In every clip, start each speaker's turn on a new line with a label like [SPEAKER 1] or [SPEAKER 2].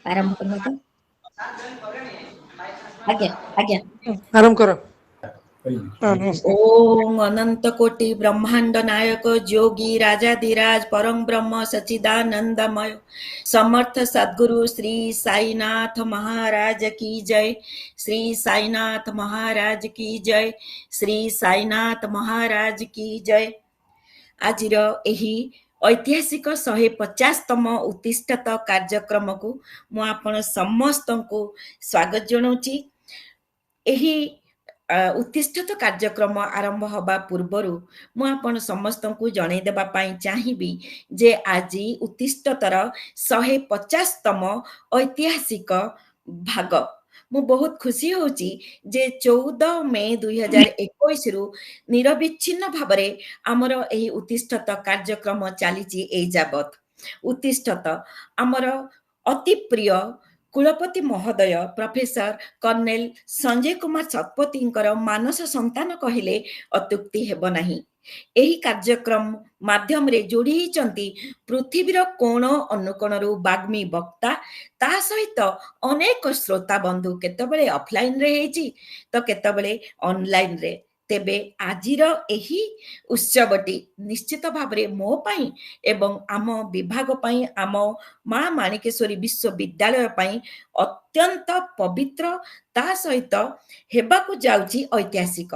[SPEAKER 1] आरंभ करवा तो आज्ञा आज्ञा
[SPEAKER 2] आरंभ कर।
[SPEAKER 1] ओम अनंत कोटि ब्रह्मांड नायक जोगी राजाधिराज परम ब्रह्म सच्चिदानंदमय समर्थ सद्गुरु श्री साईनाथ महाराज की जय। श्री साईनाथ महाराज की जय। श्री साईनाथ महाराज की जय। आजिर एही ऐतिहासिक 150तम उत्तिष्ठत कार्यक्रम को मु आपण समस्त को स्वागत जनाऊँची। एही उत्तिष्ठत कार्यक्रम आरंभ हवा पूर्वर मु आपण समस्त को जनै देबा पाई चाहिबी जे आज उत्तिष्ठतर 150तम ऐतिहासिक भाग मु बहुत खुशी होची जे 14 मे 2021 रु निरविच्छिन्न भाबरे आमर एही उत्तिष्ठत कार्यक्रम चलीची ए जाबत। उत्तिष्ठत आमर अति प्रिय कुलपति महोदय प्रोफेसर कर्नेल संजय कुमार शतपथींकर मानस संतान कहले अत्युक्ति हेब नाही। एही कार्यक्रम माध्यम रे जोड़ी हिचंती पृथ्वीर कोण अनुकोणरू बाग्मी वक्ता ता सहित अनेक श्रोता बंधु केतबेले ऑफलाइन रे हेची तो केतबेले ऑनलाइन रे। तेबे आजिर एही उत्सवटी निश्चित भावरे मो पाई एवं आम विभाग पाई आम माँ माणिकेश्वरी विश्वविद्यालय पाई अत्यंत पवित्र ता सहित हेबाकु जाउची ऐतिहासिक।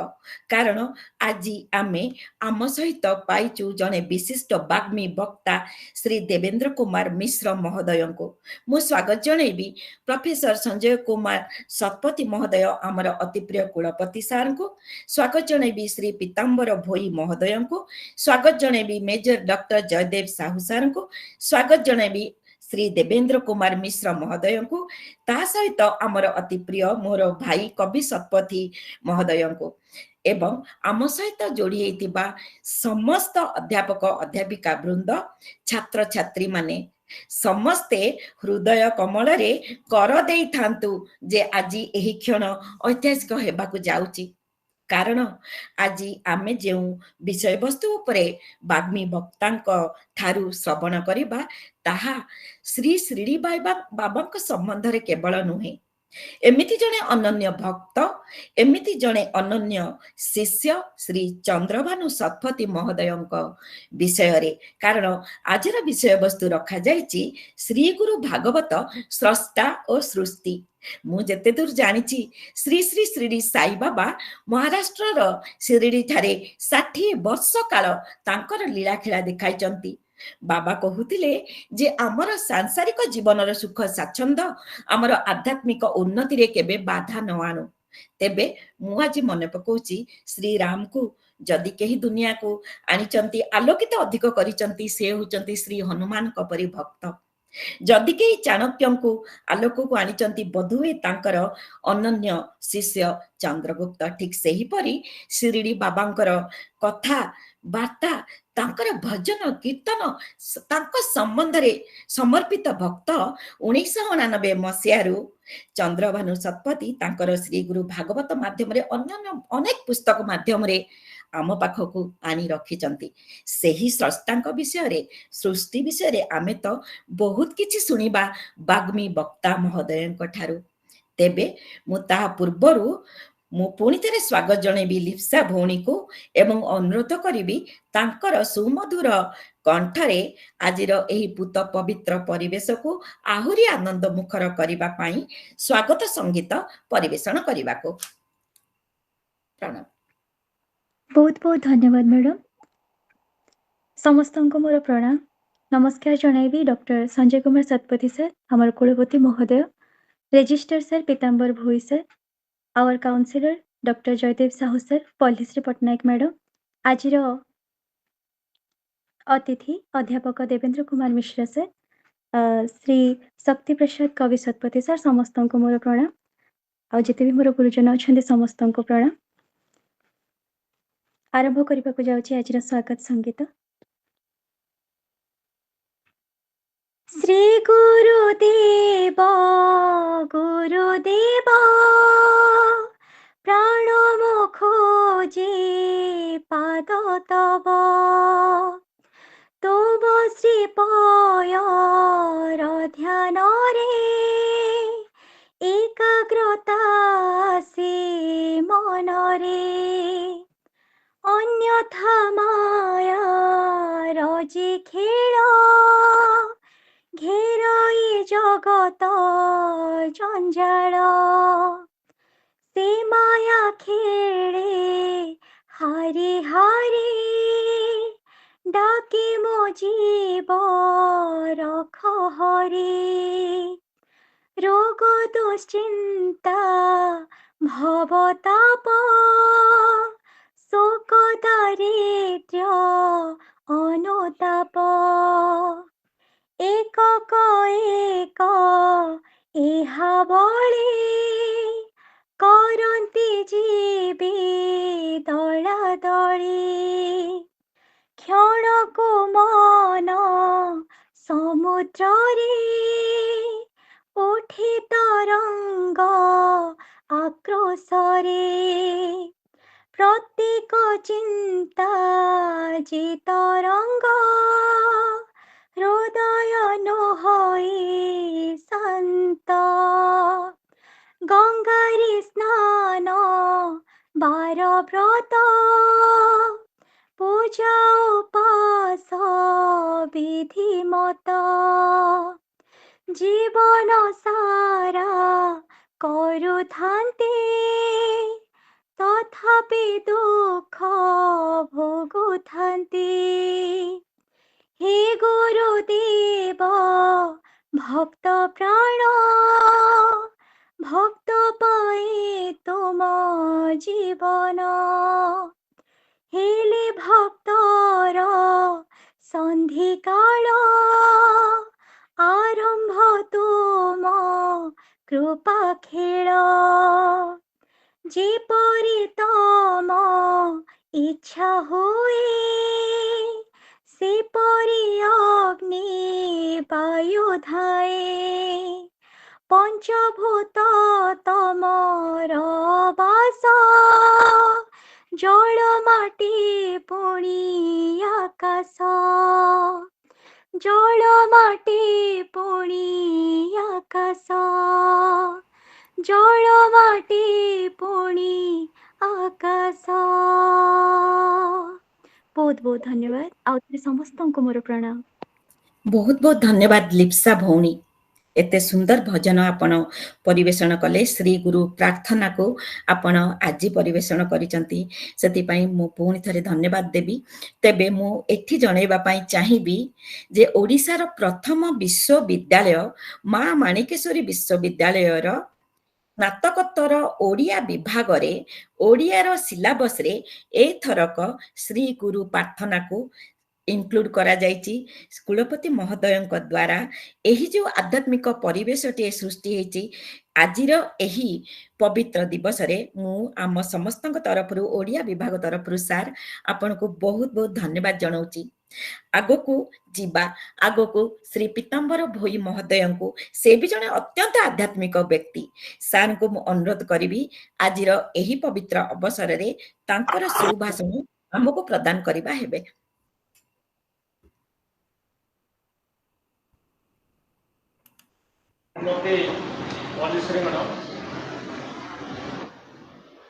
[SPEAKER 1] कारण आज आमे आम सहित पाइचु जने विशिष्ट बाग्मी वक्ता श्री देवेंद्र कुमार मिश्र महोदय को मु स्वागत जनैबी। प्रोफेसर संजय कुमार शतपथी महोदय आमर अति प्रिय कुलपति सार को स्वागत जनैबी। श्री पीताम्बर भोई महोदय को स्वागत जनैबी। मेजर डॉक्टर जयदेव साहू सार को स्वागत जनैबी। श्री देवेंद्र कुमार मिश्र महोदय को ता सहित आमर अति प्रिय मोर भाई कवि शतपथी महोदय को एवं आम सहित जोड़ी होइतिबा समस्त अध्यापक अध्यापिका वृंद छात्र छात्री माने समस्ते हृदय कमल रे कर देई थांतु जे आज एही क्षण ऐतिहासिक हेबाकु जाउची। कारण आज आमे जो विषय वस्तु उपरे बाग्मी वक्तांक ठारू श्रवण करिबा ताहा श्री श्रीडी बाबा संबंध रे केवल नुहे एमिति जने अनन्य भक्त एमिति जने अनन्य शिष्य श्री चंद्रभानु शतपथी महोदय विषय रे। कारण आजर विषय वस्तु रखा जाइछि श्री गुरु भागवत स्रष्टा और सृष्टि। मु जेते दूर जानिछि श्री श्री श्रीडी साई बाबा महाराष्ट्र शिरडी ठारे 60 वर्ष काल तांकर लीला खेला देखाइचंती। बाबा कहूतिले जे आमर सांसारिक जीवन सुख स्वाच्छंद आमर आध्यात्मिक उन्नति रे केबे बाधा न आनु। तेबे मु आज मन पकाउची श्री राम को जदि केही दुनिया को आनिचंती आलोकित अधिक करिचंती से होचंती श्री हनुमान परी भक्त। जदि केही चाणक्य को आलोक को आनिचंती बधुए तांकर अनन्य शिष्य चंद्रगुप्त। ठीक सही परी शिरडी बाबांकर कथा वार्ता तांकर भजन कीर्तन तांक संबंध रे समर्पित भक्त 1999 मसीहारू चंद्रभानु शतपथी तांकर श्री गुरु भागवत माध्यम रे अन्य अनेक पुस्तक माध्यम रे आम पाखकू आनी रखिचंती। सेही स्रष्टांक विषय रे सृष्टि विषय रे आमे तो बहुत किछि सुनिबा बाग्मी वक्ता महोदयंक ठारू। तेबे मु ताहा पूर्वरु मु पुणी थे स्वागत जनैबी लिप्सा भौणी को एवं अनुरोध करी तांकर सुमधुर कंठरे आजिर एही पूत पवित्र परिवेश को आहुरी आनंद मुखर करिबा पाई स्वागत संगीत परिवेषण करिबा को प्रणाम।
[SPEAKER 3] बहुत बहुत धन्यवाद मैडम। समस्त को मोर प्रणाम नमस्कार जनैबी। डॉक्टर संजय कुमार शतपथी सर, हमार कुलपति महोदय, register sir Pitambar Bhoi sir, our councillor doctor Jaydev Sahu sir, Pallishree Pattnaik madam, आजिर अतिथि अध्यापक देवेंद्र कुमार मिश्र सर, श्री शक्ति प्रसाद कवि शतपथी सर, समस्त को मोर प्रणाम। आ जिते भी मोर गुरुजन अच्छा समस्त को प्रणाम। आरंभ करने को जाऊँगी आज स्वागत संगीत। श्री गुरुदेव गुरुदेव प्राण मुखोजे पाद तव तव श्री पयर ध्यान रे জগত জঞ্জাল সে মায়া খেলে হারে হারে ডাকে মো জীব রখ হরে রোগ দুশ্চিন্তা ভবতাপ শোক দারিদ্র্য অনুতাপ একক এক ইহা বলে করন্তি জীবে দলা দলে ক্ষণকু মন সমুদ্রে উঠে তরঙ্গ আক্রোশরে প্রত্যেক চিন্তা যে তরঙ্গ হৃদয় নহই শান্ত গঙ্গারে স্নান বার ব্রত পূজা উপাস বিধিমত জীবন সারা করুথান্তে তথাপি দুঃখ ভোগুথান্তে হে গুরুদেব ভক্ত প্রাণ ভক্ত পায়ে তুম জীবন হেলে ভক্তর সন্ধিকাল আরম্ভ তুম কৃপা খেল যেপরি তম ইচ্ছা হুয়ে সেপরি অগ্নি বায়ু ধায়ে পঞ্চভূত তমর বাস জল মাটি পুଣି আকাশ জল মাটি পুଣି আকাশ জল মাটি পুଣି আকাশ ବହୁତ ବହୁତ ଧନ୍ୟବାଦ ଆଉ ଥରେ ସମସ୍ତଙ୍କୁ ମୋର ପ୍ରଣାମ
[SPEAKER 1] ବହୁତ ବହୁତ ଧନ୍ୟବାଦ ଲିପ୍ସା ଭଉଣୀ ଏତେ ସୁନ୍ଦର ଭଜନ ଆପଣ ପରିବେଷଣ କଲେ ଶ୍ରୀ ଗୁରୁ ପ୍ରାର୍ଥନାକୁ ଆପଣ ଆଜି ପରିବେଷଣ କରିଛନ୍ତି ସେଥିପାଇଁ ମୁଁ ପୁଣି ଥରେ ଧନ୍ୟବାଦ ଦେବି ତେବେ ମୁଁ ଏଠି ଜଣାଇବା ପାଇଁ ଚାହିଁବି ଯେ ଓଡ଼ିଶାର ପ୍ରଥମ ବିଶ୍ୱବିଦ୍ୟାଳୟ ମା ମାଣିକେଶ୍ୱରୀ ବିଶ୍ୱବିଦ୍ୟାଳୟର ସ୍ନାତକୋତ୍ତର ଓଡ଼ିଆ ବିଭାଗରେ ଓଡ଼ିଆର ସିଲାବସରେ ଏଇଥରକ ଶ୍ରୀ ଗୁରୁ ପ୍ରାର୍ଥନାକୁ ଇନକ୍ଲୁଡ କରାଯାଇଛି କୁଳପତି ମହୋଦୟଙ୍କ ଦ୍ୱାରା ଏହି ଯେଉଁ ଆଧ୍ୟାତ୍ମିକ ପରିବେଶଟିଏ ସୃଷ୍ଟି ହେଇଛି ଆଜିର ଏହି ପବିତ୍ର ଦିବସରେ ମୁଁ ଆମ ସମସ୍ତଙ୍କ ତରଫରୁ ଓଡ଼ିଆ ବିଭାଗ ତରଫରୁ ସାର୍ ଆପଣଙ୍କୁ ବହୁତ ବହୁତ ଧନ୍ୟବାଦ ଜଣାଉଛି ଆଗକୁ ଯିବା ଆଗକୁ ଶ୍ରୀ ପୀତାମ୍ବର ଭୋଇ ମହୋଦୟଙ୍କୁ ସେ ବି ଜଣେ ଅତ୍ୟନ୍ତ ଆଧ୍ୟାତ୍ମିକ ବ୍ୟକ୍ତି ସାର୍ଙ୍କୁ ମୁଁ ଅନୁରୋଧ କରିବି ଆଜିର ଏହି ପବିତ୍ର ଅବସରରେ ତାଙ୍କର ସୁଭାଷଣ ଆମକୁ ପ୍ରଦାନ କରିବା ହେବେ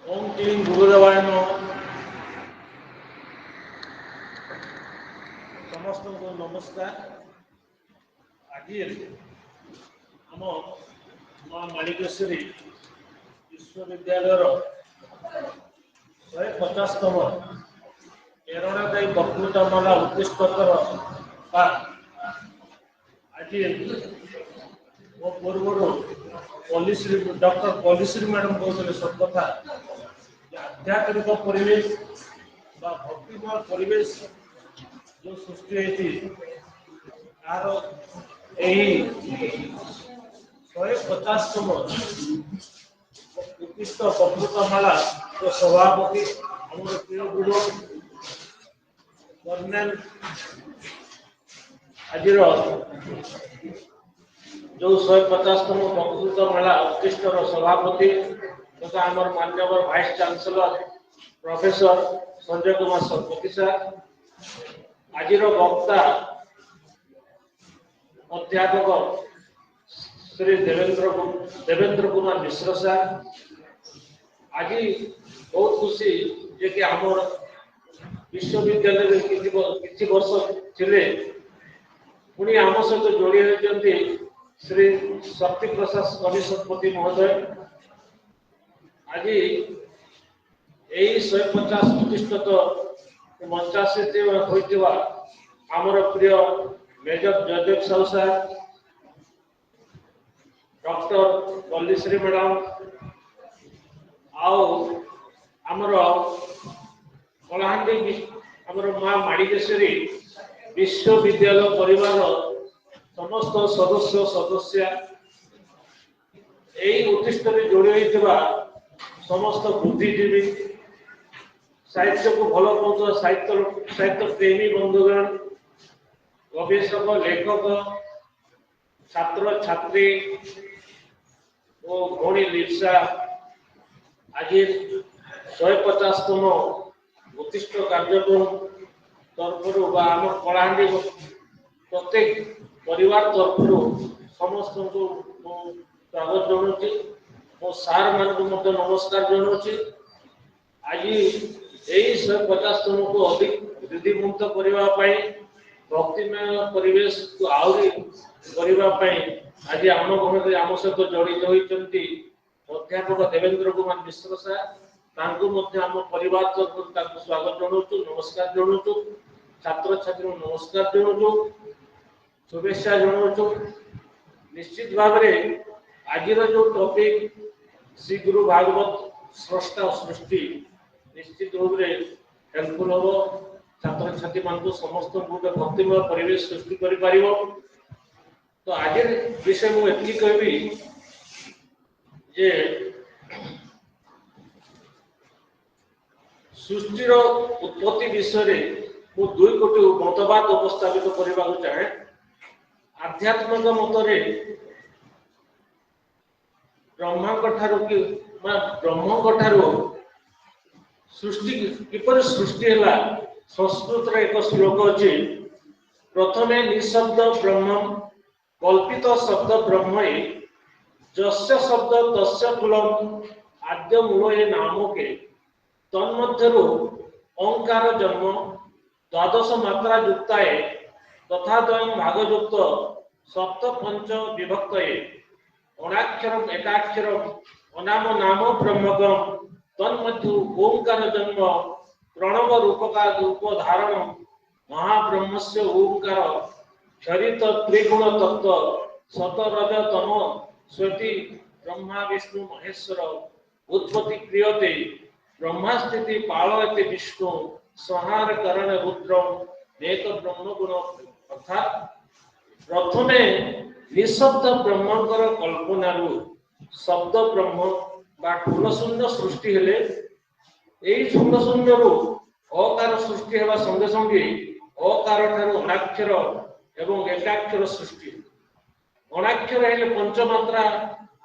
[SPEAKER 2] ओम क्लीं गुरुदेवाय नमः समस्त को नमस्कार आज आम मां माणिकेश्वरी विश्वविद्यालय 150तम प्रेरणादायी वक्तृतामाला उत्कृष्टतर आज मो पूर्व डॉक्टर पॉलिश्री मैडम कहते सब कथा आध्यात्मिक परिवेश भक्तिमय परिवेश जो सृष्टि तार 150तम उत्कृष्ट वक्तृतामाला जो सभापति हमारे प्रिय गुरु कर्नेल आज जो 150तम वक्तृतामाला उत्कृष्ट सभापति तथा आम मान्यवर vice chancellor professor Sanjay Kumar Satpathy sir आज वक्ता अध्यापक श्री देवेंद्र कुमार मिश्र सर आज बहुत खुशी जे कि आम विश्वविद्यालय किसी वर्ष थे पुणी आम सहित जोड़ी होती श्री शक्ति प्रसाद कविशतपति महोदय आज यही 150 प्रतिशत मंचासीत होइतिबा आमर प्रिय मेजर जयदेव साहू साहब, डॉक्टर वल्लीश्री मैडम आमर कलाहांडी आमर माँ माणिकेश्वरी विश्वविद्यालय परिवार समस्त सदस्य सदस्य यही उत्तिष्ठ जोड़ी होइतिबा समस्त बुद्धिजीवी साहित्य को भल पाउथबा साहित्य प्रेमी बंधुगण, गवेषक लेखक, छात्र छात्री और भौणी लिप्सा आज 150तम उत्तिष्ठ कार्यक्रम तरफ आम कलाहांडी प्रत्येक परिवार तरफ समस्त को स्वागत जनाऊँगी। मो सार मान को नमस्कार जनाऊँगी। आज यही 150तम को अधिक वृद्धिमुक्त करने भक्तिमय परिवेश को आहरी करने आज आम घर आम सहित जड़ित होती अध्यापक देवेंद्र कुमार मिश्र साहब आम परिवार तरफ स्वागत जनाऊँ, नमस्कार जनाऊँ, छात्र छात्री नमस्कार जनाऊँ, शुभेच्छा जनाऊँ। निश्चित भाव में आज जो टॉपिक श्री गुरु भागवत स्रष्टा सृष्टि निश्चित रूप से हेल्पफुल हम छात्र छात्री मान समस्त गोटे भक्तिमय परिवेश सृष्टि कर पार। तो आज विषय मुझे कहबी जे सृष्टिर उत्पत्ति विषय मु 2 कोटी मतवाद उपस्थापित करने को चाहे। आध्यात्मिक मतरे ब्रह्म सृष्टि किपर सृष्टि है। संस्कृत एक श्लोक अच्छी, प्रथमे निशब्द ब्रह्म कल्पित शब्द ब्रह्म जस्य शब्द तस्य कुलम आद्य मूल नामके तन्मध्यरु ओंकार जन्म द्वादश मात्रा युक्ताये तथा द्वयं भागयुक्त सप्त पंच विभक्त अणाक्षरम एकाक्षरम अनाम नाम ब्रह्मगम तन्मध्य ओंकार जन्म प्रणव रूपका रूप धारण महाब्रह्मस्य ओंकार क्षरित त्रिगुण तत्व सतरज तम स्वती ब्रह्मा विष्णु महेश्वर उत्पत्ति क्रियते ब्रह्मा स्थिति पालयते विष्णु संहार करण रुद्रम नेक ब्रह्म गुण। अर्थात प्रथमे निशब्द ब्रह्मकर कल्पनारू शब्द ब्रह्म बा ठूल शून्य सृष्टि हेले यही शून्य शून्य रू अकार सृष्टि हेबा संगे संगे अकार ठारू अनाक्षर एवं एकाक्षर सृष्टि। अनाक्षर हेले पंचमात्रा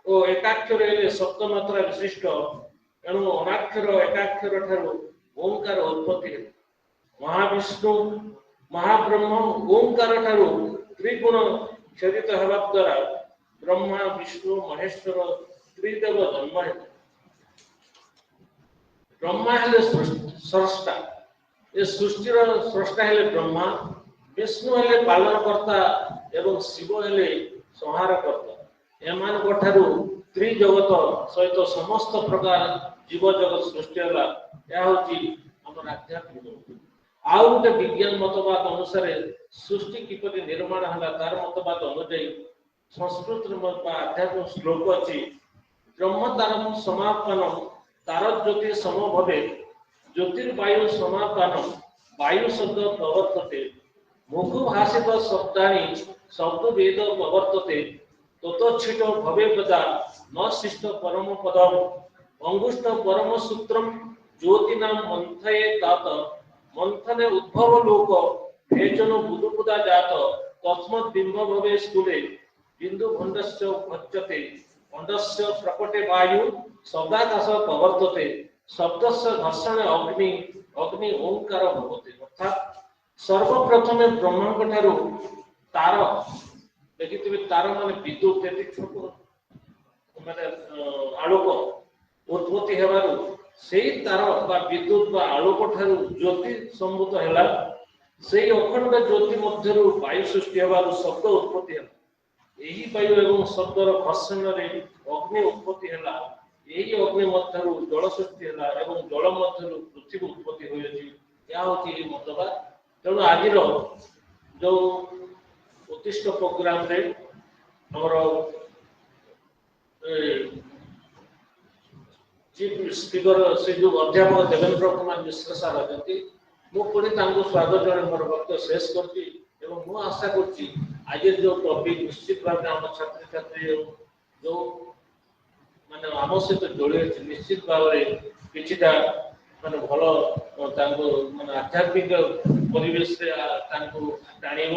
[SPEAKER 2] और एकाक्षर हेले सप्तमात्रा विशिष्ट एणु अनाक्षर एकाक्षर ठारू ओंकार उत्पत्ति हेले। महाविष्णु महाब्रह्म ओंकार ठारू त्रिगुण क्षरित हेबा द्वारा ब्रह्मा विष्णु महेश्वर त्रिदेव जन्म हेले। ब्रह्मा हेले स्रष्टा, ये सृष्टिर स्रष्टा हेले ब्रह्मा, विष्णु हेले पालनकर्ता एवं शिव हेले संहारकर्ता। एमान ठारू त्रिजगत सहित समस्त प्रकार जीव जगत सृष्टि है। यह हूँ आम आध्यात्मिक। आउ गोटे विज्ञान मतवाद अनुसार सृष्टि किपरि निर्माण है तार मतवाद अनुजाई संस्कृत आध्यात्मिक श्लोक अच्छी, ब्रह्म तारम समापनम तार ज्योति सम भवे ज्योतिर्वायु समापनम वायु शब्द प्रवर्तते मुखु भाषित शब्दानि शब्द वेद प्रवर्तते ततोच्छिट भवे पदा न शिष्ट परम पदम अंगुष्ठ परम सूत्रम ज्योतिना मंथये तात मंथने उद्भव लोक भेजन बुदुपुदा जात तस्मत् बिंब भवे स्थूले बिंदु खंडस्य भच्यते खंडस्य प्रकटे वायु शब्दाकाश प्रवर्तते शब्दस्य घर्षण अग्नि अग्नि ओंकार भवते। अर्थात सर्वप्रथमे ब्रह्म ठारू तार देखिथिबे तार माने विद्युत एति छोट माने आलोक उत्पत्ति हेबारु सेई तार बा विद्युत बा आलोक ठारू ज्योति संभूत हैला। सेई अखंड ज्योति मध्यरु वायु सृष्टि हेबारु शब्द उत्पत्ति हैला। ଏହି ବାୟୁ ଏବଂ ଶବ୍ଦର ଘର୍ଷଣରେ ଅଗ୍ନି ଉତ୍ପତ୍ତି ହେଲା। ଏହି ଅଗ୍ନି ମଧ୍ୟରୁ ଜଳ ସୃଷ୍ଟି ହେଲା ଏବଂ ଜଳ ମଧ୍ୟରୁ ପୃଥିବୀ ଉତ୍ପତ୍ତି ହୋଇଅଛି। ଏହା ହେଉଛି ଏହି ମତବାଦ। ତେଣୁ ଆଜିର ଯେଉଁ ଉତ୍ତିଷ୍ଟ ପ୍ରୋଗ୍ରାମରେ ଆମର ଚିଫ୍ ସ୍ପିକର ସେ ଯେଉଁ ଅଧ୍ୟାପକ ଦେବେନ୍ଦ୍ର କୁମାର ମିଶ୍ର ସାର୍ ଅଛନ୍ତି, ମୁଁ ପୁଣି ତାଙ୍କୁ ସ୍ୱାଗତ ଜଣାଇ ମୋର ବକ୍ତବ୍ୟ ଶେଷ କରୁଛି ଏବଂ ମୁଁ ଆଶା କରୁଛି ଆଜି ଯେଉଁ ଟପିକ୍ ନିଶ୍ଚିତ ଭାବରେ ଆମ ଛାତ୍ରଛାତ୍ରୀ ଯେଉଁ ମାନେ ଆମ ସହିତ ଯୋଡ଼ି ଅଛି ନିଶ୍ଚିତ ଭାବରେ କିଛିଟା ମାନେ ଭଲ ତାଙ୍କୁ ମାନେ ଆଧ୍ୟାତ୍ମିକ ପରିବେଶରେ ତାଙ୍କୁ ଟାଣିବ।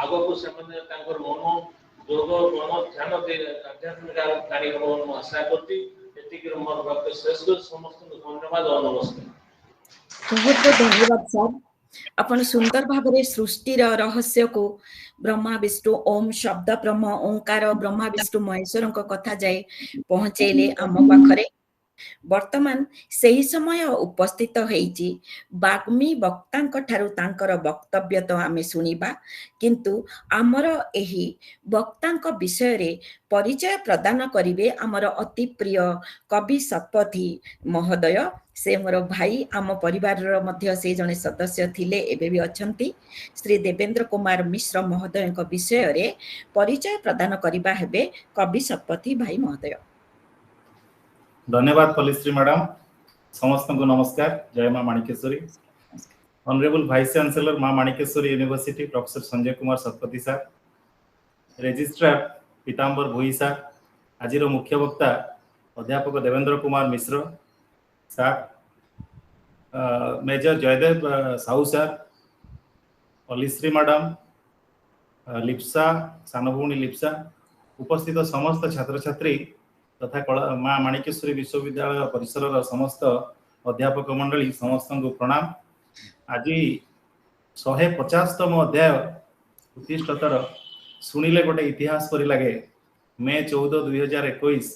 [SPEAKER 2] ଆଗକୁ ସେମାନେ ତାଙ୍କର ମନ ଯୋଗ ମନ ଧ୍ୟାନ ଦେଇ ଆଧ୍ୟାତ୍ମିକ ଟାଣିବ ମୁଁ ଆଶା କରୁଛି। ଏତିକି ମୋର ବକ୍ତବ୍ୟ ଶେଷ କରୁଛି। ସମସ୍ତଙ୍କୁ ଧନ୍ୟବାଦ ଓ ନମସ୍କାର।
[SPEAKER 1] ବହୁତ ବହୁତ ଧନ୍ୟବାଦ ସାର୍। ଆପଣ ସୁନ୍ଦର ଭାବରେ ସୃଷ୍ଟିର ରହସ୍ୟକୁ ବ୍ରହ୍ମା ବିଷ୍ଣୁ ଓಂ ଶବ୍ଦ ବ୍ରହ୍ମ ଓଙ୍କାର ବ୍ରହ୍ମା ବିଷ୍ଣୁ ମହେଶ୍ୱରଙ୍କ କଥା ଯାଇ ପହଞ୍ଚେଇଲେ ଆମ ପାଖରେ। ବର୍ତ୍ତମାନ ସେହି ସମୟ ଉପସ୍ଥିତ ହେଇଛି। ବାଗ୍ମୀ ବକ୍ତାଙ୍କ ଠାରୁ ତାଙ୍କର ବକ୍ତବ୍ୟ ତ ଆମେ ଶୁଣିବା, କିନ୍ତୁ ଆମର ଏହି ବକ୍ତାଙ୍କ ବିଷୟରେ ପରିଚୟ ପ୍ରଦାନ କରିବେ ଆମର ଅତି ପ୍ରିୟ କବି ଶତପଥୀ ମହୋଦୟ। ସେ ମୋର ଭାଇ, ଆମ ପରିବାରର ମଧ୍ୟ ସେ ଜଣେ ସଦସ୍ୟ ଥିଲେ, ଏବେ ବି ଅଛନ୍ତି। ଶ୍ରୀ ଦେବେନ୍ଦ୍ର କୁମାର ମିଶ୍ର ମହୋଦୟଙ୍କ ବିଷୟରେ ପରିଚୟ ପ୍ରଦାନ କରିବା ହେବେ କବି ଶତପଥୀ ଭାଇ ମହୋଦୟ।
[SPEAKER 4] धन्यवाद पलिश्री मैडम। समस्त को नमस्कार। जय मां Manikeshwari. Honourable vice chancellor Maa Manikeswari university professor Sanjay Kumar Satpathy sir, registrar Pitambar Bhoi sir, आज मुख्य वक्ता अध्यापक Devendra Kumar Mishra sir, major Jaydev Sahu sir, Pallishree madam, Lipsa सानभूणी लिप्सा, उपस्थित समस्त छात्र छात्री तथा मां माणिकेश्वरी विश्वविद्यालय परिसर समस्त अध्यापक मंडली समस्त को प्रणाम। आज 150तम अध्याय उत्तिष्ठतर शुणिले गोटे इतिहास परि लगे। मे 14, 2021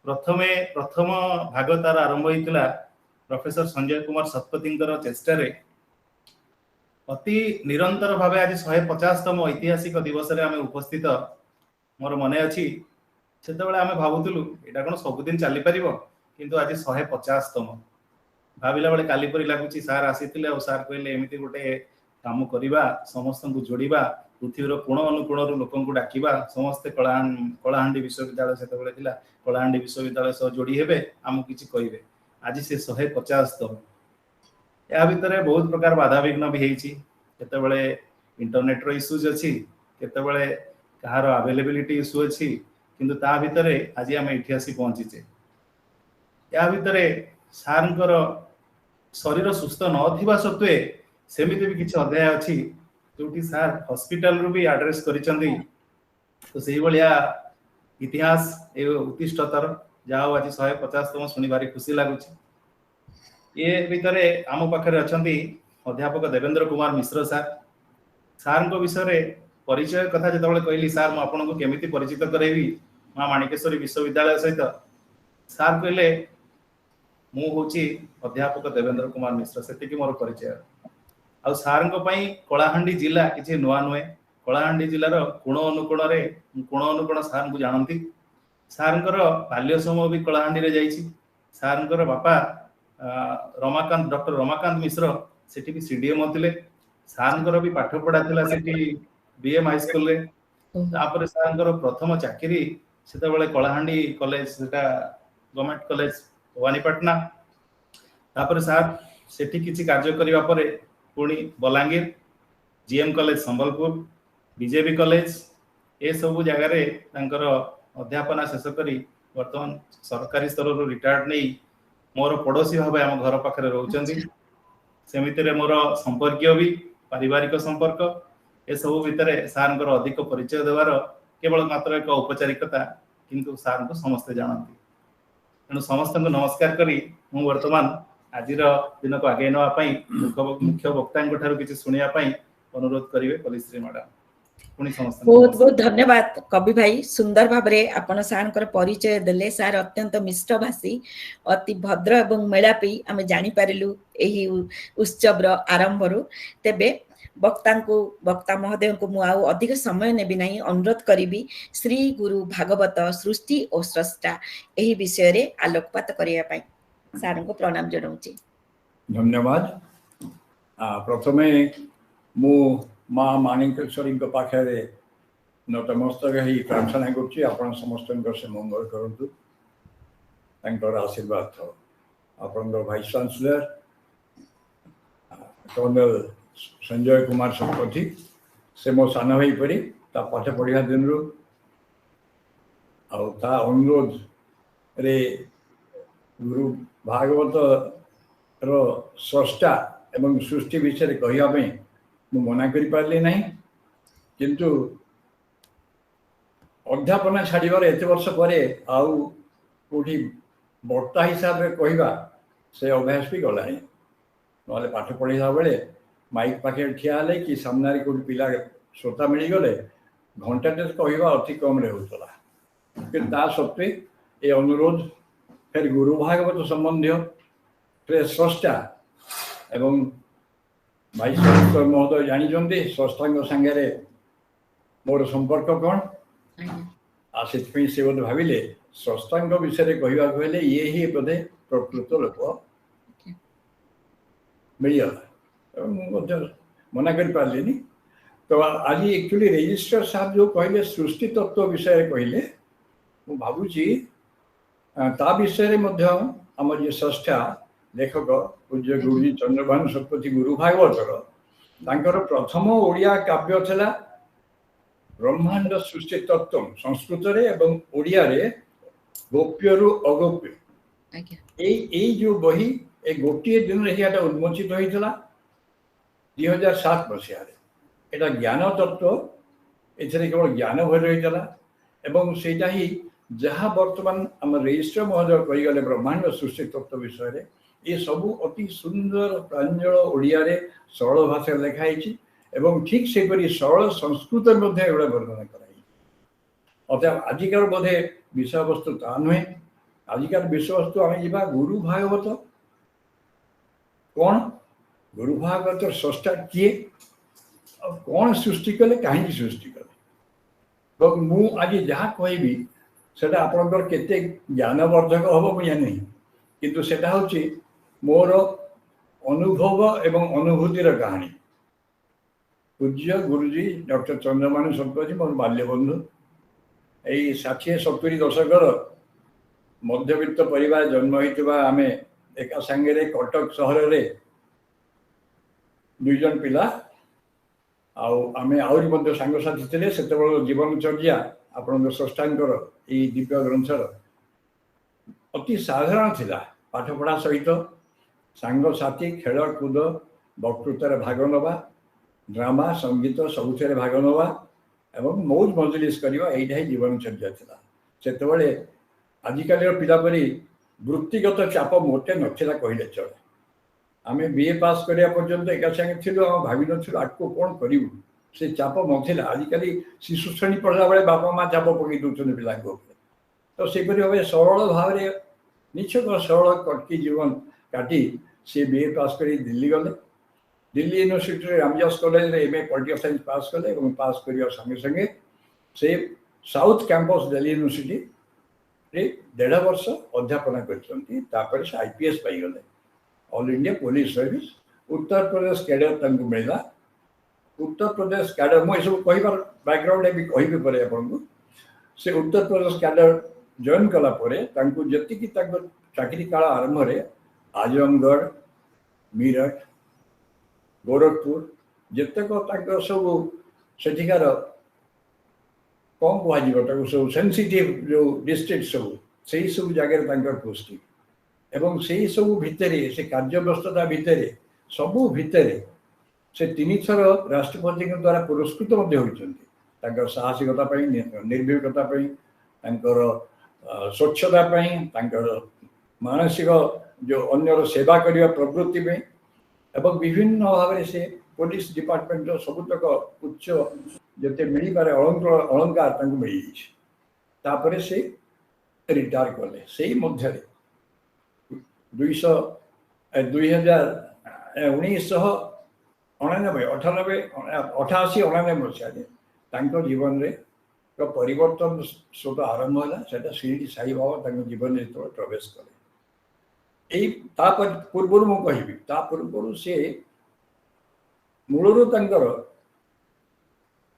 [SPEAKER 4] प्रथम भाग तार आरंभ होता प्रोफेसर संजय कुमार शतपथी चेष्टार अति निरंतर भाव आज 150तम ऐतिहासिक दिवस रे आम उपस्थित। मोर मने अच्छी से आम भावुलु यहाँ कौन सबुदिन चली पार, किंतु आज 150तम भाविला बेले काली परी लगुच। सार आसी सार कहले एमती गोटे काम करवा, समस्त को जोड़ा, पृथ्वीर कोण अनुकोण लोक डाकिबा, समस्ते कलाहांडी विश्वविद्यालय से कलाहांडी विश्वविद्यालय सह जोड़ी हेबे, आमको किसी कहे। आज से 150तम या भितर बहुत प्रकार बाधा विघ्न भी होती। केतबेले इंटरनेट रो इश्यूज अच्छी, केतबेले कहार अवेलेबिलिटी इश्यू अच्छी, किंतु ता भितर आज आम इठी आसी पहुंचीचे। या भितर सारंकर शरीर सुस्थ नथिबा सत्वे सेमिति भी किछि अध्याय अच्छी जोटी सार हॉस्पिटल रू भी एड्रेस करिसंदी। तो सेही बलिया इतिहास ए उत्तिष्ठतर जाओ आज 150तम सुनी भारी खुशी लगुच। ये भितर आम पाखे अच्छा अध्यापक देवेंद्र कुमार मिश्र सार। सार विषय परिचय कथा जो कहली, सार मुझे आपको केमिति परिचित करैबी मां माणिकेश्वरी विश्वविद्यालय सहित, सार कहले मु होची अध्यापक देवेंद्र कुमार मिश्र, से मोर परिचय। आ सार कलाहांडी जिला किसी नुआ नुहे। कलाहांडी जिलार कोण अनुकोण सार को जानती। सारंकर बाल्य समय भी कलाहांडी रे जाइछि। सारंकर बापा रमाकांत डॉक्टर रमाकांत मिश्र सेठी भी सीडीएम होतिले। सारंकर भी पाठ पढ़ा थिला सेठी बीएम हाई स्कूल रे। तापर सारंकर प्रथम चाकरी सेतेबेले कलाहांडी कॉलेज, सेटा गवर्नमेंट कॉलेज भवानीपाटना। तापर सार सेठी किछि कार्य करिवा परे पुणी Balangir GM college Sambalpur, BJP college ए सबु जगह रे तांकर अध्यापना शेष करी वर्तमान सरकारी स्तर रो रिटायर्ड नहीं मोर पड़ोसी भाव आम घर पाखे रोचंदी। सेमिति रे मोर संपर्कीय भी पारिवारिक संपर्क ए सब भितर सार अधिक परिचय देवार केवल मात्र एक औपचारिकता, किंतु सार को समस्ते जानती। तेणु समस्त को नमस्कार करी मु वर्तमान आज दिन को आगे नापी मुख्य वक्ता किसी शुणा अनुरोध करेंगे पलिश्री मैडम।
[SPEAKER 1] बहुत बहुत धन्यवाद कवि भाई। सुंदर भाव आपण सार परिचय देले। सार अत्यंत मिष्टभाषी, अति भद्र एवं मेलापी आम जानी पारिलु एही उत्सव आरंभ। तेबे वक्ता महोदय को मु आउ अधिक समय नेबी नहीं अनुरोध करी श्री गुरु भागवत सृष्टि और स्रष्टा यही विषय रे आलोकपात करिया पई सार को प्रणाम जनाऊँ।
[SPEAKER 5] धन्यवाद। प्रथमे मु माँ माणिकेश्वरी पाखे नतमस्तक ही प्रार्थना करुच्ची आपण समस्त से मंगल करंतु तांकर आशीर्वाद थो। आपण vice chancellor colonel Sanjay Kumar Satpathy से मो सान भाई परी ता पाठ पढ़िया दिन ता अनुरोध रे गुरु भागवत रो स्रष्टा एवं सृष्टि विषय कहवाई मु मना करि पारली नहीं, किंतु अध्यापना छाड़बार एत वर्ष पर आउ कोठी बर्ता हिसाब से कहवा से अभ्यास भी गला ना पाठ पढ़ा बेले माइक पाखे ठिया कि सामने कोई पिला श्रोता मिलगले घंटाटे कहवा अति कम होता, कि सत्वे ये अनुरोध फिर गुरु भागवत संबंधी प्रेस स्रष्टा एवं वाइस चांसलर महोदय जानी स्रष्टा सांगे मोर संपर्क कौन से बोध भाविले स्रष्टा विषय कहले ये ही बोधे प्रकृत लोक मिलगला मना कर पार्ली। तो आज एक्चुअली रजिस्ट्रार साहब जो कहले सृष्टि तत्व विषय कहले मु भावुची ता विषय आम जे स्रष्टा लेखक पूज्य गुरुजी चंद्रभानु शतपथी गुरु भागवतर प्रथम ओडिया काव्य थिला ब्रह्मांड सृष्टि तत्व संस्कृत रे एवं ओडिया रे गोप्य रु अगोप्य जो बही ए गोटे दिन रे उन्मोचित होइतला 2007 मसीह एटा ज्ञान तत्व एथरे केवल ज्ञान भर रहितला एवं सेटा ही जहाँ वर्तमान आम रजिस्ट्रार महोदय कहीगले ब्रह्मांड सृष्टि तत्व विषय रे ये सबू अति सुंदर प्रांजल ओडिया रे सरल भाषा लिखाई एवं ठीक से सरल संस्कृत वर्णना कराई। अतः आजिकार बोधे विषय वस्तु ता नुहे, आजिकार विषय वस्तु आम जा गुरु भागवत कौन, गुरु भागवत स्रष्टा किए, कौन सृष्टि कले, कहीं सृष्टि कले। मु आज जहाँ कहबी सेटा आपनकर केते ज्ञानवर्धक हम मुझे नहीं, किंतु सेटा होची मोर अनुभव एवं अनुभूतिर कहानी। पूज्य गुरुजी डॉक्टर चंद्रभानु शतपथी मोर बाल्य बंधु, यही 60-70 दशकर मध्यवित्त परिवार जन्म होता आम एक सांगे कटक सहर रे 2 जन पिला आमे आहरी मध्य सांगसाथी थे। से जीवनचर्या आपण स्रष्टांकर ये दिव्य ग्रंथर अति साधारण थिला। पाठ पढ़ा सहित सांगसाथी खेल कूद वक्तृतार भाग नवा, ड्रामा संगीत सबुथे भाग नवा एवं मौज मजलिस करवा यही ही जीवनचर्या थिला। सेतबेले आजिकाली पिला परी वृत्तिगत चाप मोटे नथिला कहले चले। आम बीए पास करिया पर्यंत एका संगे थिलु, आम भाबी नथिलु आगको कोन करिवु, से चाप नथिला। आजिकाली शिशु श्रेणी पढ़ला बेले बापा माँ चाप पकई दउछन पिला को, तो सेपरि भाव सरल भाव में निछक सरल कटकी जीवन काटी सी बीए पास कर दिल्ली गले। दिल्ली यूनिवर्सिटी रामदास कॉलेज रे एमए पॉलिटिकल साइंस पास कले और पास करने संगे संगे से साउथ कैंपस दिल्ली यूनिवर्सिटी रे 1.5 वर्ष अध्यापना कर से आईपीएस पाईगले। All India police service Uttar Pradesh cadre तंकु मिला। उत्तर प्रदेश कैडर मु सब कहिबार बैकग्राउंड भी कहिबे परे आपन से उत्तर प्रदेश कैडर जॉइन कला परे तांकु जति की चाकरी काल आरंभ रे आजमगढ़, मीरठ, गोरखपुर जितक सब सेठिकार कौन कह सब सेंसिटिव जो डिस्ट्रिक्ट सब जगह पोस्टिंग एवं से सब भितर से कार्य व्यस्तता भितर सबू भितर से 3 थर राष्ट्रपति द्वारा पुरस्कृत होती साहसिकता निर्भीकता स्वच्छता मानसिक जो अन्यर सेवा करने प्रवृत्ति में एवं विभिन्न भाव से पुलिस डिपार्टमेंट सबुतक उच्च जिते मिल पारे अलंकार मिल जापर से रिटायर कले। से मध्य 2019 ଅଣାନବେ 88 99 ମସିହାରେ ତାଙ୍କ ଜୀବନରେ ପରିବର୍ତ୍ତନ ସ୍ୱତ ଆରମ୍ଭ ହେଲା। ସେଟା ଶିରିଡ଼ି ସାଇ ବାବା ତାଙ୍କ ଜୀବନରେ ଯେତେବେଳେ ପ୍ରବେଶ କଲେ, ଏଇ ତା ପୂର୍ବରୁ ମୁଁ କହିବି, ତା ପୂର୍ବରୁ ସେ ମୂଳରୁ ତାଙ୍କର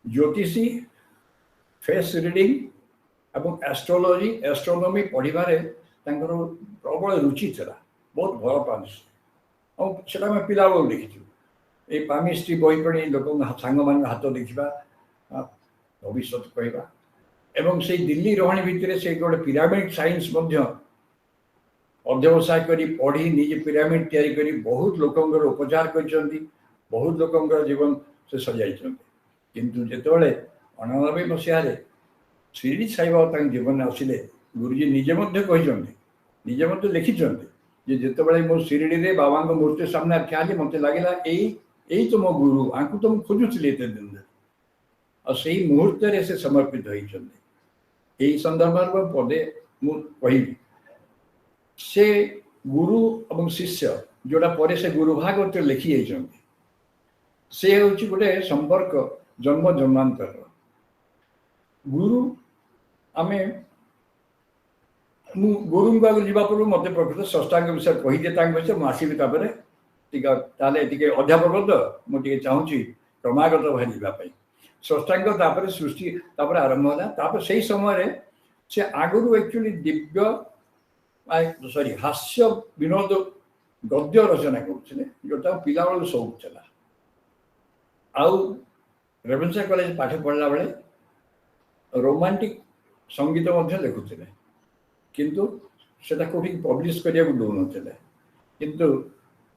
[SPEAKER 5] ଜ୍ୟୋତିଷୀ, ଫେସ୍ ରିଡିଂ ଏବଂ ଆଷ୍ଟ୍ରୋଲୋଜି ଏଷ୍ଟ୍ରୋନୋମି ପଢ଼ିବାରେ ତାଙ୍କର ପ୍ରବଳ ରୁଚି ଥିଲା, ବହୁତ ଭଲ ପାଆନ୍ତି। ଆଉ ସେଟା ଆମେ ପିଲାବେଳୁ ଦେଖିଛୁ। এই ପାମିଷ୍ଟ୍ରି ବହି ପଢ଼ି ଲୋକଙ୍କ ସାଙ୍ଗମାନଙ୍କ ହାତ ଦେଖିବା, ଭବିଷ୍ୟତ କହିବା, ଏବଂ ସେଇ ଦିଲ୍ଲୀ ରହଣୀ ଭିତରେ ସେ ଗୋଟେ ପିରାମିଡ୍ ସାଇନ୍ସ ମଧ୍ୟ ଅଧ୍ୟବସାୟ କରି ପଢ଼ି ନିଜେ ପିରାମିଡ୍ ତିଆରି କରି ବହୁତ ଲୋକଙ୍କର ଉପଚାର କରିଛନ୍ତି, ବହୁତ ଲୋକଙ୍କର ଜୀବନ ସେ ସଜାଇଛନ୍ତି। କିନ୍ତୁ ଯେତେବେଳେ 89 ମସିହାରେ ଶିରିଡ଼ି ସାଇବାବା ତାଙ୍କ ଜୀବନରେ ଆସିଲେ, ଗୁରୁଜୀ ନିଜେ ମଧ୍ୟ କହିଛନ୍ତି, ନିଜେ ମଧ୍ୟ ଲେଖିଛନ୍ତି ଯେ ଯେତେବେଳେ ମୁଁ ଶିରିଡ଼ିରେ ବାବାଙ୍କ ମୂର୍ତ୍ତି ସାମ୍ନାରେ ଠିଆ ହେଲି ମୋତେ ଲାଗିଲା ଏଇ ତ ମୋ ଗୁରୁ, ଆଙ୍କୁ ତ ମୁଁ ଖୋଜୁଥିଲି ଏତେ ଦିନ ଧରି। ଆଉ ସେଇ ମୁହୂର୍ତ୍ତରେ ସେ ସମର୍ପିତ ହେଇଛନ୍ତି। এই ସନ୍ଦର୍ଭରେ ପଦେ ମୁଁ କହିବି, ସେ ଗୁରୁ ଏବଂ ଶିଷ୍ୟ ଯୋଉଟା ପରେ ସେ ଗୁରୁ ଭାଗବତରେ ଲେଖି ଯାଇଛନ୍ତି, ସେ ହେଉଛି ଗୋଟେ ସମ୍ପର୍କ ଜନ୍ମ ଜନ୍ମାନ୍ତର। ଗୁରୁ ଆମେ ମୁଁ ଗୁରୁଙ୍କ ଆଗକୁ ଯିବା ପୂର୍ବରୁ ମୋତେ ପ୍ରକୃତ ସ୍ରଷ୍ଟାଙ୍କ ବିଷୟରେ କହିଦିଏ, ତାଙ୍କ ବିଷୟରେ ମୁଁ ଆସିବି। ତାପରେ ଟିକେ ତାହେଲେ ଟିକେ ଅଧ୍ୟାପକ ତ ମୁଁ ଟିକେ ଚାହୁଁଛି କ୍ରମାଗତ ଭାବେ ଯିବା ପାଇଁ। ସ୍ରଷ୍ଟାଙ୍କ ତାପରେ ସୃଷ୍ଟି ତାପରେ ଆରମ୍ଭ ହେଲା। ତାପରେ ସେଇ ସମୟରେ ସେ ଆଗରୁ ଆକ୍ଚୁଆଲି ହାସ୍ୟ ବିନୋଦ ଗଦ୍ୟ ରଚନା କରୁଥିଲେ, ଯୋଉଟା ପିଲାବେଳୁ ସଉକ ଥିଲା। ଆଉ ରେଭେନ୍ସା କଲେଜ ପାଠ ପଢ଼ିଲା ବେଳେ ରୋମାଣ୍ଟିକ ସଙ୍ଗୀତ ମଧ୍ୟ ଲେଖୁଥିଲେ, କିନ୍ତୁ ସେଟା କୋଉଠି ପବ୍ଲିଶ କରିବାକୁ ଦେଉନଥିଲେ। କିନ୍ତୁ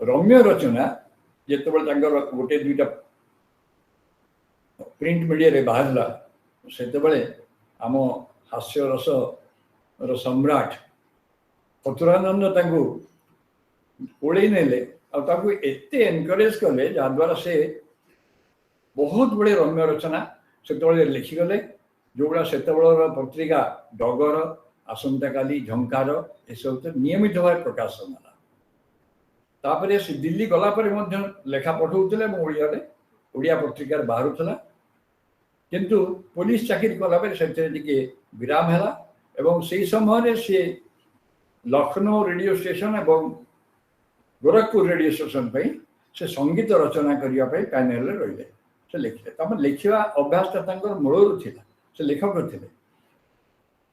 [SPEAKER 5] ରମ୍ୟ ରଚନା ଯେତେବେଳେ ତାଙ୍କର ଗୋଟେ ଦୁଇଟା ପ୍ରିଣ୍ଟ ମିଡ଼ିଆରେ ବାହାରିଲା, ସେତେବେଳେ ଆମ ହାସ୍ୟରସର ସମ୍ରାଟ ଚତୁରାନନ୍ଦ ତାଙ୍କୁ ଓଳେଇ ନେଲେ ଆଉ ତାକୁ ଏତେ ଏନକରେଜ କଲେ, ଯାହାଦ୍ୱାରା ସେ ବହୁତ ଗୁଡ଼ିଏ ରମ୍ୟ ରଚନା ସେତେବେଳେ ଲେଖିଗଲେ, ଯୋଉଗୁଡ଼ା ସେତେବେଳର ପତ୍ରିକା ଡଗର, ଆସନ୍ତାକାଲି, ଝଙ୍କାର ଏସବୁ ନିୟମିତ ଭାବେ ପ୍ରକାଶ ହେଲା। ତାପରେ ସେ ଦିଲ୍ଲୀ ଗଲା ପରେ ମଧ୍ୟ ଲେଖା ପଠାଉଥିଲେ ଏବଂ ଓଡ଼ିଆ ପତ୍ରିକାରେ ବାହାରୁଥିଲା। କିନ୍ତୁ ପୋଲିସ ଚାକିରି କଲାପରେ ସେଥିରେ ଟିକେ ବିରାମ ହେଲା ଏବଂ ସେଇ ସମୟରେ ସେ ଲକ୍ଷ୍ନୌ ରେଡ଼ିଓ ଷ୍ଟେସନ ଏବଂ ଗୋରଖପୁର ରେଡ଼ିଓ ଷ୍ଟେସନ ପାଇଁ ସେ ସଙ୍ଗୀତ ରଚନା କରିବା ପାଇଁ ପ୍ୟାନେଲରେ ରହିଲେ। ସେ ଲେଖିଲେ, ତାପରେ ଲେଖିବା ଅଭ୍ୟାସଟା ତାଙ୍କର ମୂଳରୁ ଥିଲା, ସେ ଲେଖକ ଥିଲେ।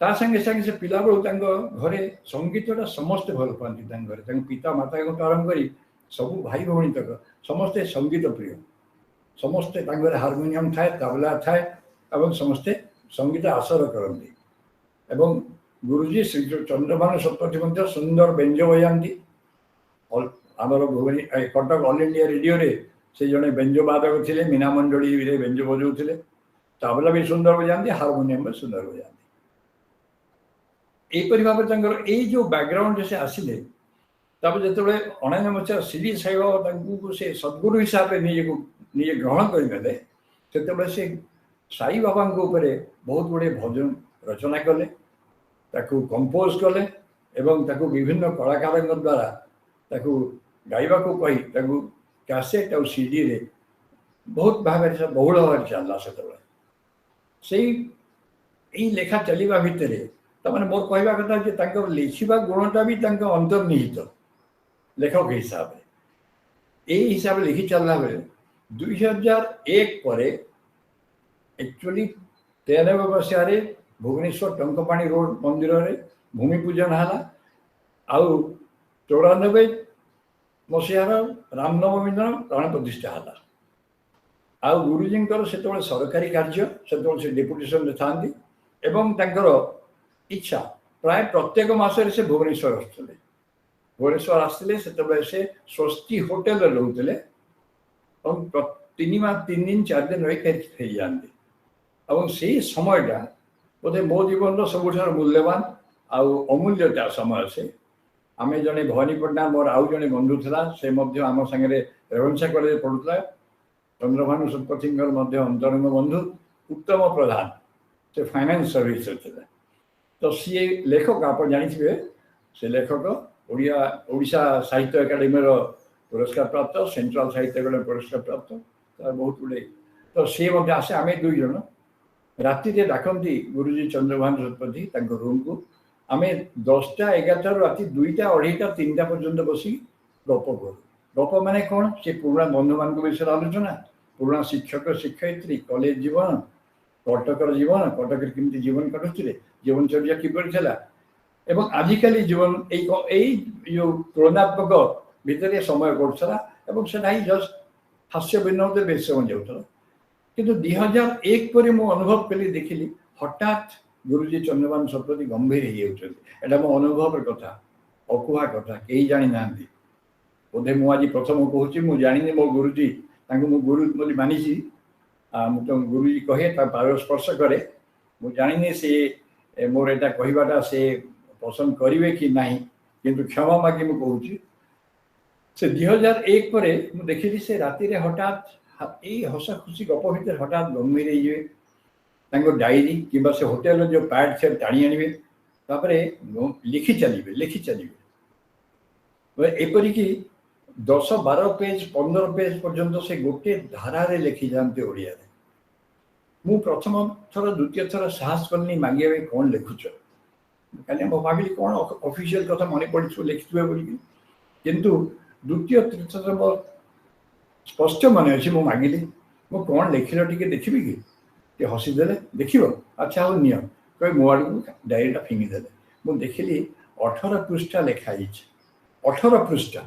[SPEAKER 5] ତା ସାଙ୍ଗେ ସାଙ୍ଗେ ସେ ପିଲାବେଳୁ ତାଙ୍କ ଘରେ ସଙ୍ଗୀତଟା ସମସ୍ତେ ଭଲ ପାଆନ୍ତି। ତାଙ୍କ ଘରେ ତାଙ୍କ ପିତା ମାତାଙ୍କଠୁ ଆରମ୍ଭ କରି ସବୁ ଭାଇ ଭଉଣୀ ତକ ସମସ୍ତେ ସଙ୍ଗୀତ ପ୍ରିୟ। ସମସ୍ତେ ତାଙ୍କ ଘରେ ହାରମୋନିୟମ ଥାଏ, ତାବଲା ଥାଏ ଏବଂ ସମସ୍ତେ ସଙ୍ଗୀତ ଆସର କରନ୍ତି। ଏବଂ ଗୁରୁଜୀ ଶ୍ରୀ ଚନ୍ଦ୍ରଭାନୁ ଶତପଥୀ ମଧ୍ୟ ସୁନ୍ଦର ବେଞ୍ଜ ବଜାନ୍ତି। ଆମର କଟକ ଅଲ୍ ଇଣ୍ଡିଆ ରେଡ଼ିଓରେ ସେ ଜଣେ ବେଞ୍ଜ ବାଦକ ଥିଲେ, ମୀନା ମଣ୍ଡଳୀରେ ବେଞ୍ଜ ବଜାଉଥିଲେ। ତାବଲା ବି ସୁନ୍ଦର ବଜାନ୍ତି, ହାରମୋନିୟମ ବି ସୁନ୍ଦର ବଜାନ୍ତି। ଏହିପରି ଭାବରେ ତାଙ୍କର ଏଇ ଯୋଉ ବ୍ୟାକଗ୍ରାଉଣ୍ଡରେ ସେ ଆସିଲେ, ତାପରେ ଯେତେବେଳେ 99 ମସିହା ଶିରିଡ଼ି ସାଇବାବା ତାଙ୍କୁ ସେ ସଦ୍ଗୁରୁ ହିସାବରେ ନିଜେ ଗ୍ରହଣ କରିନେଲେ, ସେତେବେଳେ ସେ ସାଇ ବାବାଙ୍କ ଉପରେ ବହୁତ ଗୁଡ଼ିଏ ଭଜନ ରଚନା କଲେ, ତାକୁ କମ୍ପୋଜ କଲେ ଏବଂ ତାକୁ ବିଭିନ୍ନ କଳାକାରଙ୍କ ଦ୍ୱାରା ତାକୁ ଗାଇବାକୁ କହି ତାକୁ କ୍ୟାସେଟ୍ ଆଉ ସିଡିରେ ବହୁତ ଭାବରେ ବହୁଳ ଭାବରେ ଚାଲିଲା। ସେତେବେଳେ ସେଇ ଏଇ ଲେଖା ଚାଲିବା ଭିତରେ ତାମାନେ ମୋର କହିବା କଥା ଯେ ତାଙ୍କର ଲେଖିବା ଗୁଣଟା ବି ତାଙ୍କ ଅନ୍ତର୍ନିହିତ ଲେଖକ ହିସାବରେ। ଏଇ ହିସାବରେ ଲେଖି ଚାଲିଲା ବେଳେ 2001 ପରେ ଆକ୍ଚୁଆଲି 93 ମସିହାରେ ଭୁବନେଶ୍ୱର ଟଙ୍କପାଣି ରୋଡ ମନ୍ଦିରରେ ଭୂମି ପୂଜନ ହେଲା। ଆଉ 94 ମସିହାର ରାମନବମୀ ଦିନ ପ୍ରାଣ ପ୍ରତିଷ୍ଠା ହେଲା। ଆଉ ଗୁରୁଜୀଙ୍କର ସେତେବେଳେ ସରକାରୀ କାର୍ଯ୍ୟ, ସେତେବେଳେ ସେ ଡେପୁଟେସନରେ ଥାନ୍ତି ଏବଂ ତାଙ୍କର ଇଚ୍ଛା ପ୍ରାୟ ପ୍ରତ୍ୟେକ ମାସରେ ସେ ଭୁବନେଶ୍ୱର ଆସୁଥିଲେ। ଭୁବନେଶ୍ୱର ଆସିଥିଲେ ସେତେବେଳେ ସେ ସ୍ୱସ୍ତି ହୋଟେଲରେ ରହୁଥିଲେ ଏବଂ 3 ଦିନ 4 ଦିନ ରହି ଫେରିଯାଆନ୍ତି। ଏବଂ ସେଇ ସମୟଟା ବୋଧେ ମୋ ଜୀବନର ସବୁଠାରୁ ମୂଲ୍ୟବାନ ଆଉ ଅମୂଲ୍ୟତା ସମୟ। ସେ ଆମେ ଜଣେ ଭବାନୀ ପଟ୍ଟନାୟକ, ମୋର ଆଉ ଜଣେ ବନ୍ଧୁ ଥିଲା, ସେ ମଧ୍ୟ ଆମ ସାଙ୍ଗରେ ରେଭେନ୍ସା କଲେଜରେ ପଢ଼ୁଥିଲା। ଚନ୍ଦ୍ରଭାନୁ ଶତପଥୀଙ୍କର ମଧ୍ୟ ଅନ୍ତରଙ୍ଗ ବନ୍ଧୁ। ଉତ୍ତମ ପ୍ରଧାନ, ସେ ଫାଇନାନ୍ସ ସର୍ଭିସରେ ଥିଲେ। ତ ସିଏ ଲେଖକ, ଆପଣ ଜାଣିଥିବେ ସେ ଲେଖକ, ଓଡ଼ିଶା ସାହିତ୍ୟ ଏକାଡେମୀର पुरस्कार प्राप्त सेंट्रल साहित्य अकादेमी पुरस्कार प्राप्त तार बहुत गुड़े तो सी आसे आम दुई जन राति डाकती गुरुजी चंद्रभान शतपथी रूम को आम 10टा 11टा राति 2टा 2:30 3टा पर्यंत बसी गप करूँ गप माने कौन से पुराणा बंधु मान विषय आलोचना पुराणा शिक्षक शिक्षयित्री कॉलेज जीवन कटकर जीवन कटक केमती जीवन कटुले जीवनचर्या किपरि थला एवं आजिकाली जीवन जो तुलनात्मक भितर समय करा एवं से जस्ट हास्य विनोद बेस समय जाऊला किंतु 2001 पर मु अनुभव कली देखिली हठात गुरुजी चंद्रभान शतपथी गंभीर हो मो अनुभव कथा अकुहा कथा कहीं जानी ना बोधे मुझे प्रथम कहूँ मुझे जानी मो गुरुजी मु गुरु बोली मानी मुझे गुरुजी कहे पाद स्पर्श करे मुझे जानी से मोर एटा कहवाटा से पसंद करेंगे कि ना किंतु क्षमा मागी मु कहूँ से 2001 पर मु देखिली से राति हठात यही हस खुशी गप भर हठात गंभीर हो डायरी कि से होटेल जो पैड से टाणी आने लिखि चलिए एपरिकी 10-12 पेज 15 पेज पर्यंत से गोटे धारारे लिखि जाते ओडिया मु प्रथम थर द्वितीय थर साहस करनी मांगे कौन लिखुच कहीं भाविली कौन ऑफिशियल कथा मन पड़ लिखिथे बोल किंतु द्वितीय तृतीय थर स्पष्ट मन अच्छी मु मागिली मु कौन लिखिल टे देखी कि हसीदे देख अच्छा हो नि कह मो आड़ को डायरीटा फिंगिदे मु देखिली 18 पृष्ठा लिखाई 18 पृष्ठा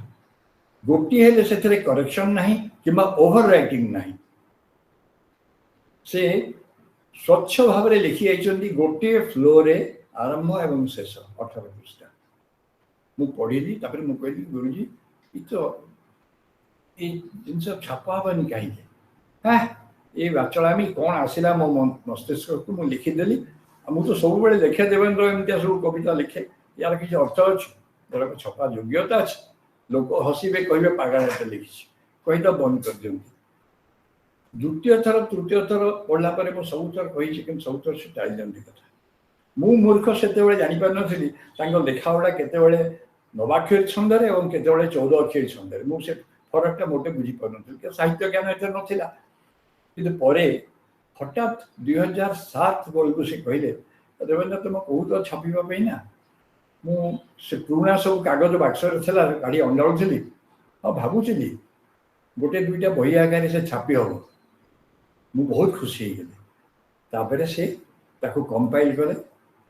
[SPEAKER 5] गोटे हेले से करेक्शन नहीं कि ओवर राइटिंग नहीं से स्वच्छ भाव में लिखि जाइछन्ती गोटे फ्लो रे आरंभ एवं शेष 18 पृष्ठा मु पढ़ी तापर मु कहली गुरुजी तो ये जिनस छापाबनी कहीं हाँ ये बाचलामी कौन आसला मो मस्तिष्क को मुझे लिखिदेली मुझे तो सब बड़े लिखे देवेन्द्र एमती सब कविता लिखे यार किसी अर्थ अच्छे छपा योग्यता अच्छे लोक हसबे कहे पागल एट लिखी कही तो बंद कर दिखती द्वितीय थर तृतीय थर पढ़ला मुझे सब थर कही कि सब थर से टाइल दिखती कथा मु मूर्ख से जापार नी लेखा गुड़ा केत नवाक्षर छंदे और केत 14 अक्षर छंदे मुझे फरकटा मोटे बुझीपार साहित्य ज्ञान एत नाला कि हठात 2007 बेलू से कहले देवेन्द्र तुम कौत छापाई ना मुझे पुराणा सब कागज बाक्सर गाड़ी अंडाड़ी हाँ भावुली गोटे 2टा बही आगे से छापी हम मु बहुत खुशी हो गली से कंपाइल कले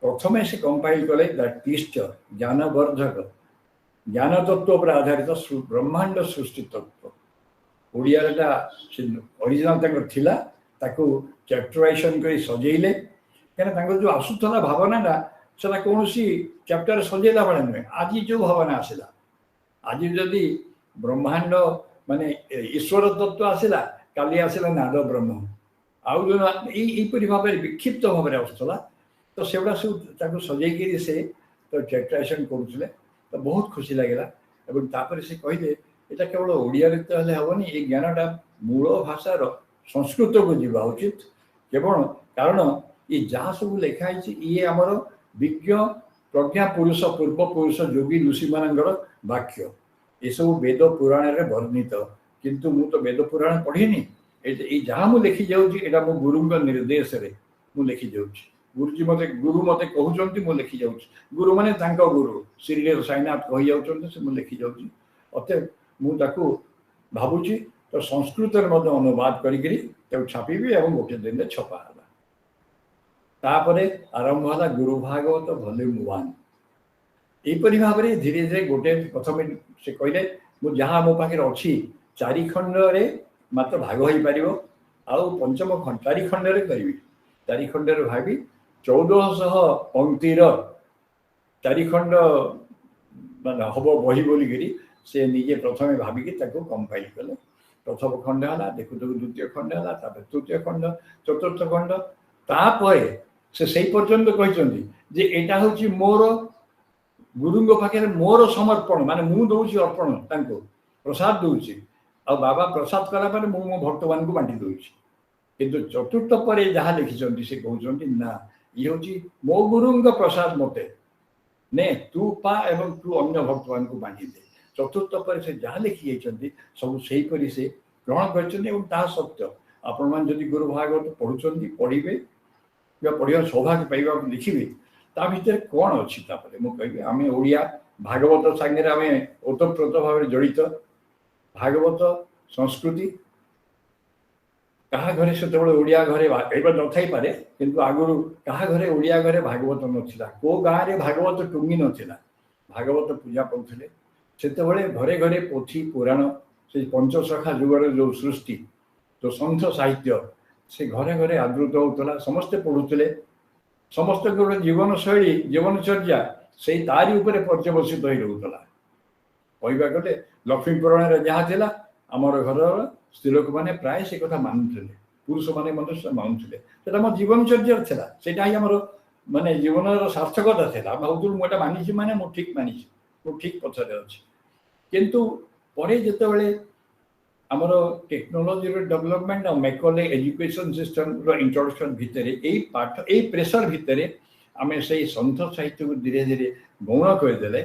[SPEAKER 5] प्रथम से कंपाइल कले द टीस्टर ज्ञानवर्धक ज्ञान तत्व पर आधारित ब्रह्मांड सृष्टि तत्व ओडिया ओरिजिनल थिला ताकू चैप्टराइजेशन कर सजेले कहीं जो आसूला भावना से कौन चैप्टर सजेला भाई नुहे आज जो भावना आसला आज जदि ब्रह्मांड माने ईश्वर तत्व आसला काली आसला नाद ब्रह्म आईपरी भाव विक्षिप्त भाव में आसूला तो से सब सजेकि से तो चैप्टराइजेशन करुले तो बहुत खुशी लगे से कहले यहाँ केवल ओडिया तो हेनी ये ज्ञानटा मूल भाषार संस्कृत को जीवा उचित केवल कारण ये जहाँ सब लिखाई ये आमर विज्ञ प्रज्ञा पुरुष पूर्व पुरुष योगी ऋषि मानकर वाक्य ये सब वेद पुराण में वर्णित किंतु मु तो वेद पुराण पढ़ीनी ये जहाँ मुझे लिखि जाऊँगा मो गुरु निर्देश मुझे लिखि जाऊँगी गुरुजी गुरु मत कहते मुझे लिखि जाऊँगी गुरु माने गुरु श्री साईनाथ कही जाऊँच मुझे लिखि जाऊँगी अतः मुझे भावुची तो संस्कृत अनुवाद करी छापी और गोटे दिन छपा तापरे आरंभ है गुरु भागवत वॉल्यूम 1 यहपरी भाव में धीरे धीरे गोटे प्रथम से कहले मुझे जहाँ मो पाखे अच्छी 4 खंडे मात्र भाग हो पार आउ पंचम खंड 4 खंडे करी 4 खंडे भावी 1400 पंक्तिर 4 खंड मान हम बही बोलिकी से निजे प्रथम भाविकी कंपाइल कले प्रथम खंड है देखु देखु द्वितीय खंड है तृतीय खंड चतुर्थ खंड तापर से पर्यंत कहते यहाँ हूँ मोर गुरु पाखे मोर समर्पण माने मु दौची अर्पण प्रसाद दूची आ बाबा प्रसाद कलापर मो भक्त मान को बांटी दूची किंतु चतुर्थ पर जहाँ लिखिं से कहते ना ये हूँ मो गुरु प्रसाद मते ने तू पा एवं तू अन्य भक्त मान को बांटी दे चतुर्थ पर से जहाँ लिखी जाइछन्ति सब सही परि से ग्रहण करछन्ति एवं ता सत्य आपण मान जदि गुरु भागवत पढुछन्ति पढिबे या पढिया सौभाग्य पाइबा लिखिबे ता भितर कोन अछि तापरे मु कहबे आमे ओडिया भागवत संगे आमे ओतप्रोत भाव जड़ित भागवत संस्कृति कहा घरे से ओडिया घरे न थाई पारे किंतु आगुरु कहा घरे ओडिया घरे भागवत नथिला को गाँ रे भागवत टुंगी नथिला भागवत पूजा पउथले सेतेबेले घरे घरे पोथी पुराण से पंचसखा जुगर जो सृष्टि जो संत साहित्य से घरे घरे आदृत होतला समस्त पढुतले समस्त जीवन शैली जीवनचर्या से तारी उपरे पर्यवसित होई रहउतला कहबा गले लक्ष्मी पुराण रे जहाँ थिला हमर घर स्त्री लोक माने प्राय से कथा मानुଥିଲେ पुरुष माने मनुष्य मानुଥିଲେ सेटा म जीवनचर्या थिला सेटा ही हमर माने जीवन रो सार्थकता थिला भाउतुल मोटा मानिछि माने मो ठीक मानिछि मो ठीक पछरे अछि किंतु परे जते बेले हमर टेक्नोलॉजी रो डेवलपमेंट और मैकले एजुकेशन सिस्टम रो इंट्रोडक्शन भितरे एई पाठ एई प्रेशर भितरे आमे सेई संत साहित्य को धीरे धीरे गौण कर देले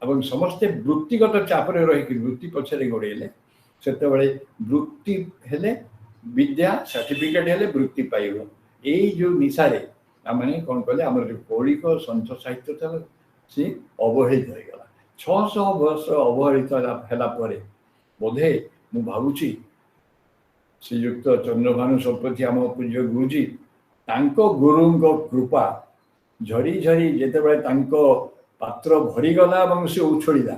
[SPEAKER 5] एवं समस्त वृत्तिगत चापरे रही कि वृत्ति पछरे गोड़ेले सेते बेले वृत्ति हेले विद्या सर्टिफिकेट हेले वृत्ति पाइबो एई जो निसारे आमे कोन कहले हमर जो कौलिक संत साहित्य था से अवहेलित हो गला 600 वर्ष अवहेलित होला परे बोधे मु भाबुची श्रीयुक्त चंद्रभानु सपति आम पूज्य गुरुजी तांको गुरुंको कृपा झरी झरी जेते बेले तांको पात्र भरी गला एवं से उछोड़िला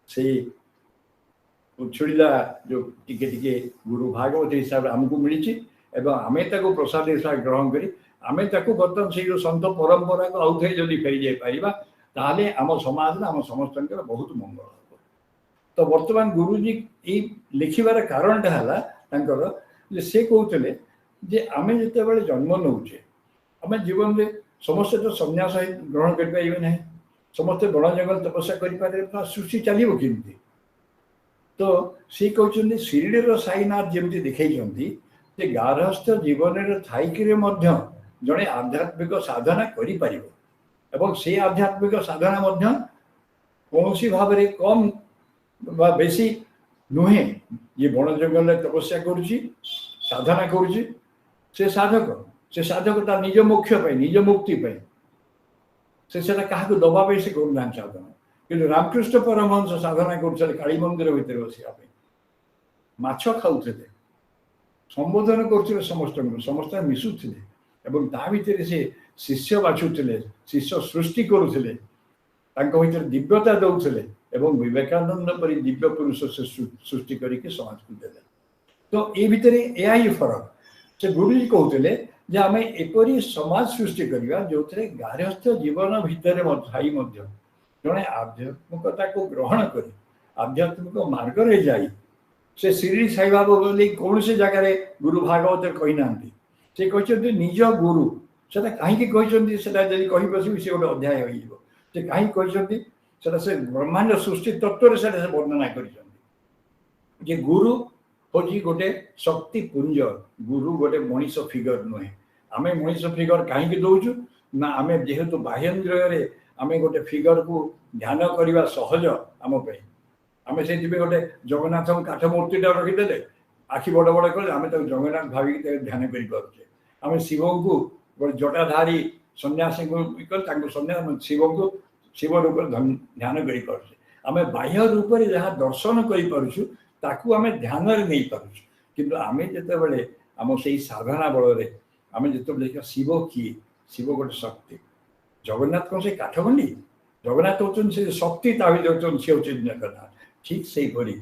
[SPEAKER 5] से उछोड़िला जो टिके टिके गुरु भागवत हिसाब हमको मिली एवं आमे ताको प्रसाद हिसाब ग्रहण करी आमे ताको बर्तन से जो संत परंपरा को आउथे जदि फेरी जाय परिबा ताले आम समाज आम समस्तंकर बहुत मंगल हो तो वर्तमान गुरुजी ई लिखिबार कारणटा हला तांकर जे से कहउतले जे आमे जते बेले जन्म नउचे आमे जीवन में समस्त तो संन्यास ग्रहण कर पाइबे नहीं समस्त बड़ जंगल तपस्या कर पारे तो सृष्टि चलिबो किंती तो सी कहउचंदी शिरडीर साईनाथ जेमती देखैचंदी जे गारहस्थ जीवन रे थाइकिरे मध्य जणे आध्यात्मिक साधना करि पारिबो एवं से आध्यात्मिक साधना मध्य कोनोसी भाबरे कम बा बेसी नुहे ये बण जंगल तपस्या करुची साधना करुची से साधक ता निज मोक्ष पे निज मुक्ति पे से सेटा काहा को दबा पे से करूना साधना कि रामकृष्ण परमहंस साधना करुछले काली मंदिर भितर बसिया पे माछ खाउथले संबोधन करुछले समस्त मिसुथले एवं ता भितर से शिष्य बाछुथले शिष्य सृष्टि करुथले तांको भितर दिव्यता दउथले एवं विवेकानंद परि दिव्य पुरुष से सृष्टि करके समाज को देले तो ए भितरे एआई फरक से गुरुजी कहउतले जे आमे एपरि समाज सृष्टि करिया जोथरे गारहस्थ जीवन भितरे थाई मध्य जणे आध्यात्मिकता को ग्रहण करी आध्यात्मिक मार्ग रे जाई से शिरडी साई बाबा बोली कौन से जगह रे गुरु भागवत कहि नांती से कहछन्ती निज गुरु सेटा काहे कि कहछन्ती सेटा जदि कहि बसिबी से गोटे अध्याय होइबो से काहे कहछन्ती सेटा से ब्रह्मांड सृष्टि तत्व रे सेटा वर्णना करिसन्ती जे गुरु होजी गोटे शक्ति पुंज गुरु गोटे मनीष फिगर नुहे आमे मनीष फिगर काहे कि दउछु ना आमे जेहेतु बाह्येन्द्रिय रे आमे गोटे फिगर को ध्यान करबा सहज आम पे आमे सेति पे गोटे जगन्नाथ काठ मूर्ति टा रखि देले आखि बड़ बड़ कर आमे त जगन्नाथ भावी ध्यान करि पाछे आमे शिव को गोटे जटाधारी सन्यासी को कर तांको सन्यास शिव को शिव रूप ध्यान करि पाछे आमे बाह्य रूप रे जहा दर्शन करि पारुछु ताकू आमे ध्यान रे नै पारुछु किंतु आमे जते बेले आम सेई साधना बल रे आमे जते बेले शिव की शिव गोटे शक्ति जगन्नाथ कौन से काठगंडी जगन्नाथ होचन से शक्ति तावी होचन से होचन जगन्नाथ ठीक से परी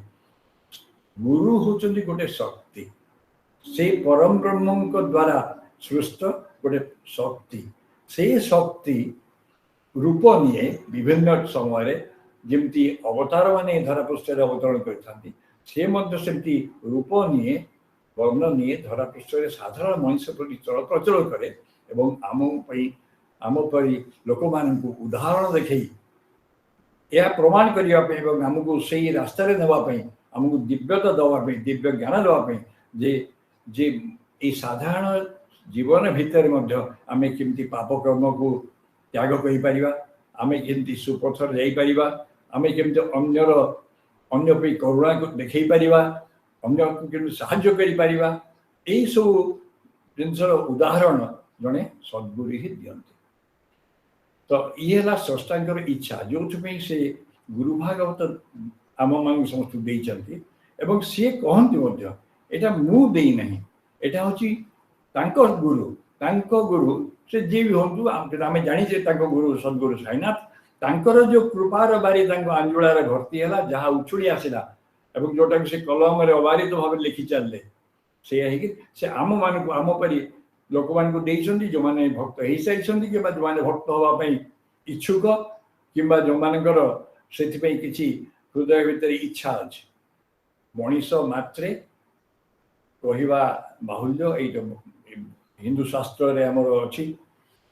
[SPEAKER 5] गुरु होचन गोटे शक्ति से परम ब्रह्म को द्वारा सृष्ट गोटे शक्ति से शक्ति रूप निये विभिन्न समय रे जेमती अवतार माने धरा पृष्ठ रे अवतरण करथांती से मध्य सेमती रूप निये वर्ण निये धरा पृष्ठ रे साधारण मनुष्य प्रति चल प्रचल करे एवं आम परी लोक मान उदाहरण देखई यह प्रमाण करने आमको से रास्तार नापी आमको दिव्यता दवाई दिव्य ज्ञान दवाई जे जे ये साधारण जीवन भितर आमे केमती पाप कर्म को त्याग कर पारिबा आमे केमती सुपथर जाई पारिबा आमे केमते अन्य पे करुणा को देखै परिबा अन्य को केमते सहाय्य करि परिबा एई सब जिनसर उदाहरण जने सद्गुरु ही दियंती। तो ये है स्रष्टांकर इच्छा जो से गुरु भागवत आम मान समस्त देइचंती एवं सी कहती एटा मु देई नहीं एटा होची तांको गुरु से जी भी हूँ आम जानी गुरु सद्गुरु साईनाथ तांकर जो कृपार बारी अंजुलार भर्ती है जहाँ उछुड़ी आसला एवं जोटा से कलम अबारित भाव लिखि चलते से आम मान आम परी लोक मान जो मैंने भक्त हो सारी कि जो भक्त हाँपाई इच्छुक कि जो मानकर से किसी हृदय भितर इच्छा अच्छे मनीष मात्रे कहवा बाहुल्य हिंदू शास्त्र आमर अच्छी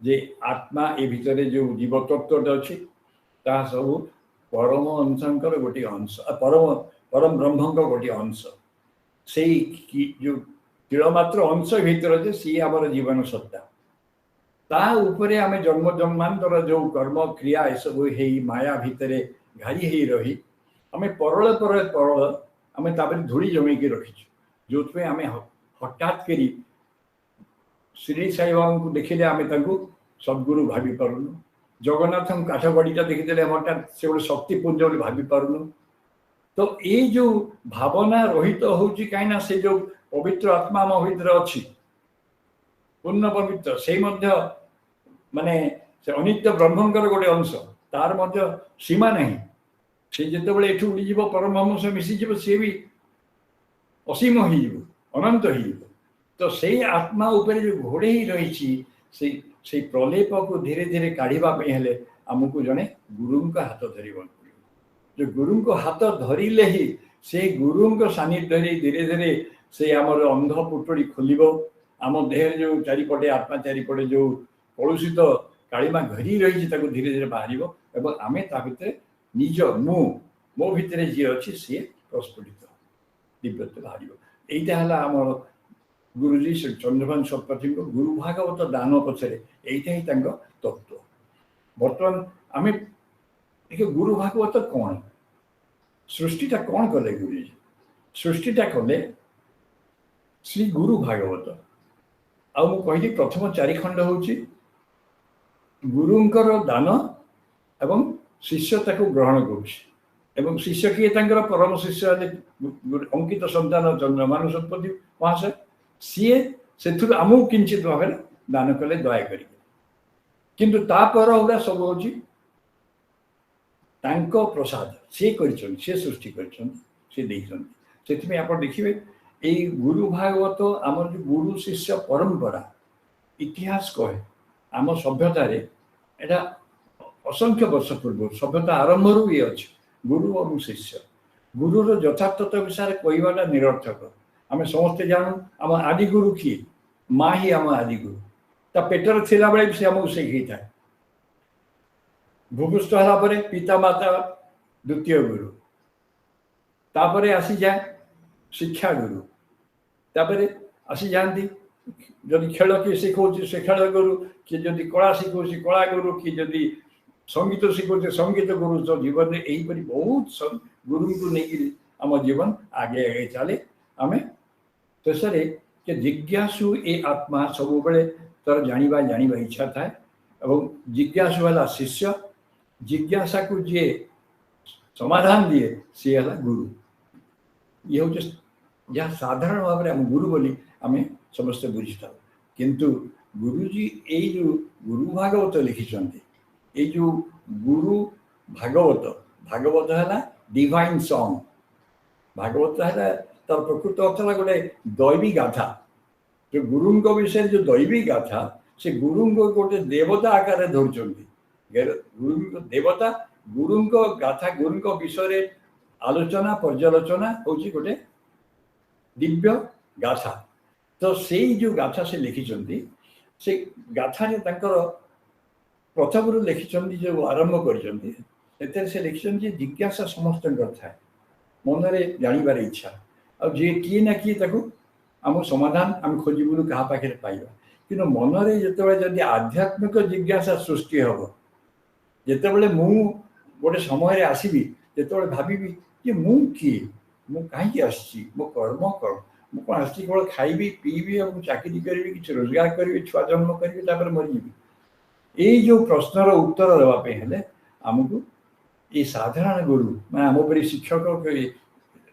[SPEAKER 5] जे आत्मा ए भितर जो जीवतत्व अच्छी ता सब परम अंशंकर गोटे अंश परम ब्रह्म गोटे अंश से जो तिलमात्र अंश भितर सी आमर जीवन सत्ता ता उपरे आम जन्म जन्मांतर जो कर्म क्रिया ये सब माया भितर घारी ही रही आम परल परल आम धूली जमेकी रखीचु जो आम हठात करी श्री साई बाबा को देखिले आम सद्गुरु भावी पारुनु जगन्नाथ काठगड़ीटा देखीदे हठात से गोटे शक्तिपुंज भावी पारुनु। तो ये जो भावना रहित तो होची कहीं से जो पवित्र आत्मा मो भीतर अच्छी पूर्ण पवित्र से माने से अनित्य ब्रह्मंकर गोटे अंश तार मध्य सीमा नहीं से जिते बड़े एठू उड़ी परम हंस मिसीज सी भी असीम हो अनंत हो तो से आत्मा उपर जो घोड़े ही रही से प्रलेप को धीरे धीरे काढ़ापे आमको जड़े गुरु हाथ धर जो गुरु को हाथ धरिले ही से गुरु सानिध्य धीरे धीरे से आमर अंध पुटड़ी खोल आम देह जो चारिपटे आत्मा चारिपटे जो कलुषित कालीमा घरी रही धीरे धीरे बाहर आम भितर निज मो भितर जी अच्छी सी प्रस्फुटित दिव्यत्व बाहर यहीटा आमर गुरुजी श्री चंद्रभान शतपथी को गुरु भागवत दान पछरे यहीटा ही तत्व। बर्तमान आम देखिए गुरु भागवत कौन सृष्टिटा कौन कले गुरुजी सृष्टिटा कले श्री गुरु भागवत आ कहली प्रथम 4 खंड होची गुरुंकर दान एवं शिष्य ताको ग्रहण करुछि शिष्य किए परम शिष्य अंकित संतान चंद्रभानु शतपथी महाशय सीए से आमको किंचित भाव दान कले दया करी किंतु तापर गुड़ा सब हूँ प्रसाद सी सृष्टि कर आप देखिए यही गुरु भागवत आम जो गुरु शिष्य परंपरा इतिहास कहे आम सभ्यतार एटा असंख्य वर्ष पूर्व सभ्यता आरंभ रू ये अच्छे गुरु और शिष्य गुरुर यथार्थता विषय कहवाटा निरर्थक आम समस्ते जानू आम आदि गुरु किए माँ ही आम आदि गुरु ता पेटर थिला बेले से आमको शिखी था भूपुष्ट है पिता माता द्वितीय गुरु तापर आसी जाए शिक्षा गुरु तापर आसी जाती जदि खेल किए शिखा से खेल गुरु किए जदि कला शिखा कला गुरु किए जदि संगीत शिखा संगीत गुरु तो जीवन में यहीपरि बहुत गुरु को लेकिन आम जीवन आगे आगे चले आम शेष के जिज्ञासु ए आत्मा सब बेले तर जानिबा इच्छा थाए और जिज्ञासु है शिष्य जिज्ञासा को जी समाधान दिए सी है गुरु ये हूँ जहाँ साधारण भाव में आम गुरु बोली आम समस्ते बुझी था किंतु गुरुजी ये जो गुरु भागवत लिखिं ये जो गुरु भागवत है डिवाइन सॉन्ग भागवत है तार प्रकृत अर्थ है गोटे दैवी गाथा जो गुरु विषय जो दैवी गाथा से गुरु गोटे देवता आकार धरछन गुरु देवता गुरु गाथा गुरु विषय आलोचना पर्यालोचना हूँ गोटे दिव्य गाथा तो से जो गाथा से लिखिं से गाथा प्रथम लिखिं जो आरंभ कर लिखिं जिज्ञासा समस्त थाए मन में जानवर इच्छा और जी किए ना किए आम समाधान आम खोजबू क्या पाखे पाइबा कि मन में जो जदि आध्यात्मिक जिज्ञासा सृष्टि हम जिते बड़े गोटे समय आसबि जो भावी कि मु किए मु कहीं आसी मो कर्म कौन मु कौन आसी केवल खाइबी पीबी और चाकरी करी कि रोजगार करी छुआ जन्म करी मरीजी ये जो प्रश्नर उत्तर देवाई हेले आमको ये साधारण गुरु मैं आम परी शिक्षक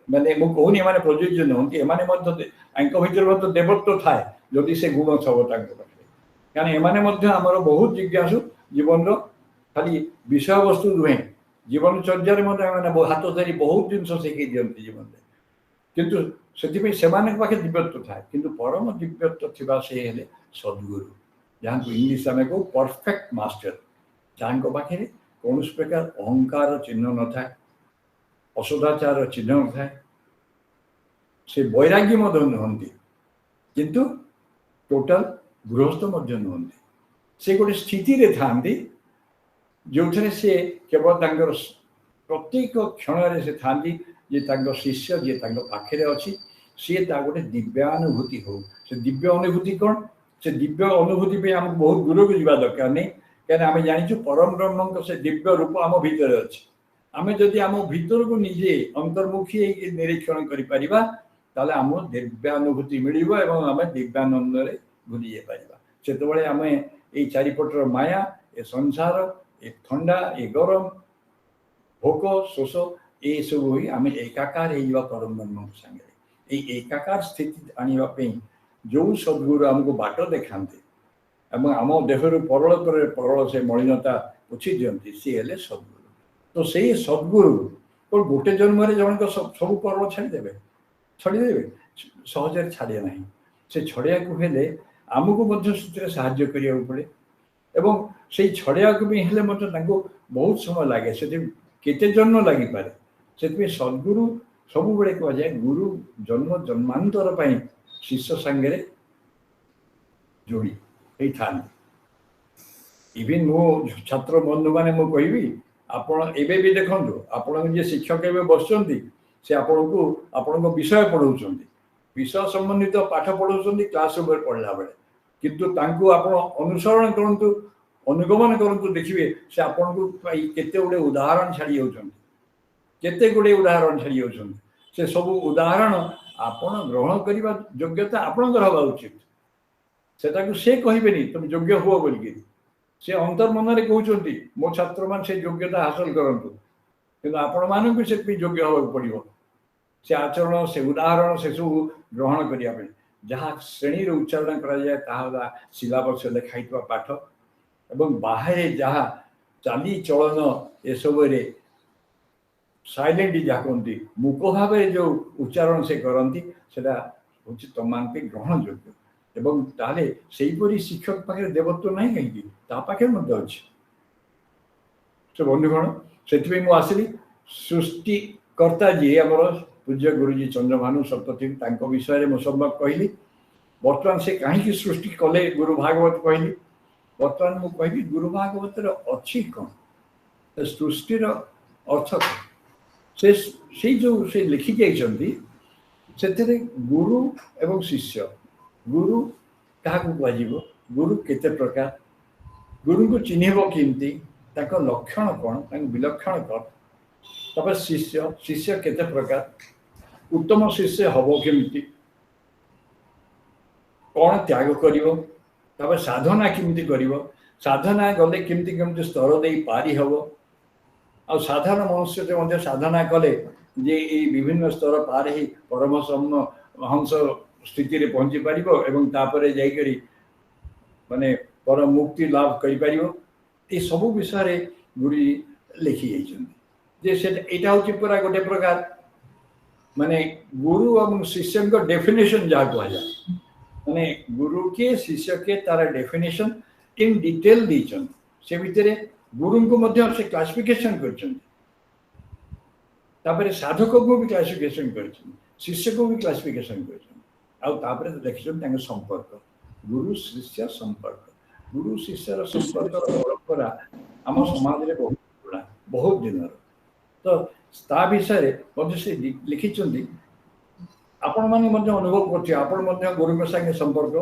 [SPEAKER 5] माने मु कहूनी माने प्रयोज्य नुहति एमाने भर देवत्व थाए जदि से गुण सब कारण एमाने आमर बहुत जिज्ञासु जीवन खाली विषय वस्तु नुहे जीवन चर्यारे हाथ धरी बहुत जिन शिखी दिखती जीवन में किंतु से पाखे दिव्यत्व थाए किंतु परम दिव्यत्व थिबा से हेले सद्गुरु जहाँ को इंग्लिश आम कहू परफेक्ट मास्टर जहाँ पाखे कौन प्रकार अहंकार चिन्ह न था असदाचार चिन्ह न था से वैराग्य नुहति किंतु टोटाल गृहस्थ नुहति से गोटे स्थिति रे थांती जो थे से केवल प्रत्येक क्षण से थांती जे तांको शिष्य जे तांको पाखे अच्छी सी गोटे दिव्यानुभूति हो से दिव्य अनुभूति कौन से दिव्य अनुभूति पे आमको बहुत दूर को जावा दरकार नहीं क्या आम जाचु परम ब्रह्म से दिव्य रूप आम भीतर अच्छे आम जदि आम भीतर को निजे अंतर्मुखी निरीक्षण करें आम दिव्यानुभूति मिल आम दिव्यानंद भूली जापर से आम ये चारिपटर माया ए संसार ए ठंडा ए गरम भोक शोष ये सब हुई आम एकाकार हो परम ब्रह्म सांगे एकाकार स्थिति आने जो सद्गुरु आमको बाट देखाते आम देहर परल पर परल से मलिनता पोछि दियंती सी हेले सद्गुरु तो से सद्गुरु तो गोटे जन्म जन सब परल छाड़देवे सहज छाड़े ना से छड़िया को हेले आमको साहाय्य करिया पड़े एवं से छड़िया को भी हेले बहुत समय लगे से केते जन्म लगी पारे से सद्गुरु सब बड़े कह जाए गुरु जन्म जन्मांतर पर शिष्य सांगे जोड़ी था इवन मो छात्र बंधु मैंने मु कहि आपण एबे भी देखंतु आपण जे शिक्षक एबे बसचंती से आपण को विषय पढ़ाउचंती विषय संबंधित पाठ पढ़ाउचंती क्लास ऊपर पढ़ला बेले किंतु तांको आपण अनुसरण करंतु अनुगमन करंतु देखिबे से आपण को केते गुडे उदाहरण छाड़ी होचंती केते गुडे उदाहरण छाड़ी होचंती से सब उदाहरण आपण ग्रहण करने योग्यता आपणकर हवा उचित से कहबेनी तुम योग्य हुआ बोलिकी से अंतर मन में कहते मो छात्र मान से योग्यता हासिल करूँ कि आपण मानक से योग्य हवा पड़ो से आचरण से उदाहरण से सब ग्रहण करने जहाँ श्रेणी उच्चारण करा सिलाबस लिखाई पाठ एवं बाहर जहाँ चाली चलन ये सब साइलेंट जहाँ कहती मूक भाव जो उच्चारण से करती सेटा हूँ तुम मान ग्रहण योग्य एवं ताले सेहीपरि शिक्षक पाखे देवत्व नहीं कहीं पाखे अच्छे से बंधुगण से आसली सृष्टिकर्ता जी आमर पूज्य गुरुजी चंद्रभानु सप्तती विषय में सब कहली बर्तमान से कहीं सृष्टि कले गुरु भागवत कहली बर्तमान मुझे कहबी गुरु भागवत अच्छी कौन सृष्टिर अर्थ कौन से जो से लिखी जाइछंती से गुरु एवं शिष्य गुरु क्या कह गुरु केते प्रकार गुरु को चिन्हब केमती लक्षण कौन विलक्षण कौन तब शिष्य शिष्य केते प्रकार उत्तम शिष्य हम केमती कौन त्याग करिवो तब साधना केमती करिवो साधना गले केमती केमती स्तर दे पारी हबो आ साधारण मनुष्य साधना कले जे विभिन्न स्तर पार ही परम हंस स्थिति रे पहुंची पारिबो एवं तापरे जाइकरी माने परम मुक्ति लाभ करि पारिबो ए सब विषय रे गुरु लिखि जाइछन्ती जे से एटा होची पूरा गोटे प्रकार माने गुरु और शिष्य को डेफिनेशन जा कह जाए माने गुरु के शिष्य के तार डेफिनेशन इन डिटेल दीचन से भितरे गुरु को मध्य से क्लासिफिकेशन करछन्ती तापरे साधक को भी क्लासिफिकेशन करछन्ती शिष्य को भी क्लासिफिकेशन करछन्ती आ तापरे देखिछन तांगे संपर्क गुरु शिष्य संपर्क गुरु शिष्यर संपर्क परंपरा आम समाज रे बहुत पुराना बहुत दिन तो ता विषय मध्य से लिखिछन्ती आपण माने मध्य अनुभव करछे आपण मध्य गुरु के संगे संपर्क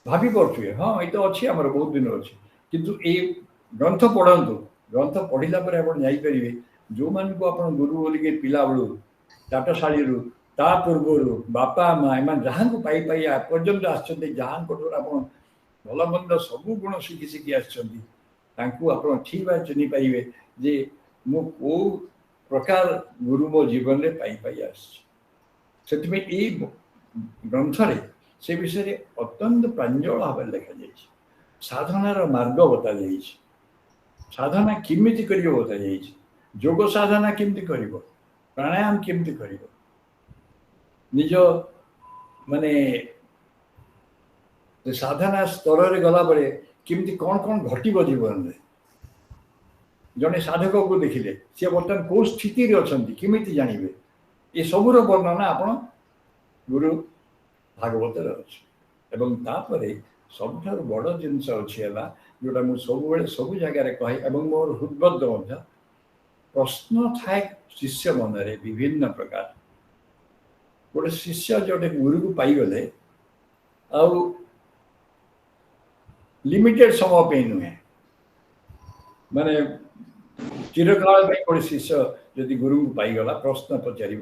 [SPEAKER 5] भाभी करछे हां ए तो अछि हमर बहुत दिन अछि किंतु ए ग्रंथ पढ़ंतु ग्रंथ पढ़िला पर आप जाइपारे जो मान को आप गुरु बोलिके पिला बेलू टाटशाड़ी ता पूर्व बापा माँ एम जहाँ को पाई पाई पर्यंत आसान आप भल मंद सबू गुण शिखी शिखी आप ठीक भाव चिन्ह पारे जे मु को प्रकार गुरु मो जीवन में पाई पाई आसी ग्रंथ से विषय अत्यंत प्रांजल भाव लिखा जाए साधनार मार्ग बता जाए साधना केमिति करियो बता जाए योग साधना केमिति करियो प्राणायाम केमिति करियो निज माने साधना स्तर रे गला बड़े केमिति कौन कौन घटिबो जीवन में जने साधक को देखिले सी बर्तमान कौ स्थिति केमिति जानिबे ये सबूर वर्णना आपण गुरु भागवत एवं तापरे सबुठार बड़ जिनस अच्छी है जोटा मुझे सब सब जगार कहे मोर हृदबद्ध प्रश्न थाए शिष्य मन में विभिन्न प्रकार गोटे शिष्य जोटे गुरु को पाईगले लिमिटेड समय पे नुहे माने चिरकाल गोटे शिष्य जदि गुरु को पाईगला प्रश्न पचार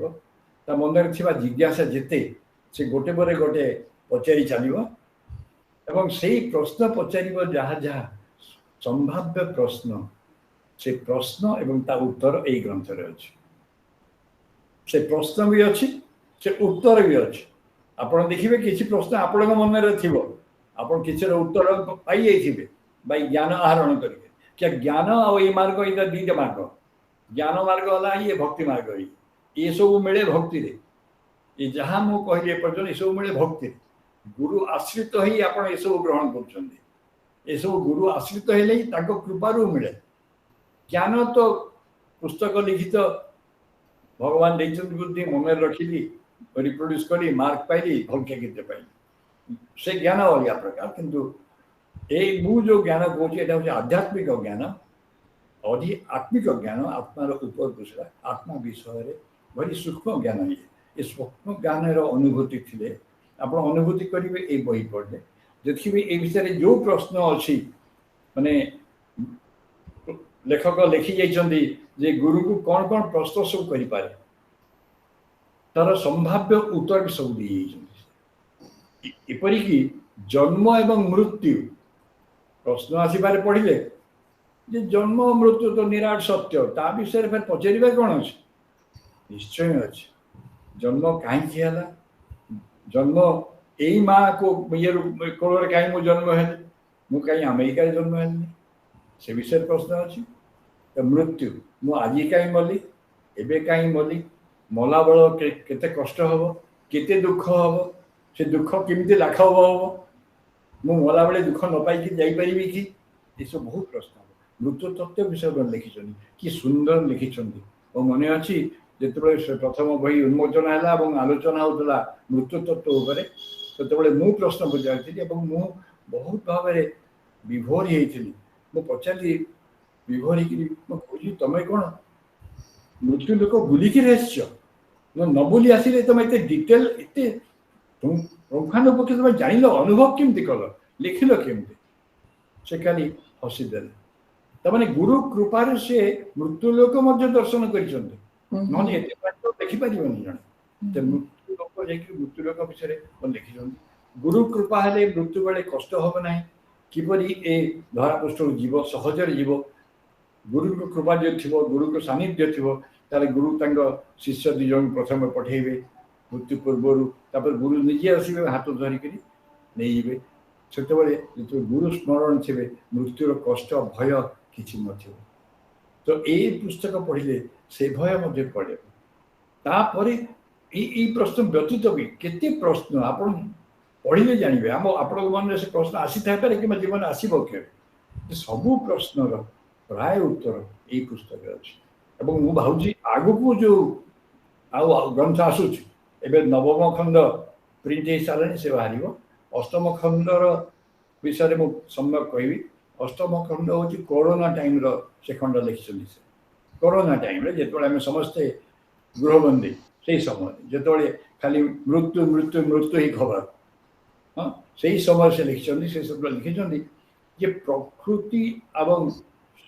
[SPEAKER 5] मन में जिज्ञासा जिते से गोटे पर गोटे पचारि चलो एवं से प्रश्न पचार जहाँ जहाँ संभाव्य प्रश्न से प्रश्न एवं ता उत्तर यही ग्रंथ अच्छे से प्रश्न भी अच्छी से उत्तर भी अच्छी आपड़ देखिए किसी प्रश्न आपण मन में थी आप किसी उत्तर पाई जाइए भाई ज्ञान आहरण करके क्या ज्ञान आ मार्ग ये दुईटा मार्ग ज्ञान मार्ग है ये भक्ति मार्ग ये सब मिले भक्ति रे ये जहाँ मु कहली पर्यटन ये सब मिले भक्ति गुरु आश्रित ही आप सब ग्रहण कर सब गुरु आश्रित हेले कृपारू मिले ज्ञान तो पुस्तक लिखित भगवान देखते बुद्धि मन रखिली रिप्रोड्यूस करी मार्क पाइली भलके गीत पाइली से ज्ञान अलग प्रकार किंतु मु जो ज्ञान कहूँ यहाँ हूँ आध्यात्मिक ज्ञान आत्मिक ज्ञान आत्मार ऊपर दूसरा आत्मा विषय भारी सूक्ष्म ज्ञान ये सूक्ष्म ज्ञान अनुभूति थी आप अनुभूति करेंगे ये बही पढ़ले देखिए ये विषय जो प्रश्न अच्छी माने लेखक लिखी जाइए गुरु को कौन कौन प्रश्न सब करें तार संभाव्य उत्तर भी सब दी एपरिकी जन्म एवं मृत्यु प्रश्न आसबार पढ़ले जे जन्म मृत्यु तो निराट सत्य ता विषय फिर पचारे कौन अच्छे निश्चय अच्छे जन्म कहीं जन्म यही माँ को ये कोल कहीं मु जन्म है मु कहीं अमेरिका जन्म है से विषय प्रश्न अच्छी तो मृत्यु मु आज कहीं मली एबे कहीं मली मला बल केते कष्ट हम केते दुख हम से दुख केमती लाघव हम मु मला बेले दुख न पाई जापरि कि ये सब बहुत प्रश्न हम मृत्यु तत्व विषय लिखिं कि सुंदर लिखिं मन अच्छी जिते से प्रथम बही उन्मोचन है आलोचना होता मृत्यु तत्व से मु प्रश्न पचारि मु बहुत भाव विभोर होती मु पचारि विभोर होगी तुम कौन मृत्यु लोक बुलिकी न बुली आसिले तुम एत डिटेल एत पुंखानुपुंख तुम जान अनुभव केमती कल लिखिल केमती से खाली हसीदेले तमाने गुरु कृपार से मृत्यु लोक दर्शन कर देखिपार जन मृत्यु लोक मृत्यु लोक विषय लिखिं गुरु कृपा हेले मृत्यु बेले कष्ट हम ना किपरि ए धरापृष्ठ जीव सहजरे जीव गुरु कृपा जो थी गुरु सानिध्य थी ताले गुरु शिष्य दुई जन प्रथम पठेबे मृत्यु पूर्वर गुरु निजे आसबे हाथ धरिक नहीं से जो गुरु स्मरण थे मृत्युर कष्ट भय किसी न तो ये पुस्तक पढ़ले से भय पड़े तापर ये प्रश्न व्यतीत भी केते प्रश्न आप पढ़ले जानवे आम आप मन से प्रश्न आसी थापे कि जीवन आसब के सबू प्रश्न प्राय उत्तर यही पुस्तक अच्छे मु भावी आग को जो ग्रंथ आसूँ एवं नवम खंड प्रिंट हो सारे से बाहर अष्टम खंडर विषय में सम्यक कहि अष्टम खंड हूँ कोरोना टाइम से खंड लिखिं कोरोना टाइम जो आम समस्ते गृहबंदी से समय जो खाली मृत्यु मृत्यु मृत्यु ही खबर हाँ से समय से लिखिं से सब लिखिं ये प्रकृति एवं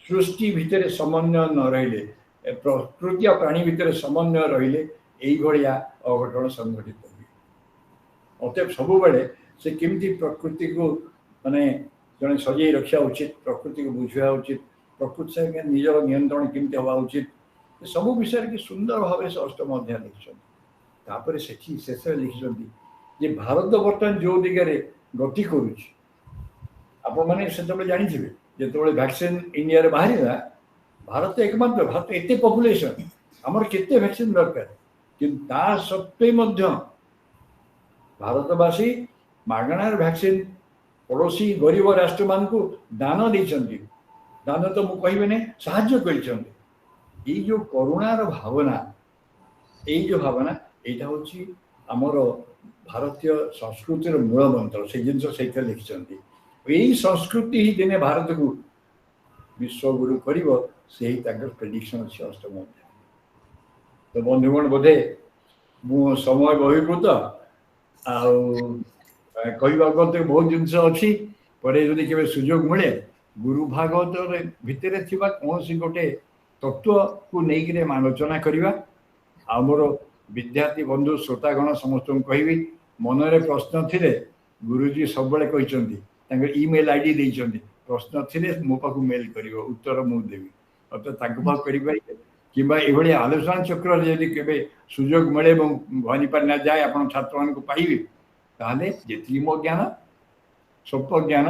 [SPEAKER 5] सृष्टि भितर समन्वय न रहिले प्रकृति और प्राणी भितर समन्वय रहिले यही भाया अघटन संघटित हुए। अतएव सब बेले से केमती प्रकृति को माने जड़े सजे रखा उचित, प्रकृति को बुझा उचित, प्रकृति से निजर नियंत्रण केमती हवा उचित, सब विषय की सुंदर भाव से अष्टम अध्याय लिखिं। शेष लिखिं जे भारत बर्तमान जो दिगरे गति करुच्ची आपण मैंने से जानी जो वैक्सीन इंडिया रे बाहर भारत एकमात्र भारत एत पॉपुलेशन आमर केते वैक्सीन दरकार किंतु ता सत्वे मध्य भारतवासी मागणार वैक्सीन पड़ोसी गरीब राष्ट्र मान को दान देइछन्ति। दान तो मु कहबे ने साहाय्य करिछन्ति। ए जो करुणार भावना ए जो भावना एटा होची आमर भारतीय संस्कृतिर मूल मंत्र से जिन सहित लिखिं। यही संस्कृति ही दिने भारत को विश्वगुरु कर प्रेडिक्शन अच्छे अष्टम अध्याय। तो बंधुगण बोधे मु समय बहिर्भूत कहते बहुत जिनस अच्छी पर सुजोग मिले गुरु भागवत भितर कौन सी गोटे तत्व को लेकिन आलोचना करवा। आमर विद्यार्थी बंधु श्रोतागण समस्त कहबी मनरे प्रश्न थे गुरुजी सब कहते ईमेल आईडी देइछन्ति प्रश्न थे मो पाक मेल कर उत्तर मुझे देवी अर्थात किंबा एभली आलोचना चक्र यदि केबे सुजोग मिले भनी पार न जाए आप छात्र मान पाइबे ताहले जेती मो ज्ञान स्वल्प ज्ञान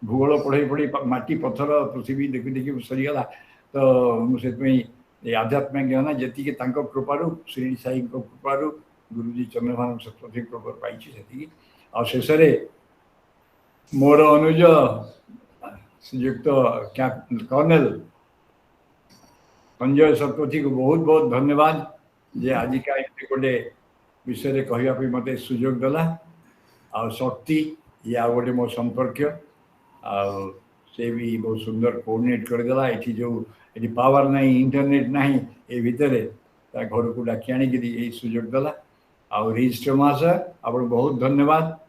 [SPEAKER 5] भूगोल पढ़ाई पढ़ी माटी पत्थर पृथ्वी देखी देखी सरीगला। तो मुझे आध्यात्मिक ज्ञान जी कृपारू श्री साई कृपारू गुरुजी चंद्रभान सरस्वती कृपा पाई से आ शेष मोर अनुज श्रीयुक्त कर्नेल संजय सरस्वती को बहुत बहुत धन्यवाद जे आज का गोटे विषय कहवाई मत सुजोग देला। आ शक्ति या गोटे मो संपर्क से भी बहुत सुंदर कोऑर्डिनेट करदेला। ये जो ये पावर ना इंटरनेट ना ये भितर घर को डाकी आनी सुजोग देला। आ रजिस्टर महाशय आप बहुत धन्यवाद।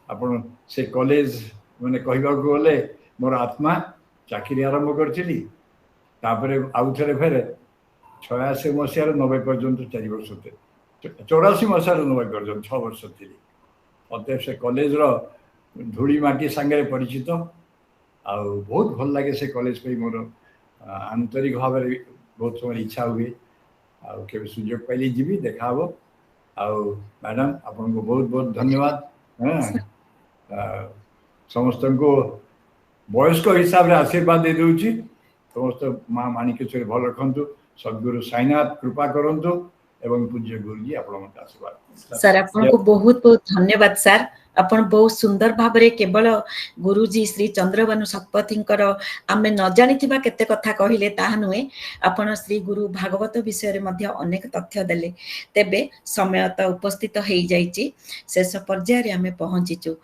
[SPEAKER 5] आपण से कॉलेज मैंने कहवाक गले मोर आत्मा चाकरी आरंभ करी आउ थे फेर 86 मसीह 90 पर्यंत 4 वर्ष थे 84 मसीह 90 पर्यंत 6 वर्ष थी। अतएव से कॉलेज धूली माटी सांगे परिचित आ बहुत भल लगे से कॉलेज पे मोर आंतरिक भाव में बहुत समय इच्छा हुए आगे सुजोग पाइली जीवी देखा हम। मैडम आपन को बहुत बहुत धन्यवाद। समस्त को वयस्क हिसाब से आशीर्वाद दे दूची समस्त माँ माणिकेश्वरी भल रखु सद्गुरु साईनाथ कृपा करंतु एवं पूज्य गुरुजी आप आशीर्वाद।
[SPEAKER 1] सर आपन को बहुत बहुत धन्यवाद सर। आपण बहुत सुंदर भाव में केवल गुरुजी श्री चंद्रभानु शतपथींकर आमे न जानिथिबा केते कथा कहिले ताहा नुहे आपण श्री गुरु भागवत विषय रे मध्य अनेक तथ्य देले। तेबे समय त उपस्थित हेई जाईची शेष पर्याय रे आमे पहुंचीचु।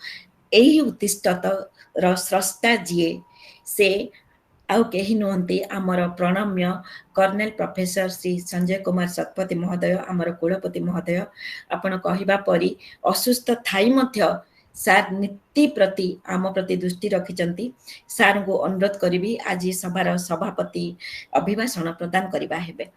[SPEAKER 1] एही उत्तिष्ठत र स्रष्टा जीए से आउ केही नुहंती आमर प्रणम्य कर्नेल प्रोफेसर श्री संजय कुमार शतपथी महोदय आमर कुलपति महोदय। आपण कहिबा परी असुस्थ थाई मध्य सार नीति प्रति आम प्रति दृष्टि रखिचंती। सार को अनुरोध करी आज सभार सभापति अभिभाषण प्रदान करबा हेबे।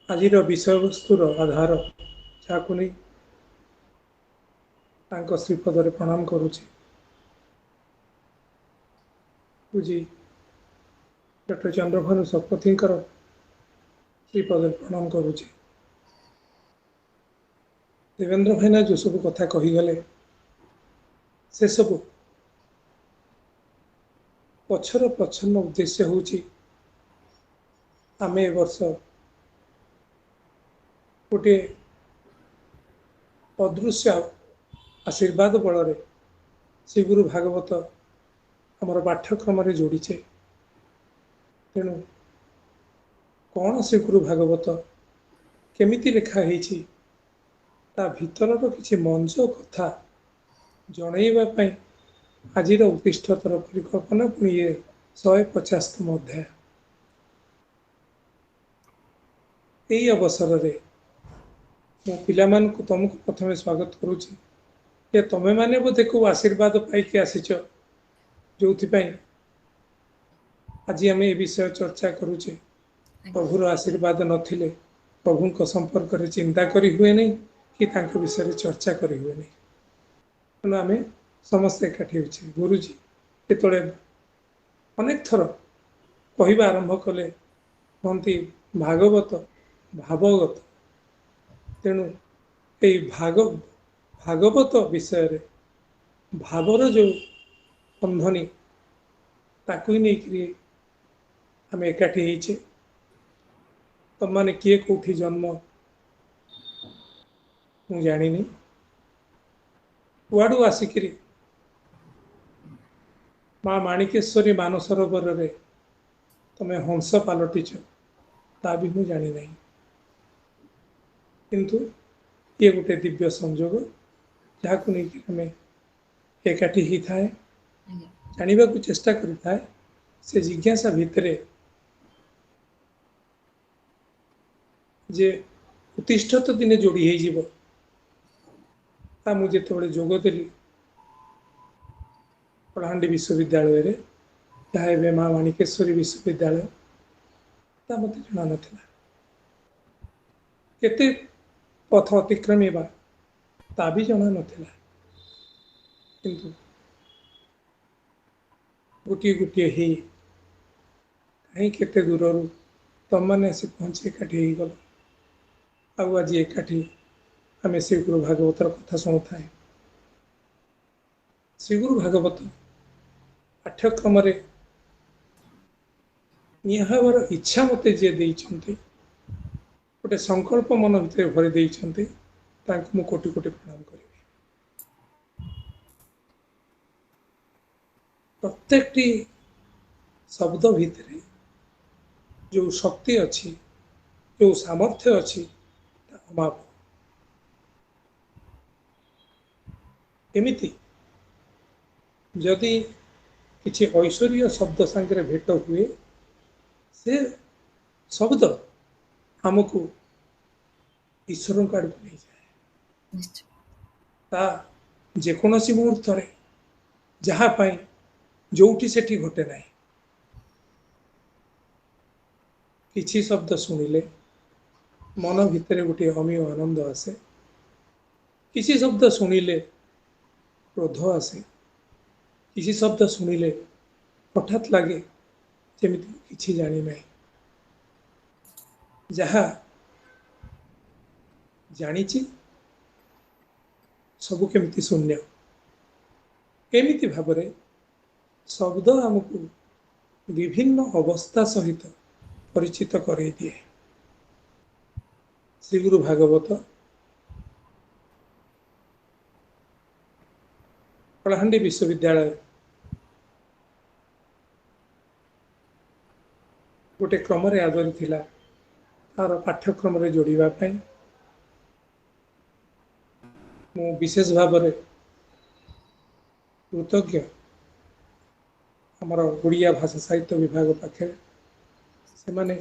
[SPEAKER 6] आज विषय वस्तुर आधार जहाँ नहीं श्रीपद प्रणाम करुची पूजी डॉक्टर चंद्रभानु शतपथी श्रीपद प्रणाम करुची। देवेंद्र भाईना जो सब कथा कहीगले से सब पछर प्रच्छन्न उद्देश्य होची आमे वर्ष गोटे अदृश्य आशीर्वाद बल श्री गुरु भागवत आमर पाठ्यक्रम जोड़ीचे। तेणु कौन श्री गुरु भागवत केमिति लेखा है ता भीतर किसी मंच कथा जनइबा आज उत्तिष्ठतर परिकल्पना पुणी ये 150ତମ ଅଧ୍ୟାୟ। ଏହି ଅବସରରେ ମୁଁ ପିଲାମାନଙ୍କୁ ତମକୁ ପ୍ରଥମେ ସ୍ୱାଗତ କରୁଛି ଯେ ତମେମାନେ ବୋଧେ କେଉଁ ଆଶୀର୍ବାଦ ପାଇକି ଆସିଛ, ଯେଉଁଥିପାଇଁ ଆଜି ଆମେ ଏ ବିଷୟ ଚର୍ଚ୍ଚା କରୁଛେ। ପ୍ରଭୁର ଆଶୀର୍ବାଦ ନଥିଲେ ପ୍ରଭୁଙ୍କ ସମ୍ପର୍କରେ ଚିନ୍ତା କରି ହୁଏ ନାହିଁ କି ତାଙ୍କ ବିଷୟରେ ଚର୍ଚ୍ଚା କରି ହୁଏ ନାହିଁ। ତେଣୁ ଆମେ ସମସ୍ତେ ଏକାଠି ହେଉଛେ। ଗୁରୁଜୀ ଯେତେବେଳେ ଅନେକ ଥର କହିବା ଆରମ୍ଭ କଲେ କୁହନ୍ତି ଭାଗବତ ଭାବଗତ। ତେଣୁ ଏଇ ଭାଗବତ ବିଷୟରେ ଭାବର ଯେଉଁ ବନ୍ଧନୀ ତାକୁ ହିଁ ନେଇକରି ଆମେ ଏକାଠି ହେଇଛେ। ତମମାନେ କିଏ କୋଉଠି ଜନ୍ମ ମୁଁ ଜାଣିନି, କୁଆଡ଼ୁ ଆସିକିରି ମା ମାଣିକେଶ୍ୱରୀ ମାନସରୋବରରେ ତମେ ହଂସ ପାଲଟିଛ ତା ବି ମୁଁ ଜାଣିନାହିଁ। କିନ୍ତୁ ଇଏ ଗୋଟେ ଦିବ୍ୟ ସଂଯୋଗ ଯାହାକୁ ନେଇକି ଆମେ ଏକାଠି ହେଇଥାଏ, ଜାଣିବାକୁ ଚେଷ୍ଟା କରିଥାଏ। ସେ ଜିଜ୍ଞାସା ଭିତରେ ଯେ ଉତ୍ତିଷ୍ଠ ତ ଦିନେ ଯୋଡ଼ି ହେଇଯିବ। ତା ମୁଁ ଯେତେବେଳେ ଯୋଗ ଦେଲି କଳାହାଣ୍ଡି ବିଶ୍ୱବିଦ୍ୟାଳୟରେ, ଯାହା ଏବେ ମା ମାଣିକେଶ୍ୱରୀ ବିଶ୍ୱବିଦ୍ୟାଳୟ, ତା ମୋତେ ଜଣା ନଥିଲା। କେତେ ପଥ ଅତିକ୍ରମୀବା ତା ବି ଜଣା ନଥିଲା। କିନ୍ତୁ ଗୋଟିଏ ଗୋଟିଏ ହେଇ କାହିଁ କେତେ ଦୂରରୁ ତମମାନେ ଆସି ପହଞ୍ଚି ଏକାଠି ହେଇଗଲ। ଆଉ ଆଜି ଏକାଠି ଆମେ ଶ୍ରୀ ଗୁରୁ ଭାଗବତର କଥା ଶୁଣୁଥାଏ। ଶ୍ରୀ ଗୁରୁ ଭାଗବତ ପାଠ୍ୟକ୍ରମରେ ନିହାବାର ଇଚ୍ଛା ମୋତେ ଯିଏ ଦେଇଛନ୍ତି, ଗୋଟେ ସଂକଳ୍ପ ମନ ଭିତରେ ଭରି ଦେଇଛନ୍ତି, ତାଙ୍କୁ ମୁଁ କୋଟି କୋଟି ପ୍ରଣାମ କରିବି। ପ୍ରତ୍ୟେକଟି ଶବ୍ଦ ଭିତରେ ଯେଉଁ ଶକ୍ତି ଅଛି, ଯେଉଁ ସାମର୍ଥ୍ୟ ଅଛି, ତା ଅମାପ। ଏମିତି ଯଦି କିଛି ଐଶ୍ୱରୀୟ ଶବ୍ଦ ସାଙ୍ଗରେ ଭେଟ ହୁଏ, ସେ ଶବ୍ଦ ଆମକୁ ଈଶ୍ୱରଙ୍କ ଆଡ଼କୁ ନେଇଯାଏ। ତା ଯେକୌଣସି ମୁହୂର୍ତ୍ତରେ ଯାହା ପାଇଁ ଯୋଉଠି ସେଠି ଘଟେ ନାହିଁ। କିଛି ଶବ୍ଦ ଶୁଣିଲେ ମନ ଭିତରେ ଗୋଟିଏ ଅମୀୟ ଆନନ୍ଦ ଆସେ। କିଛି ଶବ୍ଦ ଶୁଣିଲେ କ୍ରୋଧ ଆସେ। କିଛି ଶବ୍ଦ ଶୁଣିଲେ ହଠାତ୍ ଲାଗେ ଯେମିତି କିଛି ଜାଣିନାହିଁ। ଯାହା ଜାଣିଛି ସବୁ କେମିତି ଶୂନ୍ୟ। କେମିତି ଭାବରେ ଶବ୍ଦ ଆମକୁ ବିଭିନ୍ନ ଅବସ୍ଥା ସହିତ ପରିଚିତ କରେଇ ଦିଏ। ଶ୍ରୀ ଗୁରୁ ଭାଗବତ କଳାହାଣ୍ଡି ବିଶ୍ୱବିଦ୍ୟାଳୟ ଗୋଟେ କ୍ରମରେ ଆଦରି ଥିଲା ତାର ପାଠ୍ୟକ୍ରମରେ ଯୋଡ଼ିବା ପାଇଁ। ମୁଁ ବିଶେଷ ଭାବରେ କୃତଜ୍ଞ ଆମର ଓଡ଼ିଆ ଭାଷା ସାହିତ୍ୟ ବିଭାଗ ପାଖରେ। ସେମାନେ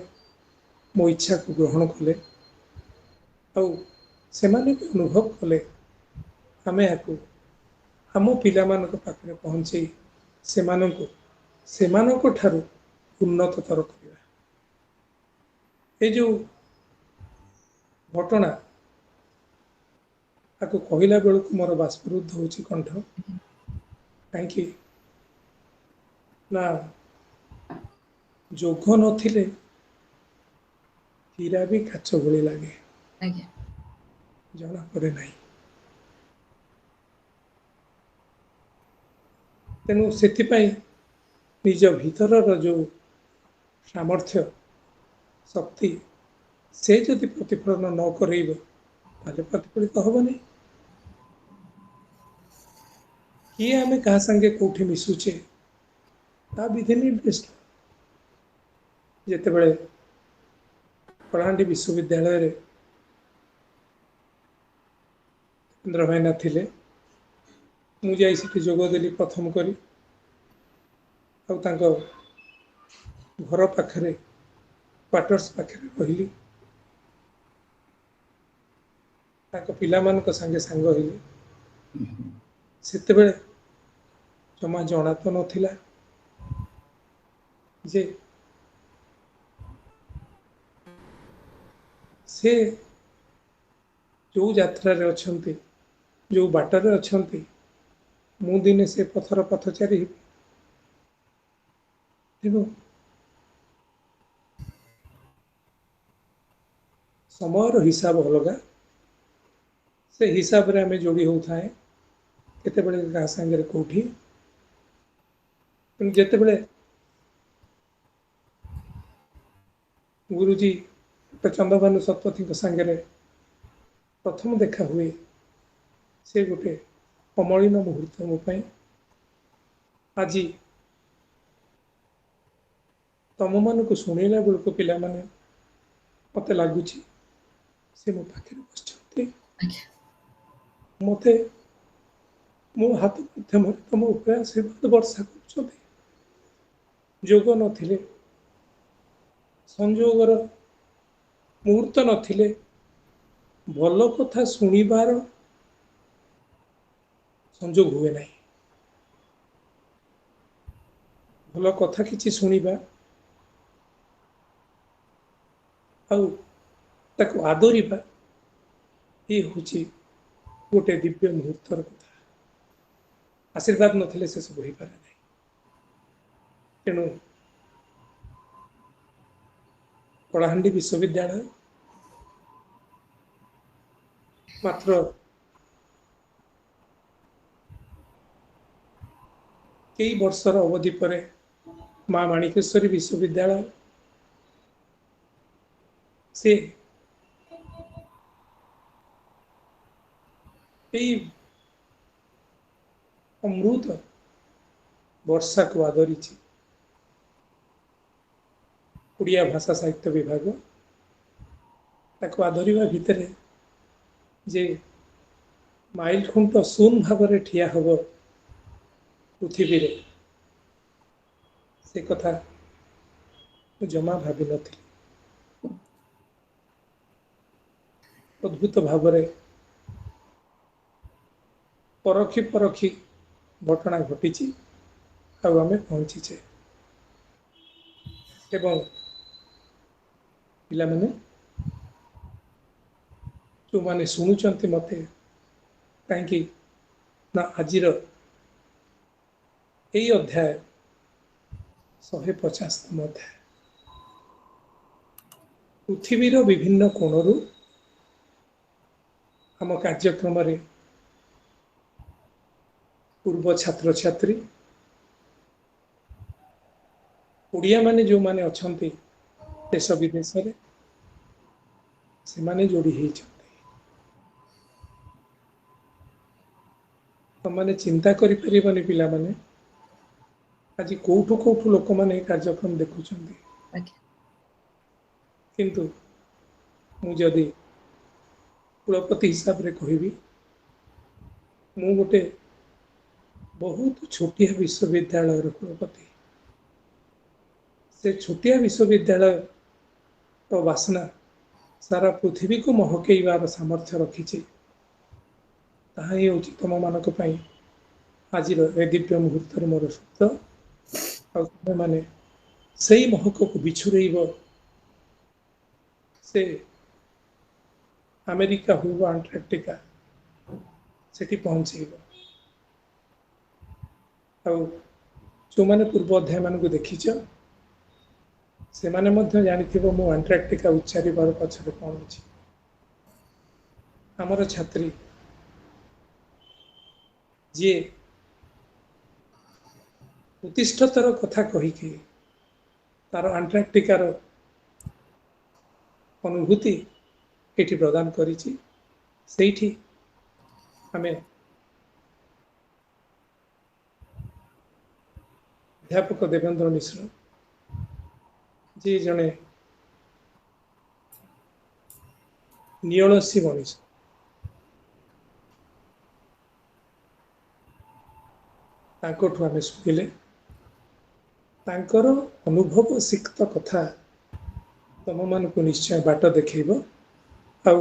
[SPEAKER 6] ମୋ ଇଚ୍ଛାକୁ ଗ୍ରହଣ କଲେ ଆଉ ସେମାନେ ବି ଅନୁଭବ କଲେ ଆମେ ୟାକୁ ଆମ ପିଲାମାନଙ୍କ ପାଖରେ ପହଞ୍ଚେଇ ସେମାନଙ୍କୁ ସେମାନଙ୍କ ଠାରୁ ଉନ୍ନତତର କରିବା। ଏ ଯେଉଁ ଘଟଣା ତାକୁ କହିଲା ବେଳକୁ ମୋର ବାଷ୍ପରୁଦ୍ଧ ହେଉଛି କଣ୍ଠ। କାହିଁକି ନା ଯୋଗ ନଥିଲେ ହୀରା ବି କାଚ ଭଳି ଲାଗେ, ଜଣା ପଡ଼େ ନାହିଁ। ତେଣୁ ସେଥିପାଇଁ ନିଜ ଭିତରର ଯେଉଁ ସାମର୍ଥ୍ୟ ଶକ୍ତି ସେ ଯଦି ପ୍ରତିଫଳନ ନ କରେଇବ ତାହେଲେ ପ୍ରତିଫଳିତ ହେବନି। କିଏ ଆମେ କାହା ସାଙ୍ଗେ କୋଉଠି ମିଶୁଛେ ତା ବିଧି ନିର୍ଦ୍ଦିଷ୍ଟ। ଯେତେବେଳେ କଳାହାଣ୍ଡି ବିଶ୍ୱବିଦ୍ୟାଳୟରେ ଉପେନ୍ଦ୍ର ଭାଇନା ଥିଲେ, ମୁଁ ଯାଇ ସେଠି ଯୋଗ ଦେଲି ପ୍ରଥମ କରି। ଆଉ ତାଙ୍କ घर पाखरे क्वार्टर्स पाखरे रहिली ताको पिलामानक संगे सांग होइली सेतेबेले जमा जଣା तो नथिला जे से जो यात्रा रे अछंती जो बाटर अछंती मु दिने से पथर पथचारी हेबी तेणु समय हिसाब अलगा से हिसाब रे आमे जोड़ी होताए केतेबेले का संगे कोठी जेतेबेले गुरुजी चंद्रभानु शतपथी संगे प्रथम देखा हुए से गोटे अमलिन मुहूर्त मो आज तुम मान को शुणला बेलू पिला माने मत लगुच से मो पाखे बस मत मो हाथ माध्यम तुम उपर आशीर्वाद वर्षा कर जोग नथिले संजोगर मुहूर्त नथिले भल कथा शुणिबार संजोग हुए ना भल कथा किछि शुणिबा ताको आदरिबा ये हूँ गोटे दिव्य मुहूर्तर कथा आशीर्वाद नथिले से सब हो पारे ना तेणु कलाहांडी विश्वविद्यालय मात्र कई वर्षर अवधि पर माँ माणिकेश्वरी विश्वविद्यालय से अमृत वर्षा को आदरी उड़िया भाषा साहित्य विभाग ताको आदरिबा भितरे जे माइल खुंट शून भाव में ठिया हब पृथ्वी रे से कथा जमा भावी नथी अद्भुत भाव में परखी परखी घटना घटी आमे पहुँचीचे एवं पिला माने जो माने शुणुचंती मते कहीं ना आजिर यही अध्याय 150तम अध्याय पृथ्वीर विभिन्न कोणरू आम कार्यक्रम रे पूर्व छात्र छात्री ओडिया माने जो माने अछंती देश विदेश रे से माने जोड़ी ही मैंने चिंता करि परिबनी पिला माने आज कोठु कोठु लोक माने कार्यक्रम देखुछंती किंतु मु जदि कुलपति हिसाब रे कहबी मु गोटे बहुत छोटिया विश्वविद्यालय कुलपति से छोटिया विश्वविद्यालय तो वासना सारा पृथ्वी को महकेइबार सामर्थ्य रखी ताही हूँ तुम मानक आज दिव्य मुहूर्त मोर शब्द मैंने से महक को बिछुरेब से अमेरिका हो अंटार्कटिका से पहुँचेब जो मैंने पूर्व अध्याय मान को देखीच से माने मध्य जानिथिबो मु अंटार्कटिका उच्चारिबार पछरे कौन अछि हमर छात्री जी प्रतिष्ठतर कथा कहीकि तार अंटार्कटिकार अनुभूति एठी प्रदान करिछि सेठी आमे अध्यापक देवेंद्र मिश्र जी जने नियलसी मनीष तांकोठु आमे शुणिले ତାଙ୍କର ଅନୁଭବ ସିକ୍ତ କଥା ତମମାନଙ୍କୁ ନିଶ୍ଚୟ ବାଟ ଦେଖେଇବ। ଆଉ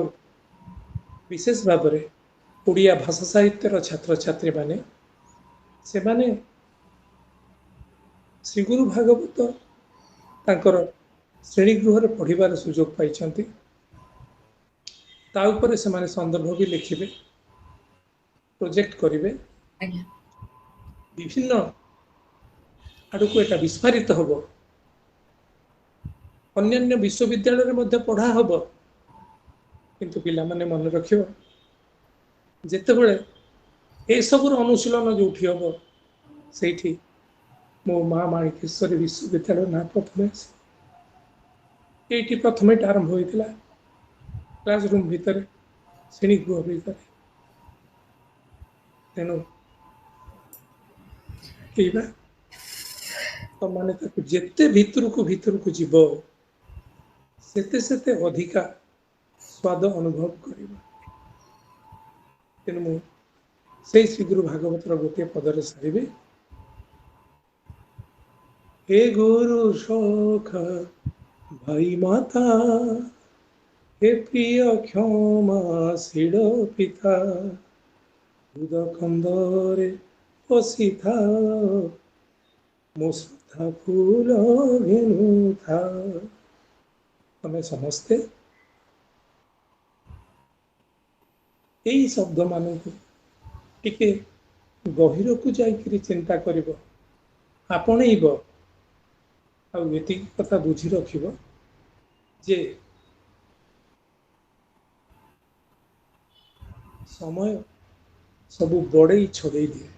[SPEAKER 6] ବିଶେଷ ଭାବରେ ଓଡ଼ିଆ ଭାଷା ସାହିତ୍ୟର ଛାତ୍ରଛାତ୍ରୀମାନେ ସେମାନେ ଶ୍ରୀଗୁରୁ ଭାଗବତ ତାଙ୍କର ଶ୍ରେଣୀଗୃହରେ ପଢ଼ିବାର ସୁଯୋଗ ପାଇଛନ୍ତି। ତା ଉପରେ ସେମାନେ ସନ୍ଦର୍ଭ ବି ଲେଖିବେ, ପ୍ରୋଜେକ୍ଟ କରିବେ,
[SPEAKER 1] ଆଜ୍ଞା
[SPEAKER 6] ବିଭିନ୍ନ ଆଡ଼କୁ ଏଟା ବିସ୍ତାରିତ ହେବ। ଅନ୍ୟାନ୍ୟ ବିଶ୍ୱବିଦ୍ୟାଳୟରେ ମଧ୍ୟ ପଢ଼ା ହେବ, କିନ୍ତୁ ପିଲାମାନେ ମନେ ରଖିବ ଯେତେବେଳେ ଏସବୁର ଅନୁଶୀଳନ ଯୋଉଠି ହେବ ସେଇଠି ମୋ ମା ମାଣିକେଶ୍ୱରୀ ବିଶ୍ୱବିଦ୍ୟାଳୟ ନାଁ ପ୍ରଥମେ ଆସେ। ଏଇଠି ପ୍ରଥମେ ଏଟା ଆରମ୍ଭ ହୋଇଥିଲା, କ୍ଲାସରୁମ୍ ଭିତରେ, ଶ୍ରେଣୀଗୃହ ଭିତରେ। ତେଣୁ ଏଇବା ତମାନେ ତାକୁ ଯେତେ ଭିତରକୁ ଯିବ ସେତେ ସେତେ ଅଧିକା ସ୍ୱାଦ ଅନୁଭବ କରିବ। ତେଣୁ ମୁଁ ସେଇ ଶ୍ରୀଗୁରୁ ଭାଗବତର ଗୋଟିଏ ପଦରେ ସାରିବି। हे गुरु सखा भाई माता, हे प्रिय क्षमाशील पिता, हृद कंदरे बसिथा मो श्रद्धा फूल घेनुथा। तमे समस्ते यही शब्द मानक टिके गहिर को जाइकरी चिंता करिब, आपणइब, आ एतिक कथा बुझी रखिब जे समय सबु बड़े छड़े दिए।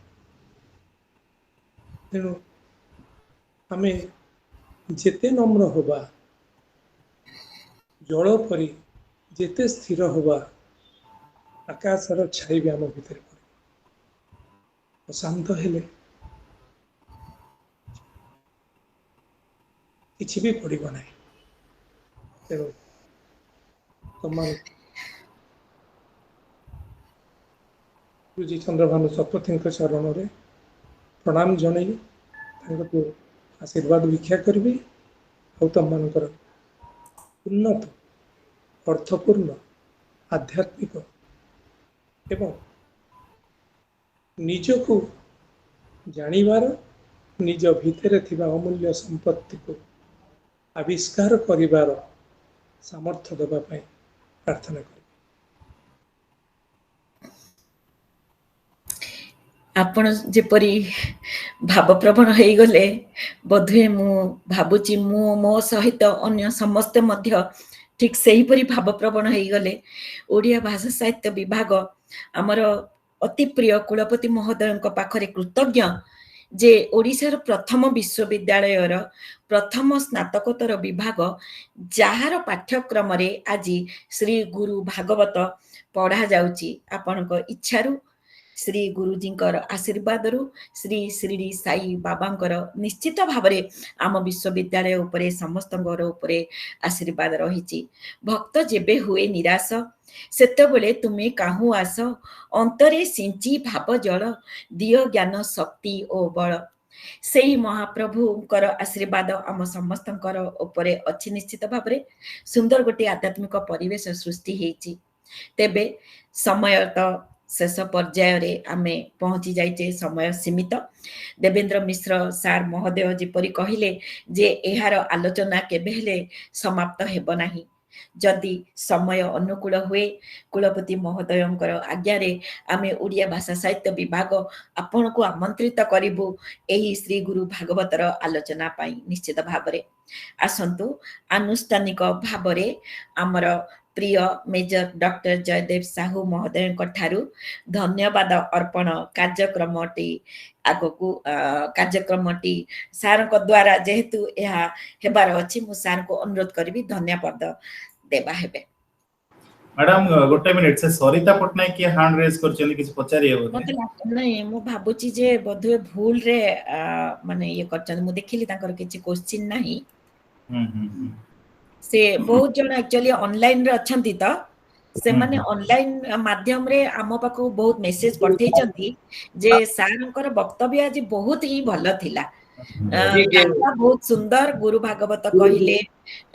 [SPEAKER 6] तेणु आमे जेते नम्र होबा, जल परी जेते स्थिर होबा, आकाशर छाई भी आम भीतर पड़े। अशांत हेले किछि भी पड़िब नाही। तेणु तमान गुरुजी चंद्रभानु शतपथी चरण में प्रणाम जन आशीर्वाद भिक्षा करी और तुम मानकर उन्नत अर्थपूर्ण आध्यात्मिक एवं निजको जानिबार निज भितर थिबा अमूल्य संपत्ति को आविष्कार करिबार सामर्थ्य देबा पई प्रार्थना करी।
[SPEAKER 1] ଆପଣ ଯେପରି ଭାବପ୍ରବଣ ହେଇଗଲେ, ବୋଧହୁଏ ମୁଁ ଭାବୁଛି ମୁଁ ମୋ ସହିତ ଅନ୍ୟ ସମସ୍ତେ ମଧ୍ୟ ଠିକ୍ ସେହିପରି ଭାବପ୍ରବଣ ହେଇଗଲେ। ଓଡ଼ିଆ ଭାଷା ସାହିତ୍ୟ ବିଭାଗ ଆମର ଅତି ପ୍ରିୟ କୁଳପତି ମହୋଦୟଙ୍କ ପାଖରେ କୃତଜ୍ଞ ଯେ ଓଡ଼ିଶାର ପ୍ରଥମ ବିଶ୍ୱବିଦ୍ୟାଳୟର ପ୍ରଥମ ସ୍ନାତକୋତ୍ତର ବିଭାଗ ଯାହାର ପାଠ୍ୟକ୍ରମରେ ଆଜି ଶ୍ରୀ ଗୁରୁ ଭାଗବତ ପଢ଼ା ଯାଉଛି, ଆପଣଙ୍କ ଇଚ୍ଛାରୁ, ଶ୍ରୀ ଗୁରୁଜୀଙ୍କର ଆଶୀର୍ବାଦରୁ, ଶ୍ରୀ ଶିରିଡ଼ି ସାଇ ବାବାଙ୍କର ନିଶ୍ଚିତ ଭାବରେ ଆମ ବିଶ୍ୱବିଦ୍ୟାଳୟ ଉପରେ ସମସ୍ତଙ୍କର ଉପରେ ଆଶୀର୍ବାଦ ରହିଛି। ଭକ୍ତ ଯେବେ ହୁଏ ନିରାଶ, ସେତେବେଳେ ତୁମେ କାହୁଁ ଆସ, ଅନ୍ତରେ ସିଞ୍ଚି ଭାବ ଜଳ, ଦିଅ ଜ୍ଞାନ ଶକ୍ତି ଓ ବଳ। ସେଇ ମହାପ୍ରଭୁଙ୍କର ଆଶୀର୍ବାଦ ଆମ ସମସ୍ତଙ୍କର ଉପରେ ଅଛି ନିଶ୍ଚିତ ଭାବରେ। ସୁନ୍ଦର ଗୋଟିଏ ଆଧ୍ୟାତ୍ମିକ ପରିବେଶ ସୃଷ୍ଟି ହେଇଛି। ତେବେ ସମୟ ତ ଶେଷ ପର୍ଯ୍ୟାୟରେ ଆମେ ପହଞ୍ଚି ଯାଇଛେ, ସମୟ ସୀମିତ। ଦେବେନ୍ଦ୍ର ମିଶ୍ର ସାର୍ ମହୋଦୟ ଯେପରି କହିଲେ ଯେ ଏହାର ଆଲୋଚନା କେବେ ହେଲେ ସମାପ୍ତ ହେବ ନାହିଁ। ଯଦି ସମୟ ଅନୁକୂଳ ହୁଏ, କୁଳପତି ମହୋଦୟଙ୍କର ଆଜ୍ଞାରେ ଆମେ ଓଡ଼ିଆ ଭାଷା ସାହିତ୍ୟ ବିଭାଗ ଆପଣଙ୍କୁ ଆମନ୍ତ୍ରିତ କରିବୁ ଏହି ଶ୍ରୀ ଗୁରୁ ଭାଗବତର ଆଲୋଚନା ପାଇଁ। ନିଶ୍ଚିତ ଭାବରେ ଆସନ୍ତୁ। ଆନୁଷ୍ଠାନିକ ଭାବରେ ଆମର ପ୍ରିୟ ମେଜର ଡକ୍ଟର ଜୟଦେବ ସାହୁ ମହୋଦୟଙ୍କ ଠାରୁ ଧନ୍ୟବାଦ ଅର୍ପଣ କାର୍ଯ୍ୟକ୍ରମଟି ଆଗକୁ କାର୍ଯ୍ୟକ୍ରମଟି ସାର୍ଙ୍କ ଦ୍ୱାରା ଯେହେତୁ ଏହା ହେବାର ଅଛି, ମୁଁ ସାର୍ଙ୍କୁ ଅନୁରୋଧ କରିବି ଧନ୍ୟବାଦ ଦେବା ହେବେ।
[SPEAKER 4] ମ୍ୟାଡାମ ଗୋଟେ ମିନିଟ୍, ସେ ସରିତା ପଟ୍ଟନାୟକ କିଏ ହ୍ୟାଣ୍ଡ ରେଜ୍ କରିଛନ୍ତି, କିଛି ପଚାରି ହେବ?
[SPEAKER 1] ନାଇଁ, ମୁଁ ଭାବୁଛି ଯେ ବୋଧହୁଏ ଭୁଲରେ ମାନେ ଇଏ କରିଛନ୍ତି। ମୁଁ ଦେଖିଲି ତାଙ୍କର କିଛି କୋଶ୍ଚିନ୍ ନାହିଁ। ସେ ବହୁତ ଜଣ ଆକ୍ଚୁଆଲି ଅନଲାଇନରେ ଅଛନ୍ତି, ତ ସେମାନେ ଅନଲାଇନ ମାଧ୍ୟମରେ ଆମ ପାଖକୁ ବହୁତ ମେସେଜ ପଠେଇଛନ୍ତି ଯେ ସାର୍ଙ୍କର ବକ୍ତବ୍ୟ ଆଜି ବହୁତ ହିଁ ଭଲ ଥିଲା। बहुत सुंदर गुरु भागवत कहले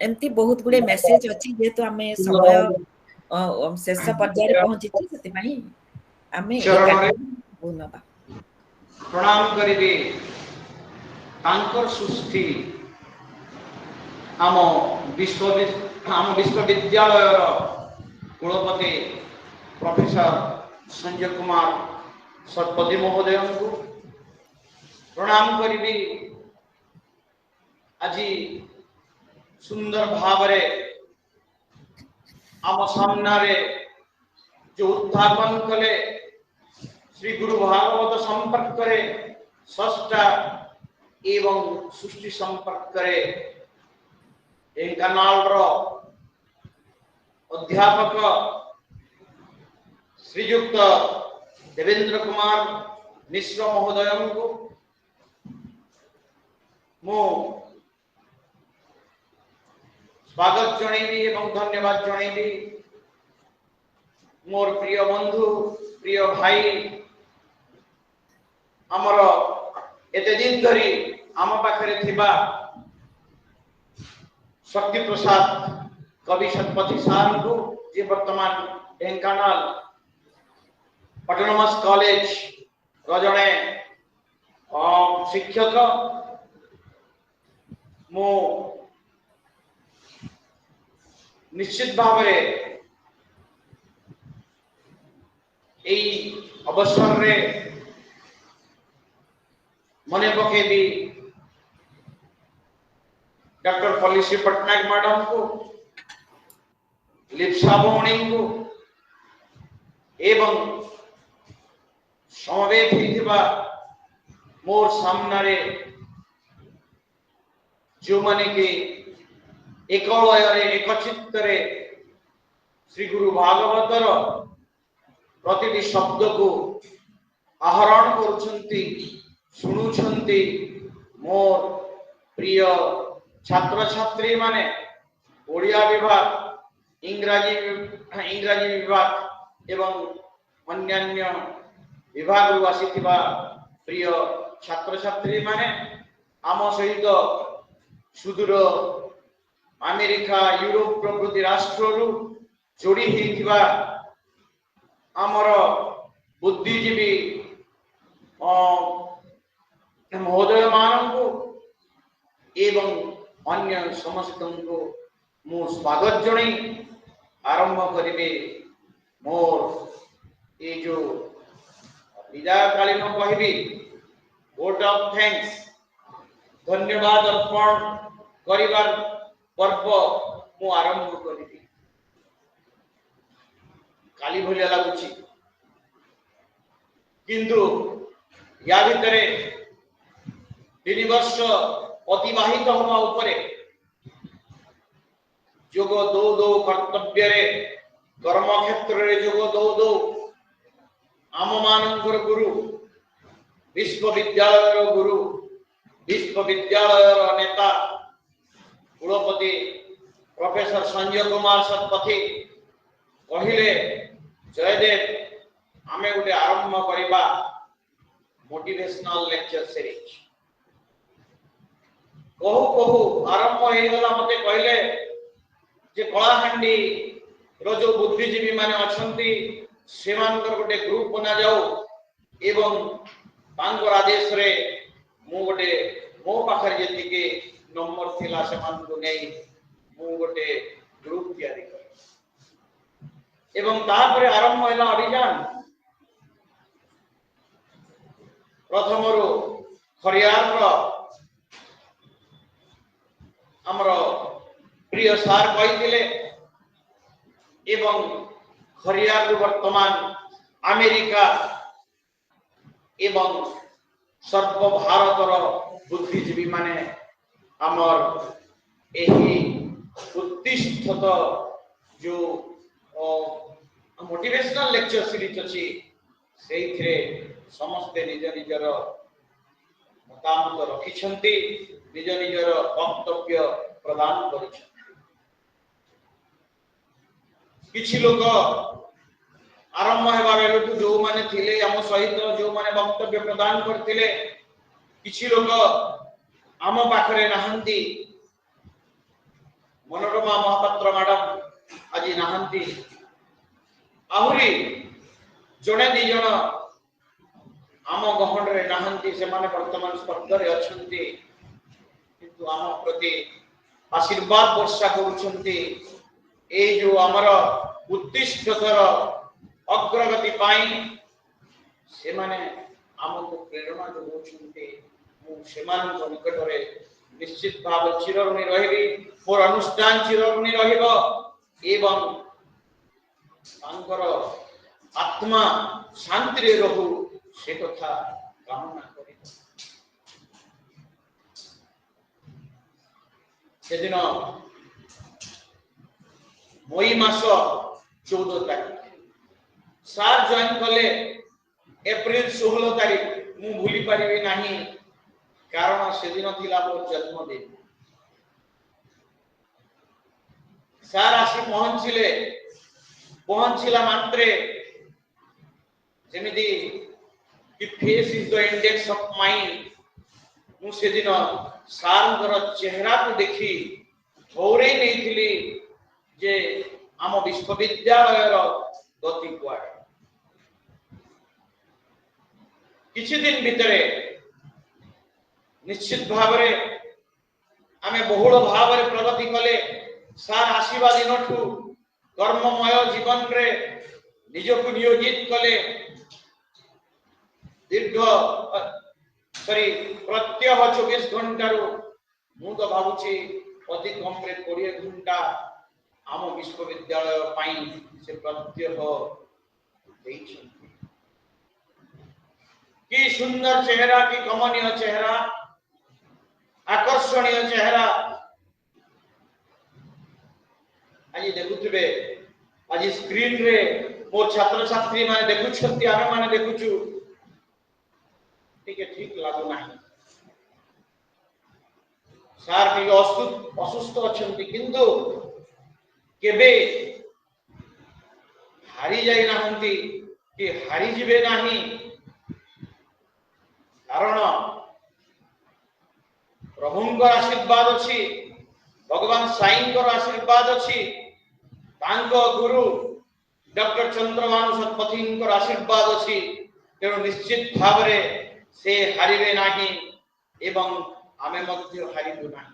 [SPEAKER 1] एमती बहुत गुड़े मेसेज अच्छी जेहेतु आम समय शेष पर्यायर पहुंची आमे नबा
[SPEAKER 7] प्रणाम करिबे तांकर सृष्टि आम विश्वविद्यालय कुलपति प्रोफेसर संजय कुमार सतपथी महोदय को प्रणाम करिबी आज सुंदर भावरे आम सामने जो उत्थापन कले श्री गुरु भागवत संपर्क करे षष्ठा एवं सृष्टि संपर्क करे ढेंकानाल अध्यापक श्रीयुक्त देवेंद्र कुमार मिश्र महोदय को मो स्वागत जनइबी एवं धन्यवाद जनइबी मोर प्रिय बंधु प्रिय भाई आमर एते दिन धरी आम पाखरे थिबा शक्ति प्रसाद कवि शतपथी सार को जे वर्तमान ढेंकानाल ऑटोनोमस कॉलेज जड़े शिक्षक मो निश्चित भाव अवसर रे मने पकेबी डॉक्टर पलिसी पटनायक मैडम को लिप्सा भौणी को एवं समवेत होइथिबा मोर सामने जो माने के एक एकचित्तरे श्री गुरु भागवतर प्रतिटी शब्द को आहरण करुछंती शुणुछंती मोर प्रिय छात्र छात्री माने ओडिया विभाग इंग्राजी विभाग एवं अन्यान्य विभाग आसीथिबा प्रिय छात्र छात्री माने आम सहित सुदूर अमेरिका यूरोप प्रभृति राष्ट्र जोड़ी होइथिबा आमर बुद्धिजीवी महोदय मानू एवं अन्य समस्त को मु स्वागत जणई आरंभ करिबे मोर ये जो विदायकालीन कहबी वोट ऑफ थैंक्स धन्यवाद अर्पण करिबार पर्व मु आरंभ करिबी काली भलिया लागुची किंतु या भितरे 3 वर्ष अतिबाहित होगा उपरे जोग दो कर्तव्य रे कर्म क्षेत्र रे जोग दो आम मानकर गुरु विश्वविद्यालय गुरु विश्वविद्यालय नेता कुलपति प्रोफेसर संजय कुमार सतपथी कहले जयदेव आमे गोटे आरंभ करिबा मोटिवेशनल लेक्चर सीरीज कहू आरंभ हो गला मते कहले जे कलाहांडी रो जो बुद्धिजीवी माने अछंती सेमानकर गोटे ग्रुप बना जाऊ एवं तांकर आदेश रे मु गोटे मो पाखर जति के नंबर थिला सेमान को नै मु गोटे ग्रुप तैयारी कर एवं तापर आरंभ होला अभियान प्रथमरो खरियार रो हमरो प्रिय सार कहिथिले एवं खरियार वर्तमान अमेरिका एवं सर्व भारतर बुद्धिजीवी माने आमर एही उत्तिष्ठत जो मोटिवेशनल लेक्चर सीरीज अछि सेइथरे समस्त निज निजर मतामत रखिछंती निज निजर वक्तव्य प्रदान करिछंती किछि लोक आरंभ हेबा बेलू जो माने थिले हम सहित जो माने वक्तव्य प्रदान करथिले किछि लोक आम पाखरे नाहंती मनोरमा महापात्र मैडम आज नाहंती आहुरी जड़े दी जण आम गहन रे नाहंती से माने वर्तमान स्पर्ध रे अछंती किंतु आम प्रति आशीर्वाद वर्षा करूछंती ए जो हमर उत्तिष्ठतर अग्रगति पाई से माने आमको प्रेरणा जोछंती मु सेमान निकट रे निश्चित भाव चिरऋणी रहिबी मोर अनुष्ठान चिरऋणी रहिबो एवं तांकर आत्मा शांति रे रहू से कथा कामना करी सेदिन मई मास 14 तारीख सार जॉइन कले एप्रिल 16 तारीख मु भूली पारिबी नाही कारण सेदिन थिला मोर जन्मदिन सार आसी पहुंचिला मात्रे जेमिति कि face is the index of mind मु सेदिन सारंकर चेहरा को देखी थोरे नहीं थिली जे आम विश्वविद्यालय रो गति कुआडे किछि दिन भितरे निश्चित भावरे आमे बहुल भावरे प्रगति कले सार आशीर्वाद दिनठू कर्ममय जीवन रे निजको नियोजित कले दीर्घ प्रत्यह 24 घंटा रो मु तो भाबुची अति कम रे 20 घंटा आम विश्वविद्यालय पाई से प्रत्यह देइछंती की सुंदर चेहरा की कमनीय चेहरा आकर्षणीय चेहरा आज देखुथिबे आज स्क्रीन रे मोर छात्र छात्री माने देखुछंती आमे माने देखुछु ठीक लागू नाही सार के असुस्थ अछंती किंतु केबे हारी जाई नाहंती कि हारी जिबे नाही कारण प्रभुंकर आशीर्वाद अछि भगवान साईंकर आशीर्वाद अछि तांको गुरु डॉक्टर चंद्रभानु शतपथींकर आशीर्वाद अछि तेणु निश्चित भावरे से हारिबे नाही एवं आमे मध्य हारिबु नाही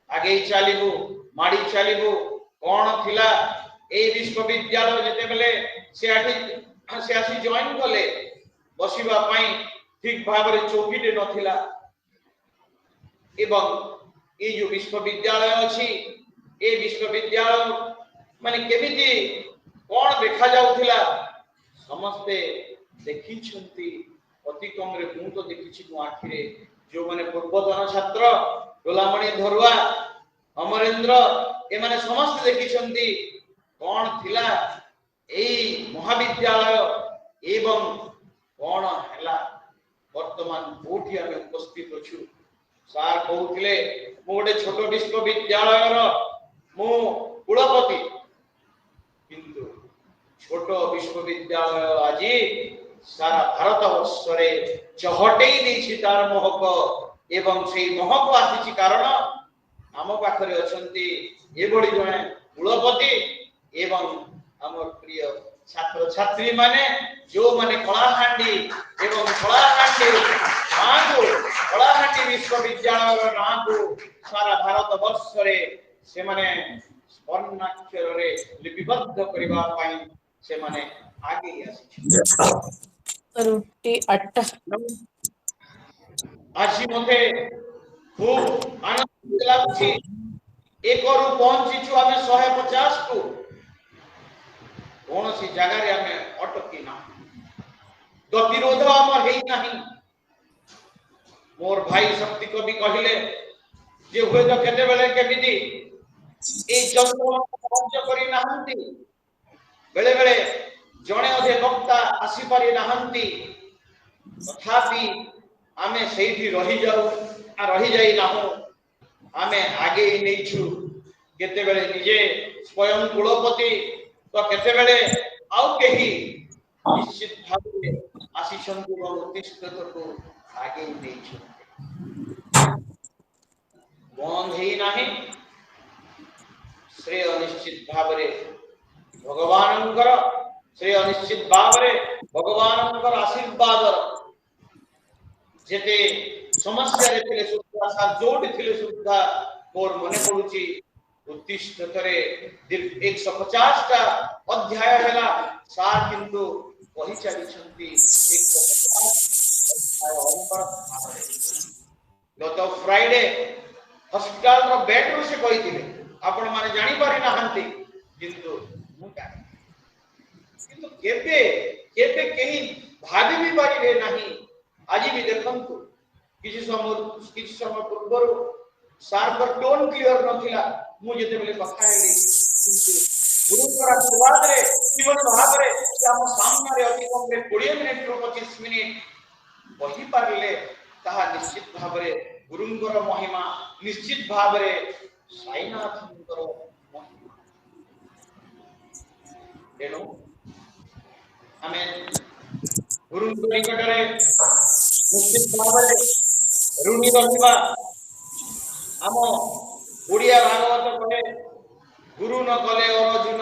[SPEAKER 7] आगे चलिबु माडी चलिबु कोन थिला ए विश्वविद्यालय जेते बेले से आसी जॉइन कले बसिबा पई ठीक भावरे चौकीटे नथिला एवं ए जो विश्वविद्यालय अछि ए विश्वविद्यालय माने केमिति कोन देखा जाउथिला समस्ते देखि छंती अति कम रे मु तो देखिछि मु आखिरे जो माने पूर्वतन छात्र डोलामणि धरुआ अमरेंद्र ए माने समस्त देखि छंती कोन थिला एई महाविद्यालय एवं कोन हला वर्तमान कोठी आमे उपस्थित अछु सार कहउथिले मु गोटे छोट विश्वविद्यालय रो मु कुलपति किंतु छोट विश्वविद्यालय आजी सारा भारत वर्ष रे चहटेई देछि तार महक एवं सेई महक आसीछि कारण आम पाखरे अछंती एबडी जणे कुलपति एवं हमर प्रिय छात्र छात्री माने जो माने कलाहांडी एवं कलाहांडी विश्वविद्यालय नाको सारा भारत वर्ष रे से माने स्वर्णाक्षर रे लिपिबद्ध करिबा पई से माने आगे आसी
[SPEAKER 8] रुटी अट्टा
[SPEAKER 7] आज मते खूब आनंद लागछि एक और पहुंची छु हमें 150 को कौन सी जगह रे हमें अटकी ना गतिरोध हमर हेई नाही मोर भाई शक्ति कवि कहिले जे होय तो केते बेले केमिति ए जंत्र कार्य करी नाहंती बेले बेले जणे अधे वक्ता आसी पारि नाहंती तथापि आमे सेठी रही जाऊ आ रही जाई नाहु आमे आगे नै छु केते बेले निजे स्वयं कुलपति तो केते बेले आउ केही निश्चित भाबे आसी छंतु उत्तिष्ठत को आगे नै छु बंद ही नाही श्रेय निश्चित भावरे भगवानंकर श्रेय निश्चित भावरे भगवानंकर आशीर्वाद जेते समस्या रे थिले सुद्धा सा जोड़ थिले सुद्धा मोर मने पडुची उत्तिष्ठ करे 150 टा अध्याय हैला सार किंतु कहि चली छंती 150 अध्याय गत फ्राइडे हॉस्पिटल रो बेड रो से कहिथिले आपण माने जानि पारि नाहंती किंतु मु जानि किंतु केबे केबे केही भाबी भी पारिबे नाही आज भी देखंतु किछि समय पूर्व सार पर टोन क्लियर नथिला मु जेते बेले कथा हेली किंतु गुरुकर आशीर्वाद रे जीवन भाव रे से हम सामने रे अति कम रे 20 मिनिट रो 25 मिनिट वही पारले ताहा निश्चित भाव रे गुरुंकर महिमा निश्चित भाव रे साईनाथंकर महिमा तेणु हमें गुरुंकर निकट रे निश्चित भाव रे ऋणी रहिबा आम ओडिया भागवत कहे गुरु न कले अर्जुन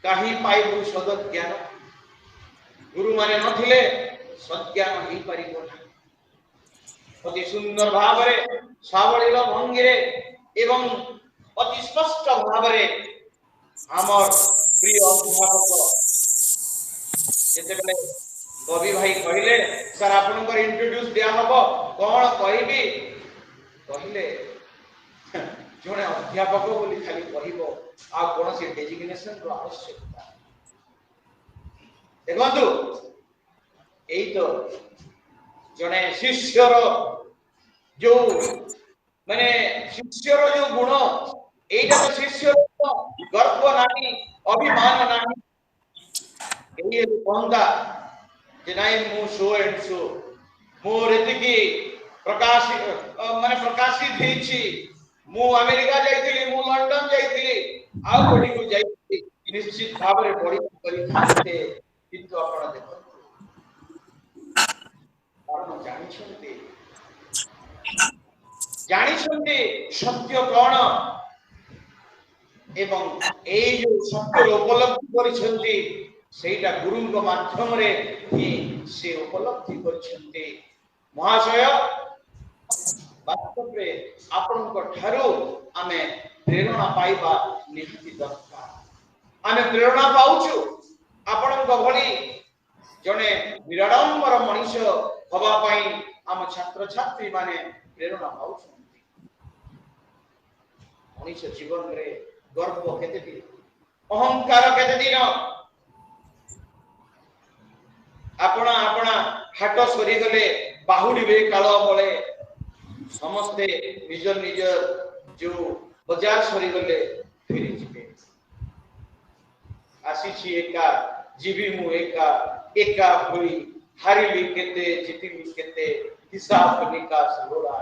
[SPEAKER 7] काही पाइबु सद ज्ञान गुरु माने नथिले सज्ञान ही परिबो ना अति सुंदर भाव रे सावळील भंगी रे एवं अति स्पष्ट भाव रे हमर प्रिय अध्यापक जेते बेले कवि भाई कहिले सर आपनकर इंट्रोड्यूस दिया हबो कोन कहिबी कहिले जने अध्यापक बोली खाली कहबो आ कोन से डेजिग्नेशन रो आवश्यकता देखंतु एई तो जने शिष्यर जो माने शिष्यर जो गुण एइटा तो शिष्यर गर्व नाही अभिमान नाही एई कहंदा जे नाही मु सो एंड सो मोर एतिकी प्रकाशित माने प्रकाशित हेछि मु अमेरिका जाइथिली मु लंडन जाइथिली आ कोडी को जाइथिली निश्चित भाव रे बड़ी करी थाते किंतु आपण देखो आपण जानि छथि सत्य कोन एवं एई जो सत्य उपलब्धि करि छथि सेटा गुरु को माध्यम रे ही से उपलब्धि करि छथि महाशय वास्तव रे आपण को ठारो आमे प्रेरणा पाइबा निहित दरकार आमे प्रेरणा पाउछु आपण को भली जने विराडंबर मनुष्य हवा पई हम छात्र छात्री माने प्रेरणा पाउछु मनुष्य जीवन रे गर्व केते दिन अहंकार केते दिन आपना आपना हाट सरी गले बाहुडी बे काल बळे समस्ते निज निज जो बाजार सरी गले फेरी जिबे आसी छी एका जीवी मु एका होई हारिली केते जितिली केते हिसाब निकास लोड़ा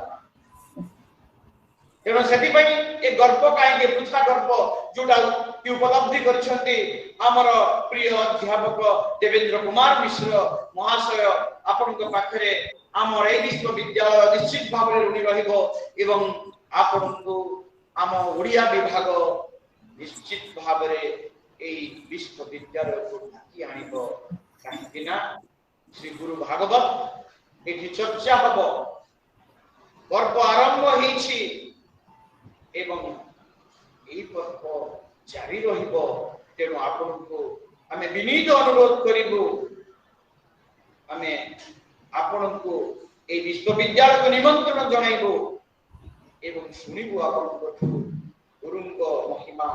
[SPEAKER 7] तेणु सेति पई ए गर्व काहे के पुछा गर्व जोटा की उपलब्धि करछंती हमर प्रिय अध्यापक देवेंद्र कुमार मिश्र महाशय आपन को पाखरे हमर ए विश्वविद्यालय निश्चित भाव रे ऋणी रहिबो एवं आपन को हम ओडिया विभाग निश्चित भाव रे ए विश्वविद्यालय को ढाकी आनिबो काहिना श्री गुरु भागवत एठी चर्चा हबो पर्व आरंभ होईछि एवं एई पर्व जारी रहिबो तेणु आपन को हमें विनीत अनुरोध करिबो हमें आपन को ए विश्वविद्यालय को निमंत्रण जणाइबो एवं सुनिबो आपन को गुरु को महिमा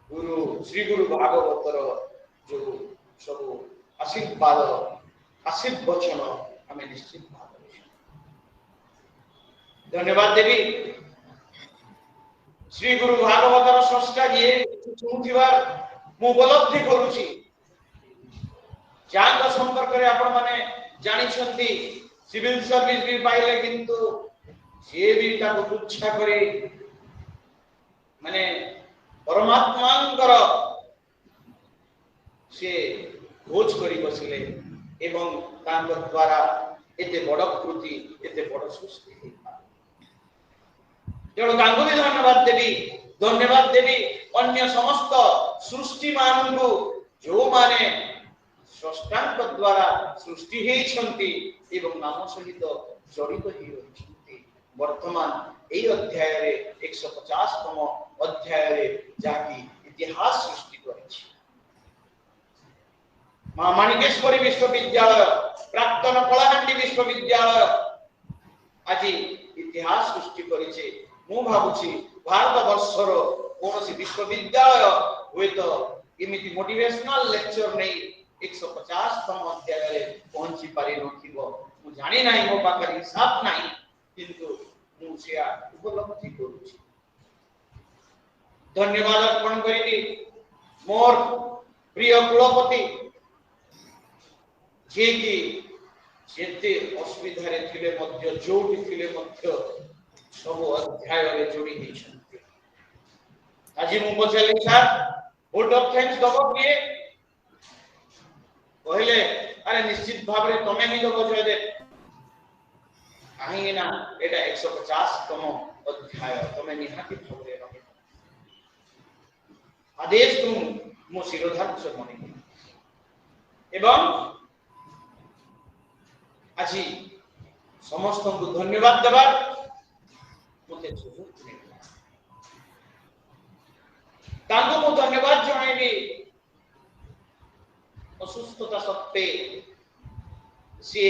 [SPEAKER 7] गुरु श्री गुरु भागवतर जो सब आशीर्वाद आशीर्वचन हमें निश्चित भाव धन्यवाद देवी श्री गुरु भागवतर संस्था जी सुनुथिबार मु उपलब्धि करूची जांग संपर्क रे आपण माने जानि छथि सिविल सर्विस भी पाइले किंतु से भी ताको तुच्छा करे माने परमात्मांकर से खोज करी बसिले एवं तांग द्वारा एते बड़ कृति एते बड़ सृष्टि तेणु तांको भी धन्यवाद देवी अन्य समस्त सृष्टि मानू जो माने स्रष्टांक द्वारा सृष्टि हेइछंती एवं नाम सहित जड़ित ही रहिछंती। वर्तमान एई अध्याय रे 150तम अध्याय रे जाकी इतिहास सृष्टि करिछि। मां माणिकेश्वरी विश्वविद्यालय प्राक्तन कलाहांडी विश्वविद्यालय आज इतिहास सृष्टि करिছে। मु भाबुछि भारत वर्षर कोनोसी विश्वविद्यालय हुए तो एमिति मोटिवेशनल लेक्चर नै 150तम अध्याय रे पहुंची पारि नथिबो। मु जानि नाही, मो पाखरे हिसाब नाही, किंतु मु सेया उपलब्धि करूछि। धन्यवाद अर्पण करिति मोर प्रिय कुलपति जे कि जेते असुविधा रे थिले मध्य जोटी थिले मध्य सब अध्याय रे जोड़ी हिछंती। आज मु पछाली सर वोट ऑफ थैंक्स दबो किए कहले अरे निश्चित भाव रे तमे ही दबो जे काहे ना एटा 150तम अध्याय तमे निहाती भाव रे रहे आदेश तुम मो शिरोधार्य मने एवं आज समस्त को धन्यवाद देवार मते सुजुक मिला। तांको मो धन्यवाद जणाइबी असुस्थता सत्ते से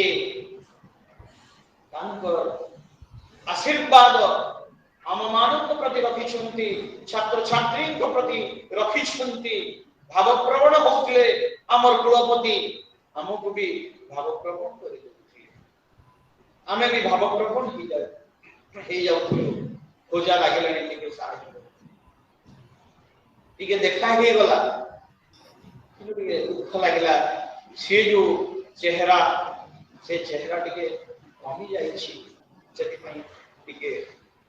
[SPEAKER 7] तांकर आशीर्वाद आम मानव प्रति रखिछंती, छात्र छात्री को प्रति रखिछंती। भावप्रवण होतले हमर कुलपति हमको भी भावप्रवण करि देथिले। आमे भी भावप्रवण ही जाउथिलु। खोजा लागेलानी टिके साहय टिके देखा हे गला टिके दुख लागला। से जो चेहरा से चेहरा टिके कमी जाइछि सेति पई टिके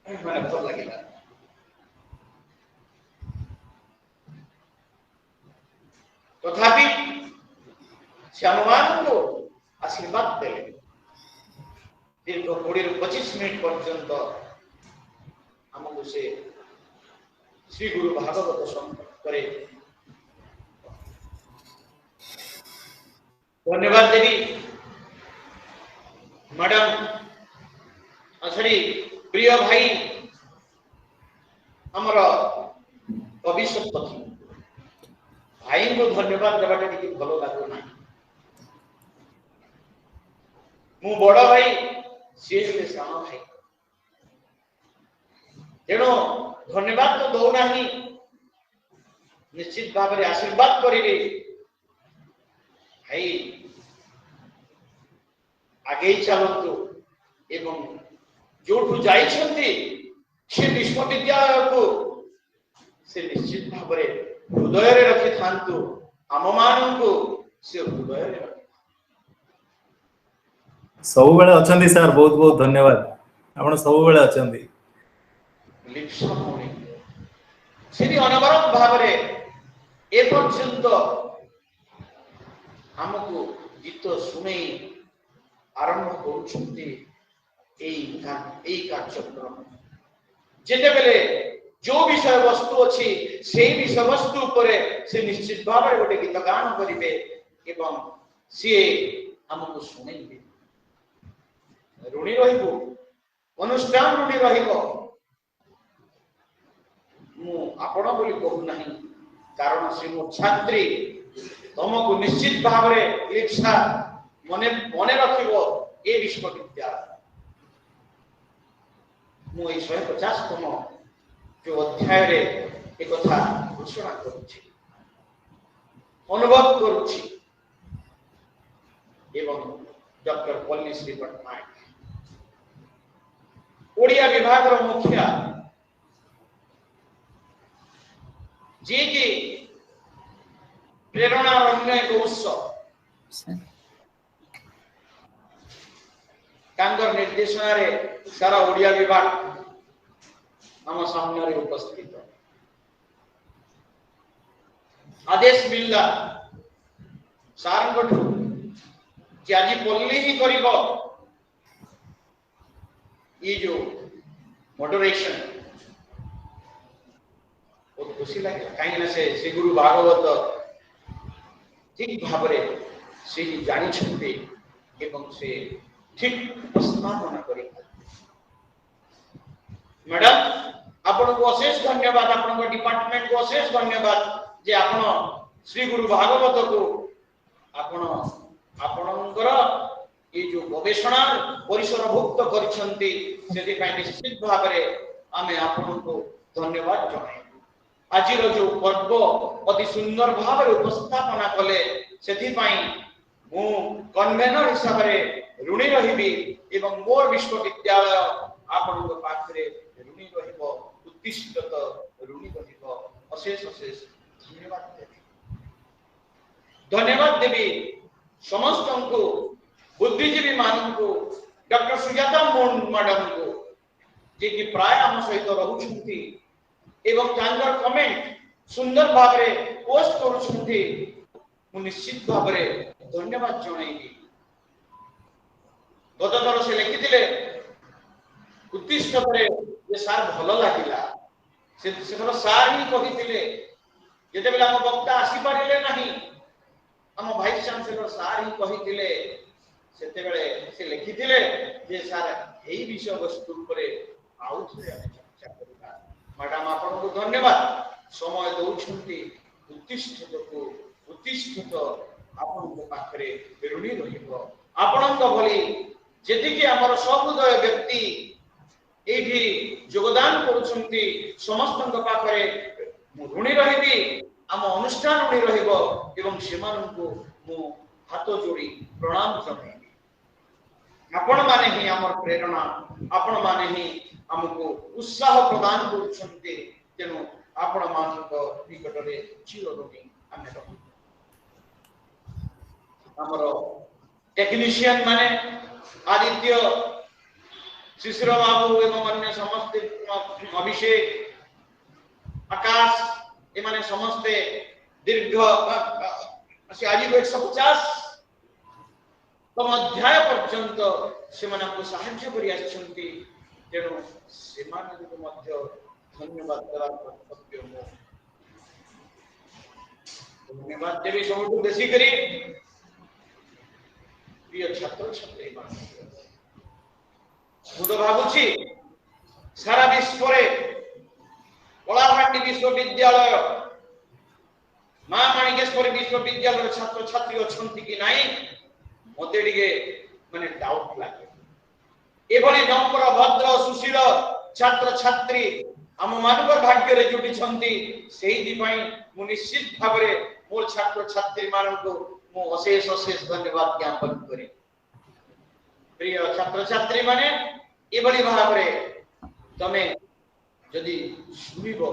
[SPEAKER 7] माने भल लागेला। तथापि श्यामवान को आशीर्वाद देले। दीर्घ 20-25 मिनट पर्यंत हमको से श्री गुरु भागवत संपर्क करे धन्यवाद देवी मैडम अछड़ी प्रिय भाई हमर भविष्य पति भाई को धन्यवाद देवाटा टिके भलो लागो ना। मु बड़ भाई से सान भाई तेणु धन्यवाद तो दौ नाही निश्चित भाव में आशीर्वाद करिवे भाई आगे चलतु एवं जोठु जाइछंती से विश्वविद्यालय को से निश्चित भाव में हृदय रे रखि थांतु। आम मान को से हृदय रे रखि
[SPEAKER 4] सब बेले अछंती सर। बहुत बहुत धन्यवाद। आपण सब बेले अछंती।
[SPEAKER 7] लिप्सा होनी से अनवरत भाव रे ए पर्यंत हमको गीत सुने आरंभ करुछंती। एई कार्यक्रम जेते बेले जो विषय वस्तु अछि सेही विषय वस्तु उपरे से निश्चित भाव रे गोटे गीत गान करिवे एवं से हमको सुनेइबे। ऋणी रहिबो अनुष्ठान ऋणी रहिबो। मु आपण बोली कहू नाही कारण से मो छात्री तुमको निश्चित भाव रे लिप्सा मने मने रखिबो ए विश्वविद्यालय। मु 150तम जो अध्याय रे एक कथा घोषणा करूछि अनुभव करूछि एवं डॉक्टर पल्ली श्री पटनायक ओडिया विभाग रो मुखिया जे कि प्रेरणा अन्य उत्सव कांगर निर्देशना रे सारा ओडिया विभाग हम सामने रे उपस्थित आदेश मिलला सारंगठु कि आज पल्ली ही करिबो ये जो मॉडरेशन खुशी लगे कहीं से गुरु भागवत ठीक भावरे से जानी छुटे एवं से ठीक उपस्थापन करी मैडम आपण को अशेष धन्यवाद आपण डिपार्टमेंट को अशेष धन्यवाद जे आपण श्री गुरु भागवत को आपण आपणकर ये जो गवेषणा परिसर भुक्त करिसंती सेति पय निश्चित भाबरे आमे आपण को धन्यवाद जणाई आज जो पर्व अति सुंदर भाव उपस्थापना कले सेति पय मु कन्वेनर हिसाब रे ऋणी रहिबी एवं मोर विश्वविद्यालय आपण को पाखरे ऋणी रहिबो उत्तिष्ठत ऋणी रहिबो अशेष अशेष धन्यवाद देवी समस्त को बुद्धिजीवी मान को डॉक्टर सुजाता मोहन मैडम को जे कि प्राय हम सहित रहउछंती एवं तांगर कमेंट सुंदर भाव रे पोस्ट करूछंती मु निश्चित भाव रे धन्यवाद जणाइबी गतथर से लिखिथिले उत्तिष्ठ करे जे सार भलो लागिला से सार ही कहिथिले जेते बेला हम वक्ता आसी पारिले नाही हम वाइस चांसलर सार ही कहिथिले सेते बेले से लिखिथिले जे सार एही विषय वस्तु ऊपर आउ थरे चर्चा करिबा मैडम आपन को धन्यवाद समय दउछंती उत्तिष्ठित आपन को पाखरे ऋणी रहिबो आपन को भली जेति कि हमर सबुदय व्यक्ति एठी योगदान करूछंती समस्त पाखरे ऋणी रहिबी आम अनुष्ठान ऋणी रहिबो एवं सेमानंकु मु हाथ जोड़ी प्रणाम जणाइबी आपण माने ही हमर प्रेरणा आपण माने ही हमको उत्साह प्रदान करूछंती तेनु आपण मानक निकट रे चिर ऋणी आमे रहू हमर टेक्नीशियन माने आदित्य शिशिर बाबू एवं अन्य समस्त अभिषेक आकाश ए माने समस्त दीर्घ आज 150 तम अध्याय पर्यंत से मानक सहाय्य करि आछंती तेनु से मानक मध्य धन्यवाद देवार कर्तव्य मो धन्यवाद देवी सबटु बेसी करी प्रिय छात्र छात्री मान मु तो भाबुछि सारा विश्व रे कलाहांडी विश्वविद्यालय मां माणिकेश्वरी विश्वविद्यालय छात्र छात्री अछंती कि नाही मते टिके माने डाउट लागे एभली नम्र भद्र सुशील छात्र छात्री हम मानवर भाग्य रे जुटी छंती सेही दि पई मु निश्चित भाव रे मोर छात्र छात्री मान को मु अशेष अशेष धन्यवाद ज्ञापन करी प्रिय छात्र छात्री माने एभली भाव रे तमे यदि सुनिबो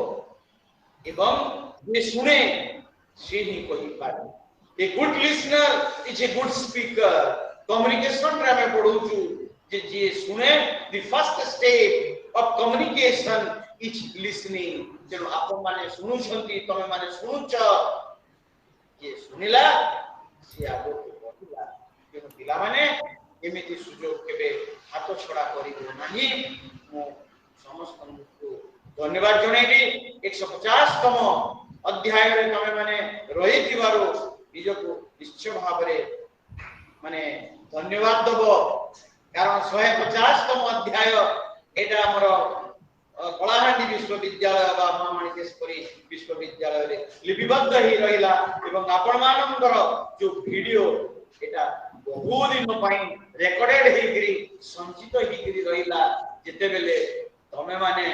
[SPEAKER 7] एवं जे सुने से ही कहि पारे a good listener is a good speaker communication रे हमें पढौछु जे सुने the first step of communication is listening जेनो आपण माने सुनु छंती तमे माने सुनुच जे सुनिला से आगो बढ़िला जेनो पिला माने एमिति सुजोग केबे हाथ छडा करिबो नाही मो समस्त को धन्यवाद जणैबी 150 तम अध्याय रे तमे माने रहि दिवारो निजको निश्चय भाव रे माने धन्यवाद दबो कारण 150 तम अध्याय एटा हमर कलाहांडी विश्वविद्यालय बा मां माणिकेश्वरी विश्वविद्यालय रे लिपिबद्ध ही रहिला एवं आपण मानकर जो वीडियो एटा बहुत दिन पई रेकॉर्डेड ही गिरी संचित ही गिरी रहिला जेते बेले तमे माने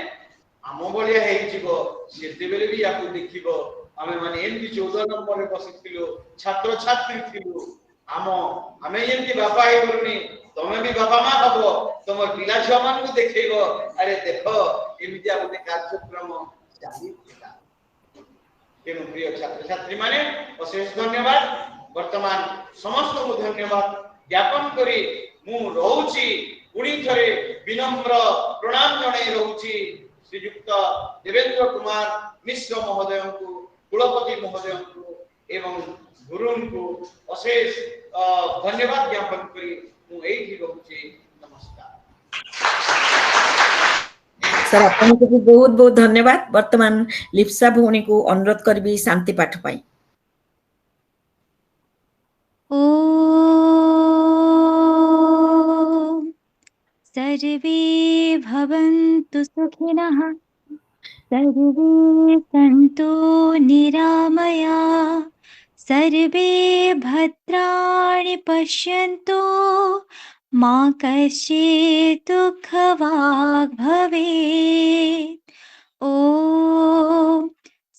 [SPEAKER 7] आमो बलिया हेइ जिवो सेते बेले भी याकु देखिबो आमे माने एंती 14 नंबर रे बसिथिलु छात्र छात्री थिलु आमे एंती बापा हे बरुनी तमे भी बापा मां हबो तमर पिला छुआ मान को देखैबो अरे देखो एमिति आबे कार्यक्रम चाली थिला तेनु प्रिय छात्र छात्री माने अशेष धन्यवाद वर्तमान समस्त को धन्यवाद ज्ञापन करी मु रहउची पुणी थरे विनम्र प्रणाम जणाई रहउची श्रीयुक्त देवेंद्र कुमार मिश्र महोदय को कुलपति महोदय को एवं गुरुं को अशेष धन्यवाद ज्ञापन करी मु एठी रहउची नमस्कार
[SPEAKER 1] ସାର୍ ଆପଣଙ୍କୁ ବି ବହୁତ ବହୁତ ଧନ୍ୟବାଦ। ବର୍ତ୍ତମାନ ଲିପ୍ସା ଭଉଣୀକୁ ଅନୁରୋଧ କରିବି ଶାନ୍ତି ପାଠ ପାଇଁ।
[SPEAKER 3] ॐ सर्वे भवन्तु सुखिनः सर्वे सन्तु निरामया सर्वे भद्राणि पश्यन्तु मा कश्चित् दुःखभाग् भवेत्। ॐ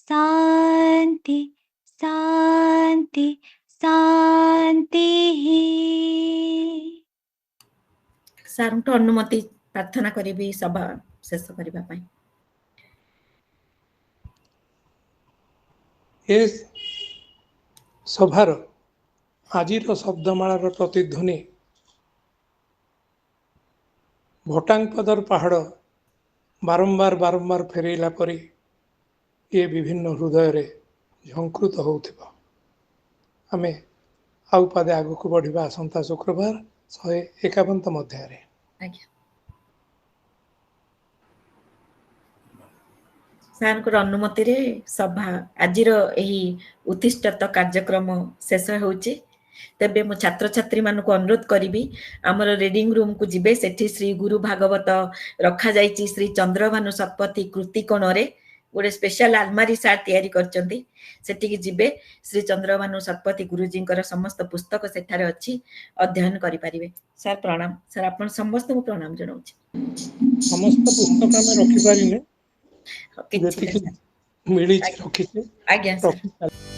[SPEAKER 3] शान्ति शान्ति शान्तिः।
[SPEAKER 1] ସାର୍ଙ୍କୁ ଅନୁମତି ପ୍ରାର୍ଥନା କରିବି ସଭା ଶେଷ କରିବା ପାଇଁ।
[SPEAKER 6] ଏ ସଭାର ଆଜିର ଶବ୍ଦମାଳାର ପ୍ରତିଧ୍ୱନି ଭଟାଙ୍ଗପଦର ପାହାଡ଼ ବାରମ୍ବାର ବାରମ୍ବାର ଫେରାଇଲା ପରି ଏ ବିଭିନ୍ନ ହୃଦୟରେ ଝଙ୍କୃତ ହେଉଥିବ। ଆମେ ଆଉ ପାଦେ ଆଗକୁ ବଢ଼ିବା ଆସନ୍ତା ଶୁକ୍ରବାର 151 ମଧ୍ୟରେ।
[SPEAKER 1] ଆଜ୍ଞା ସାର୍ଙ୍କର ଅନୁମତିରେ ସଭା ଆଜିର ଏହି ଉତ୍ତିଷ୍ଠତ କାର୍ଯ୍ୟକ୍ରମ ଶେଷ ହେଉଛି। ତେବେ ମୁଁ ଛାତ୍ରଛାତ୍ରୀମାନଙ୍କୁ ଅନୁରୋଧ କରିବି ଆମର ରିଡିଂ ରୁମ୍କୁ ଯିବେ। ସେଠି ଶ୍ରୀ ଗୁରୁ ଭାଗବତ ରଖାଯାଇଛି ଶ୍ରୀ ଚନ୍ଦ୍ରଭାନୁ ଶତପଥୀ କୃତି କୋଣରେ। ଗୋଟେ ସ୍ପେଶାଲ ଆଲମାରି ସାର୍ ତିଆରି କରିଛନ୍ତି, ସେଠିକି ଯିବେ। ଶ୍ରୀ ଚନ୍ଦ୍ରଭାନୁ ଶତପଥୀ ଗୁରୁଜୀଙ୍କର ସମସ୍ତ ପୁସ୍ତକ ସେଠାରେ ଅଛି, ଅଧ୍ୟୟନ କରିପାରିବେ। ସାର୍ ପ୍ରଣାମ। ସାର୍ ଆପଣ ସମସ୍ତଙ୍କୁ ପ୍ରଣାମ ଜଣାଉଛି।
[SPEAKER 6] ସମସ୍ତ ପୁସ୍ତକ ଆମେ ରଖିପାରିଲେ,
[SPEAKER 1] କିଛି
[SPEAKER 6] ଯେତିକି
[SPEAKER 1] ନାହିଁ।
[SPEAKER 6] ମିଳିଛି ରଖିଛେ।
[SPEAKER 1] ଆଜ୍ଞା ସାର୍।